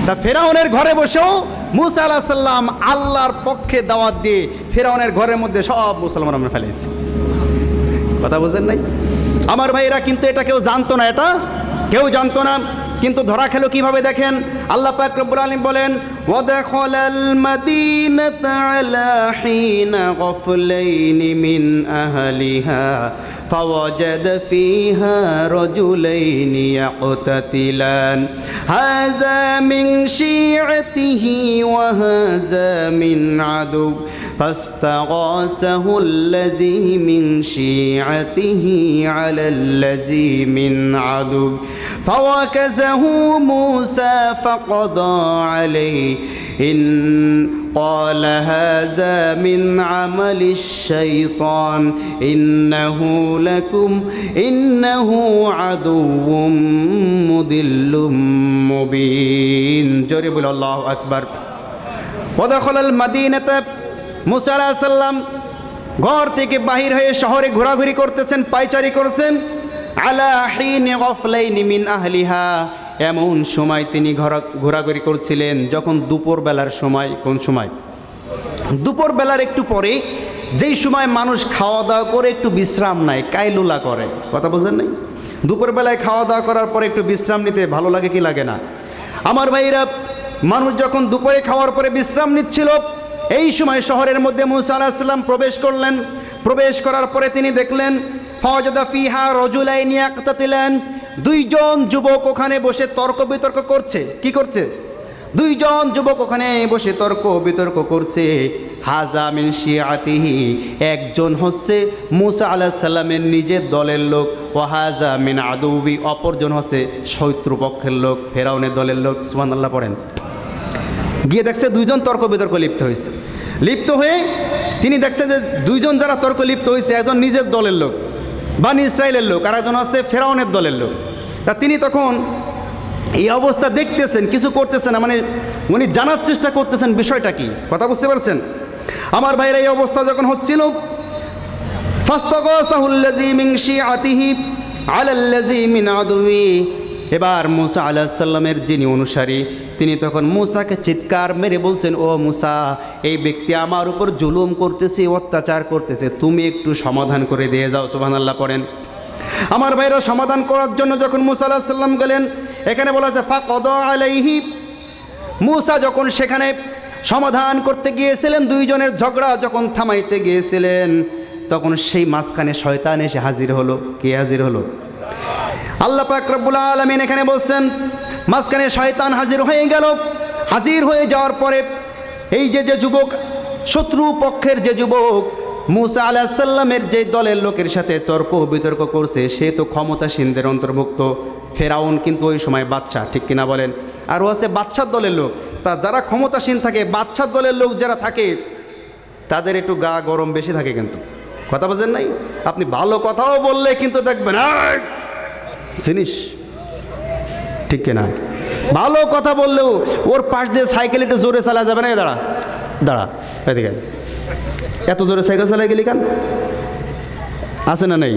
তা ফেরাউনের ঘরে বসেও মুসা আলাইহিস সালাম আল্লাহর পক্ষে দাওয়াত দিয়ে ফেরাউনের ঘরের মধ্যে সব মুসলমান আমরা ফেলেছি। কথা বুঝেন নাই? আমার ভাইরা, কিন্তু এটা কেউ জানতো না, এটা কেউ জানতো না, কিন্তু ধরা খেলো কিভাবে দেখেন। আল্লাহ পাক রব্বুল আলামিন বলেন, ودخل المدينة على حين غفلين من أهلها فوجد فيها رجلين يقتتلان هذا من شيعته وهذا من عدو فاستغاثه الذي من شيعته على الذي من عدو فوكزه موسى فقضى عليه إن قال هذا من عمل الشيطان إنه عدو مضل مبين جرب الله أكبر ودخل المدينة মুসা আলাইহিস সালাম ঘর থেকে বাহির হয়ে শহরে ঘোরাঘুরি করতেছেন, পায়চারি করছেন। আলা হিন গফলাইন মিন আহলিহা, এমন সময় তিনি ঘোরাঘুরি করছিলেন যখন দুপুরবেলার সময়। কোন সময়? দুপুরবেলার একটু পরে, যেই সময় মানুষ খাওয়া দাওয়া করে একটু বিশ্রাম নেয়, কাইলুলা করে। কথা বোঝেন নাই? দুপুরবেলায় খাওয়া দাওয়া করার পরে একটু বিশ্রাম নিতে ভালো লাগে কি লাগে না? আমার ভাইরা, মানুষ যখন দুপুরে খাওয়ার পরে বিশ্রাম নিচ্ছিল, এই সময় শহরের মধ্যে মুসা আলাইহিস সালাম প্রবেশ করলেন। প্রবেশ করার পরে তিনি দেখলেন ফাওয়াজাদা ফিহা রাজুলাইনি ইয়াকতাতিলান, দুইজন যুবক ওখানে বসে তর্ক বিতর্ক করছে। কি করছে? দুইজন যুবক ওখানে বসে তর্ক বিতর্ক করছে। হাজা মিন শিয়াতিহি, একজন হচ্ছে মুসা আলাইহিস সালামের নিজের দলের লোক, ও হাজা মিন আদুবি, অপরজন হচ্ছে শত্রুপক্ষের লোক, ফেরাউনের দলের লোক। সুবহানাল্লাহ পড়েন। গিয়ে দেখছে দুইজন তর্ক বিতর্ক লিপ্ত হয়েছে। লিপ্ত হয়ে তিনি দেখছে যে দুইজন যারা তর্ক লিপ্ত হয়েছে, একজন নিজের দলের লোক, বানি ইসরায়েলের লোক, আর একজন হচ্ছে ফেরাউনের দলের লোক। তা তিনি তখন এই অবস্থা দেখতেছেন, কিছু করতেছেন না, মানে উনি জানার চেষ্টা করতেছেন বিষয়টা কি। কথা বুঝতে পারছেন? আমার ভাইয়ের এই অবস্থা যখন হচ্ছিল, ফাস্তাগাসাহুল্লাযী মিন শিআতিহি আলাল্লাযী মিন আদুহি, এবার মুসা আলাইহিস সালামের যিনি অনুসারী, তিনি তখন মুসাকে চিৎকার মেরে বলছেন, ও মুসা, এই ব্যক্তি আমার উপর জুলুম করতেছে, অত্যাচার করতেছে, তুমি একটু সমাধান করে দিয়ে যাও। সুবহানাল্লাহ পড়েন। আমার ভাইরা, সমাধান করার জন্য যখন মুসা আলাইহিস সালাম গেলেন, এখানে বলা আছে ফাকদা আলাইহি, মুসা যখন সেখানে সমাধান করতে গিয়েছিলেন, দুইজনের ঝগড়া যখন থামাইতে গিয়েছিলেন, তখন সেই মাঝখানে শয়তান এসে হাজির হলো। কে হাজির হলো? আল্লাহ পাক রব্বুল আলামিন এখানে বলছেন, মাঝখানে শয়তান হাজির হয়ে গেল। হাজির হয়ে যাওয়ার পরে এই যে যুবক, শত্রু পক্ষের যে যুবক মুসা আলাইহিস সালামের যে দলের লোকের সাথে তর্ক বিতর্ক করছে, সে তো ক্ষমতাসীনদের অন্তর্ভুক্ত। ফেরাউন কিন্তু ওই সময় বাদশা, ঠিক কিনা বলেন? আর ও আছে বাদশার দলের লোক। তা যারা ক্ষমতাসীন থাকে, বাদশার দলের লোক যারা থাকে, তাদের একটু গা গরম বেশি থাকে। কিন্তু কথা বোঝেন নাই? আপনি ভালো কথাও বললে কিন্তু দেখবেন জিনিস, ঠিক কিনা? ভালো কথা বললেও ওর পাশ দিয়ে সাইকেল একটু জোরে চালা যাবে না। দাঁড়া দাঁড়া, এদিকে এত জোরে সাইকেল চালাই গেলি কেন? আছে না নেই?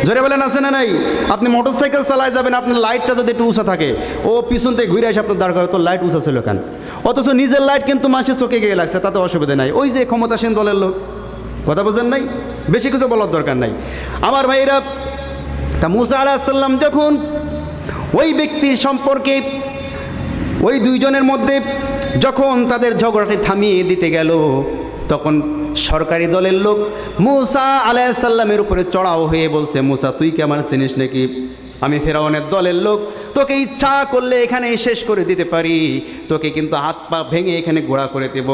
জোরে বলেন, আছে না নাই? আপনি মোটর সাইকেল চালায় যাবেন, আপনার লাইটটা যদি একটু উঁচা থাকে, ও পিছন থেকে ঘুরে আসে আপনার দাঁড় করে, তোর লাইট উঁচা ছিল কেন? অথচ নিজের লাইট কিন্তু মাসে চোখে গিয়ে লাগছে, তাতে অসুবিধা নাই। ওই যে ক্ষমতাসীন দলের লোক। কথা বোঝেন নাই? বেশি কিছু বলার দরকার নাই। আমার ভাইরা, তা মুসা আলাইহিস সালাম যখন ওই ব্যক্তির সম্পর্কে, ওই দুইজনের মধ্যে যখন তাদের ঝগড়াটি থামিয়ে দিতে গেল, তখন সরকারি দলের লোক মুসা আলাইহিস সালামের উপরে চড়াও হয়ে বলছে, মুসা, তুই কি আমার চিনিস নাকি? আমি ফেরাউনের দলের লোক, তোকে ইচ্ছা করলে এখানে শেষ করে দিতে পারি, তোকে কিন্তু হাত পা ভেঙে এখানে গোড়া করে দেব।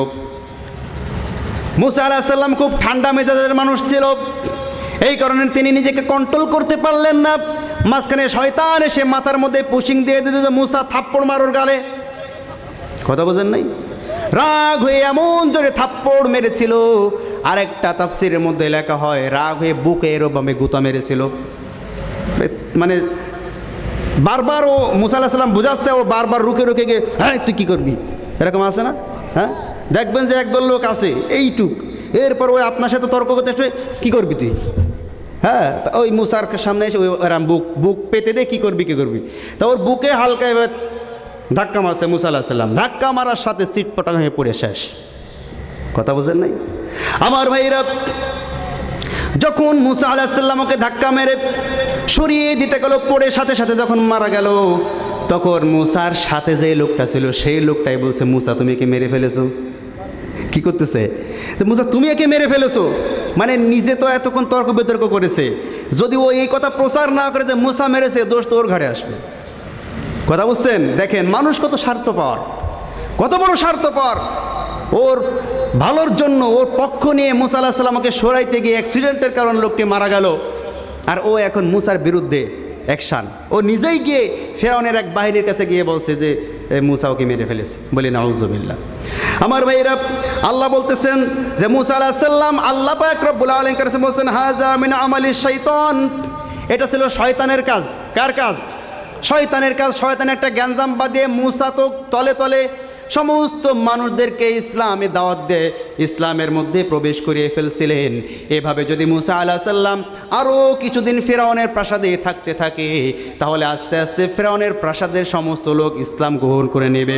মুসা আলাইহিস সালাম খুব ঠান্ডা মেজাজের মানুষ ছিল, এই কারণে তিনি নিজেকে কন্ট্রোল করতে পারলেন না। মাঝখানে শয়তান এসে মাথার মধ্যে পুশিং দিয়ে দিতে, যে মুসা থাপ্পড় মারোর গালে। কথা বোঝেন নাই? রাগ হয়ে এমন জোরে থাপ্পড় মেরেছিল, আরেকটা তাফসিরের মধ্যে লেখা হয় রাগ হয়ে বুকে এরকমভাবে গুতা মেরেছিল। মানে বারবার ও মুসা আলাইহিস সালাম বুঝাচ্ছে, ও বারবার রুকে রুকে গিয়ে, হ্যাঁ তুই কী করবি, এরকম আছে না? হ্যাঁ, দেখবেন যে একদল লোক আছে এইটুক, এরপর ওই আপনার সাথে তর্ক করতে আসবে, কী করবি তুই? হ্যাঁ, ওই মুসার সামনে এসে ওই বুক পেতে দে, কী করবি কী করবি। তা ওর বুকে হালকা এবার ধাক্কা মারছে মুসা আলাইহিস সালাম, ধাক্কা মারার সাথে চিটপটাং হয়ে পড়ে শেষ। কথা বোঝেন নাই? আমার ভাইরা, যখন মুসা আলাইহিস সালাম ওকে ধাক্কা মেরে সরিয়ে দিতে গেল, পড়ে সাথে সাথে যখন মারা গেল, তখন মুসার সাথে যে লোকটা ছিল সেই লোকটাই বলছে, মুসা তুমি একে মেরে ফেলেছো। কি করতেছে? তো মুসা তুমি একে মেরে ফেলেছো, মানে নিজে তো এতক্ষণ তর্ক বিতর্ক করেছে, যদি ও এই কথা প্রচার না করে যে মুসা মেরেছে, দোষ তো ওর ঘাড়ে আসবে। কথা বুঝছেন? দেখেন মানুষ কত স্বার্থপর, কত বড় স্বার্থপর। ওর ভালোর জন্য ওর পক্ষ নিয়ে মুসা আলাইহিস সালামকে সরাইতে গিয়ে অ্যাক্সিডেন্টের কারণে লোকটি মারা গেল, আর ও এখন মুসার বিরুদ্ধে অ্যাকশান। ও নিজেই গিয়ে ফেরাউনের এক বাহিনীর কাছে গিয়ে বলছে যে মুসা ওকে মেরে ফেলেছে। বলি নাউজুবিল্লাহ। আমার ভাইরা, আল্লাহ বলতেছেন যে মুসা আলাইহিস সালাম, আল্লাহ পাক রব্বুল আলামিন কাছে বলছেন হাযা মিন আমালি শাইতান, এটা ছিল শয়তানের কাজ। কার কাজ? শয়তানের কাজ। শয়তান একটা গ্যাঞ্জাম বাঁধিয়ে মুসা তো তলে তলে সমস্ত মানুষদেরকে ইসলামে দাওয়াত দিয়ে ইসলামের মধ্যে প্রবেশ করিয়ে ফেলছিলেন। এভাবে যদি মুসা আলাইহিস সালাম আরও কিছুদিন ফেরাউনের প্রাসাদে থাকতে থাকে, তাহলে আস্তে আস্তে ফেরাউনের প্রাসাদের সমস্ত লোক ইসলাম গ্রহণ করে নেবে।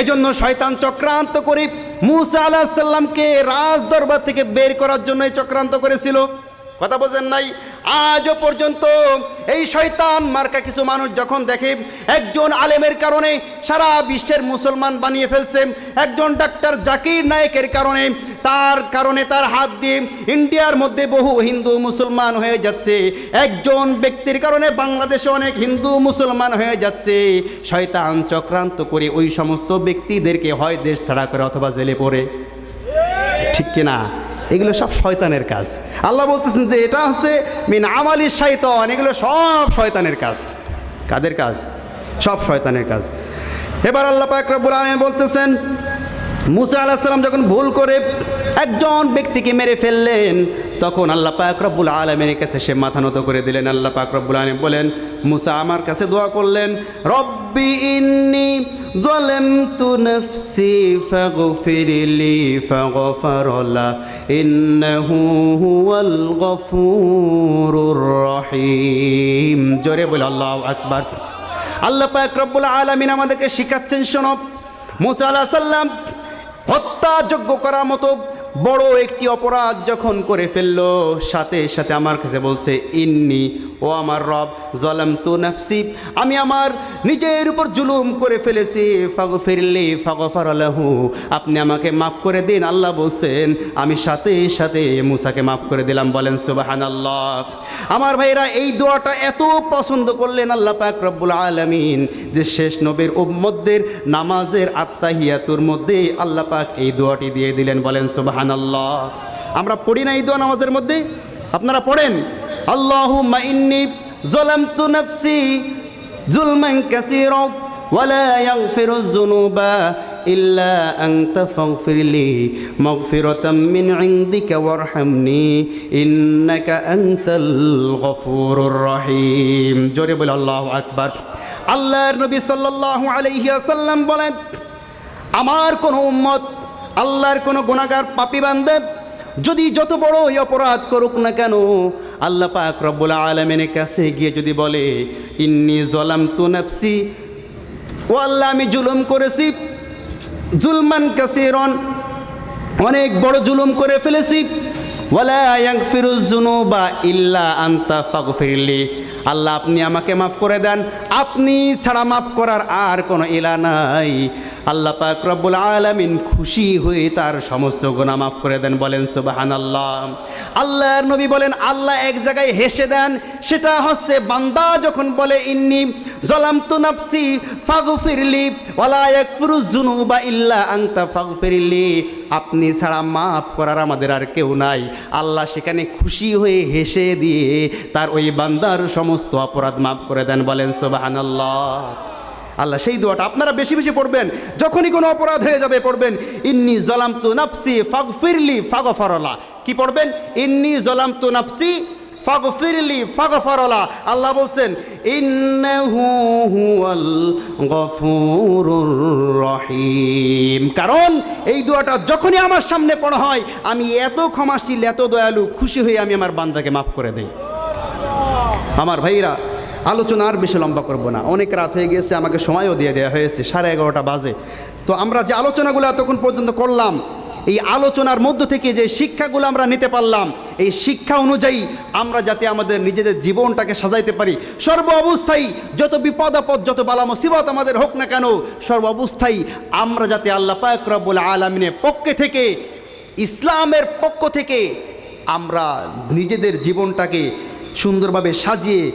এজন্য শয়তান চক্রান্ত করে মুসা আলাইহিস সালামকে রাজ দরবার থেকে বের করার জন্যই চক্রান্ত করেছিল। কথা বোঝেন নাই? আজও পর্যন্ত এই শয়তান মার্কা কিছু মানুষ যখন দেখে একজন আলেমের কারণে সারা বিশ্বের মুসলমান বানিয়ে ফেলছে, একজন ডাক্তার জাকির নায়েকের কারণে তার হাত দিয়ে ইন্ডিয়ার মধ্যে বহু হিন্দু মুসলমান হয়ে যাচ্ছে, একজন ব্যক্তির কারণে বাংলাদেশে অনেক হিন্দু মুসলমান হয়ে যাচ্ছে, শয়তান চক্রান্ত করে ওই সমস্ত ব্যক্তিদেরকে হয় দেশ ছাড়া করে অথবা জেলে পড়ে। ঠিক কিনা? এগুলো সব শয়তানের কাজ। আল্লাহ বলতেছেন যে এটা হচ্ছে মিন আমালি শাইতান, এগুলো সব শয়তানের কাজ। কাদের কাজ? সব শয়তানের কাজ। এবার আল্লাহ পাক রব্বুল আলামিন বলতেছেন, মুসা আলাইহিস সালাম যখন ভুল করে একজন ব্যক্তিকে মেরে ফেললেন, তখন আল্লাহ পাক রব্বুল আলামিনের কাছে সে মাথা নত করে দিলেন। আল্লাহ পাক রব্বুল আলামিন বলেন, মুসা আমার কাছে দোয়া করলেন, রব্বি ইন্নী যালামতু নাফসি ফাগফিরলি ফাগফারালা ইন্নাহু হুয়াল গফুরুর রহিম। জোরে বলে আল্লাহু আকবার। আল্লাহ পাক রব্বুল আলামিন আমাদেরকে শিখাচ্ছেন, শোনো, মুসা আলাইহিস সালাম হত্যাযোগ্য করার মতো বড় একটি অপরাধ যখন করে ফেললো, সাথে সাথে আমার কাছে বলছে, ইন্নি, ও আমার রব, যালামতু নাফসি, আমি আমার নিজের উপর জুলুম করে ফেলেছি, ফাগফিরলি ফাগফারা লাহু, আপনি আমাকে মাফ করে দিন। আল্লাহ বলছেন, আমি সাথে সাথে মুসাকে মাফ করে দিলাম। বলেন সুবহানাল্লাহ। আমার ভাইরা, এই দোয়াটা এত পছন্দ করলেন আল্লাহ পাক রব্বুল আলামিন যে শেষ নবীর উম্মতদের নামাজের আত্তাহিয়াতুর মধ্যে আল্লাহ পাক এই দোয়াটি দিয়ে দিলেন। বলেন সুবহানাল্লাহ। আমরা পড়ি না এই দোয়া নামাজের মধ্যে? আপনারা পড়েন, আল্লাহুম্মা ইন্নী যালামতু নাফসি যুলমান কাসীরা ওয়া লা ইয়াগফিরুয যুনুবা ইল্লা আনতা ফাগফিরলি মাগফিরাতাম মিন ইনদিকা ওয়ারহামনি ইন্নাকা আনতাল গফুরুর রহিম। জোরে বলে আল্লাহু আকবার। আল্লাহর নবী সাল্লাল্লাহু আলাইহি ওয়াসাল্লাম বলেন, আমার কোনো উম্মত, আল্লাহর কোনো গুনাহগার পাপী বান্দা যদি যত বড় এই অপরাধ করুক না কেন, আল্লাহ পাক রব্বুল আলামিনের কাছে গিয়ে যদি বলে, ইন্নী যালামতু নাফসি, ও আল্লাহ আমি জুলুম করেছি, জুলমান কাসীরান, অনেক বড় জুলুম করে ফেলেছি, ওয়ালা ইয়াগফিরুয যুনুবা ইল্লা আনতা ফাগফিরলি, আল্লাহ আপনি আমাকে মাফ করে দেন, আপনি ছাড়া মাফ করার আর কোনো ইলা নাই। আল্লাহ পাক রব্বুল আলামিন খুশি হয়ে তার সমস্ত গুনাহ মাফ করে দেন। বলেন সুবহানাল্লাহ। আল্লাহর নবী বলেন, আল্লাহ এক জায়গায় হেসে দেন, সেটা হচ্ছে বান্দা যখন বলে, ইন্নী যালামতু নাফসি ফাগফিরলি ওয়ালা ইয়াগফিরুয যুনুবা ইল্লা আনতা ফাগফিরলি, আপনি ছাড়া মাফ করার আমাদের আর কেউ নাই। আল্লাহ সেখানে খুশি হয়ে হেসে দিয়ে তার ওই বান্দার সমস্ত অপরাধ মাফ করে দেন। বলেন সুবহানাল্লাহ। আল্লাহ সেই দোয়াটা আপনারা বেশি বেশি পড়বেন, যখনই কোনো অপরাধ হয়ে যাবে পড়বেন, ইন্নী যালামতু নাফসি ফাগফিরলি ফাগফারালা। কি পড়বেন? ইন্নী যালামতু নাফসি ফাগফিরলি ফাগফারালা। আল্লাহ বলছেন, ইন্নাহু হুয়াল গফুরুর রহিম। কারণ এই দোয়াটা যখনই আমার সামনে পড়া হয়, আমি এত ক্ষমাশীল, এত দয়ালু, খুশি হয়ে আমি আমার বান্দাকে মাফ করে দেই। আমার ভাইরা, আলোচনা আর বেশি লম্বা করব না, অনেক রাত হয়ে গেছে, আমাকে সময়ও দিয়ে দেওয়া হয়েছে, 11:30 বাজে। তো আমরা যে আলোচনাগুলো এতক্ষণ পর্যন্ত করলাম, এই আলোচনার মধ্য থেকে যে শিক্ষাগুলো আমরা নিতে পারলাম, এই শিক্ষা অনুযায়ী আমরা যাতে আমাদের নিজেদের জীবনটাকে সাজাইতে পারি, সর্ব অবস্থায় যত বিপদ আপদ যত বালা মুসিবত আমাদের হোক না কেন, সর্ব অবস্থায় আমরা যাতে আল্লাহ পাক রব্বুল আলামিনের পক্ষ থেকে, ইসলামের পক্ষ থেকে আমরা নিজেদের জীবনটাকে সুন্দরভাবে সাজিয়ে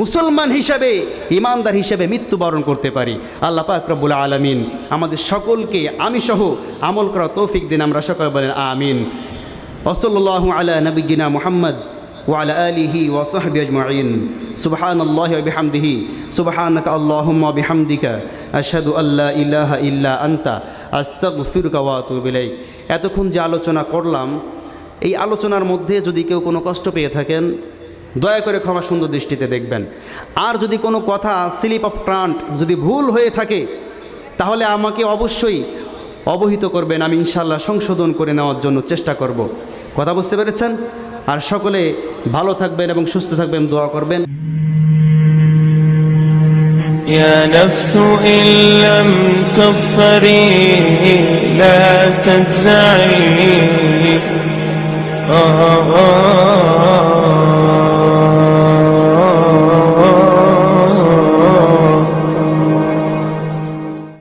মুসলমান হিসাবে, ইমানদার হিসাবে মৃত্যুবরণ করতে পারি। আল্লাহ পাক রব্বুল আলামিন আমাদের সকলকে, আমি সহ, আমল করা তৌফিক দিন। আমরা সকলে বলেন আমিন। ওয়াসাল্লাল্লাহু আলা নবিয়্যিনা মুহাম্মদ ওয়া আলা আলিহি ওয়া সাহবিহি আজমাইন। সুবহানাল্লাহি ওয়া বিহামদিহি, সুবহানাকা আল্লাহুম্মা ওয়া বিহামদিকা, আশহাদু আল্লা ইলাহা ইল্লা আনতা, আস্তাগফিরুকা ওয়া আতুবু ইলাইক। এতক্ষণ যে আলোচনা করলাম, এই আলোচনার মধ্যে যদি কেউ কোনো কষ্ট পেয়ে থাকেন, দয়া করে ক্ষমা সুন্দর দৃষ্টিতে দেখবেন। আর যদি কোনো কথা স্লিপ অফ টাং যদি ভুল হয়ে থাকে, তাহলে আমাকে অবশ্যই অবহিত করবেন। আমি ইনশাআল্লাহ সংশোধন করে নেওয়ার জন্য চেষ্টা করব। কথা বুঝতে পেরেছেন? আর সকলে ভালো থাকবেন এবং সুস্থ থাকবেন, দোয়া করবেন। يا نفس إن لم تغفري لا تجزعي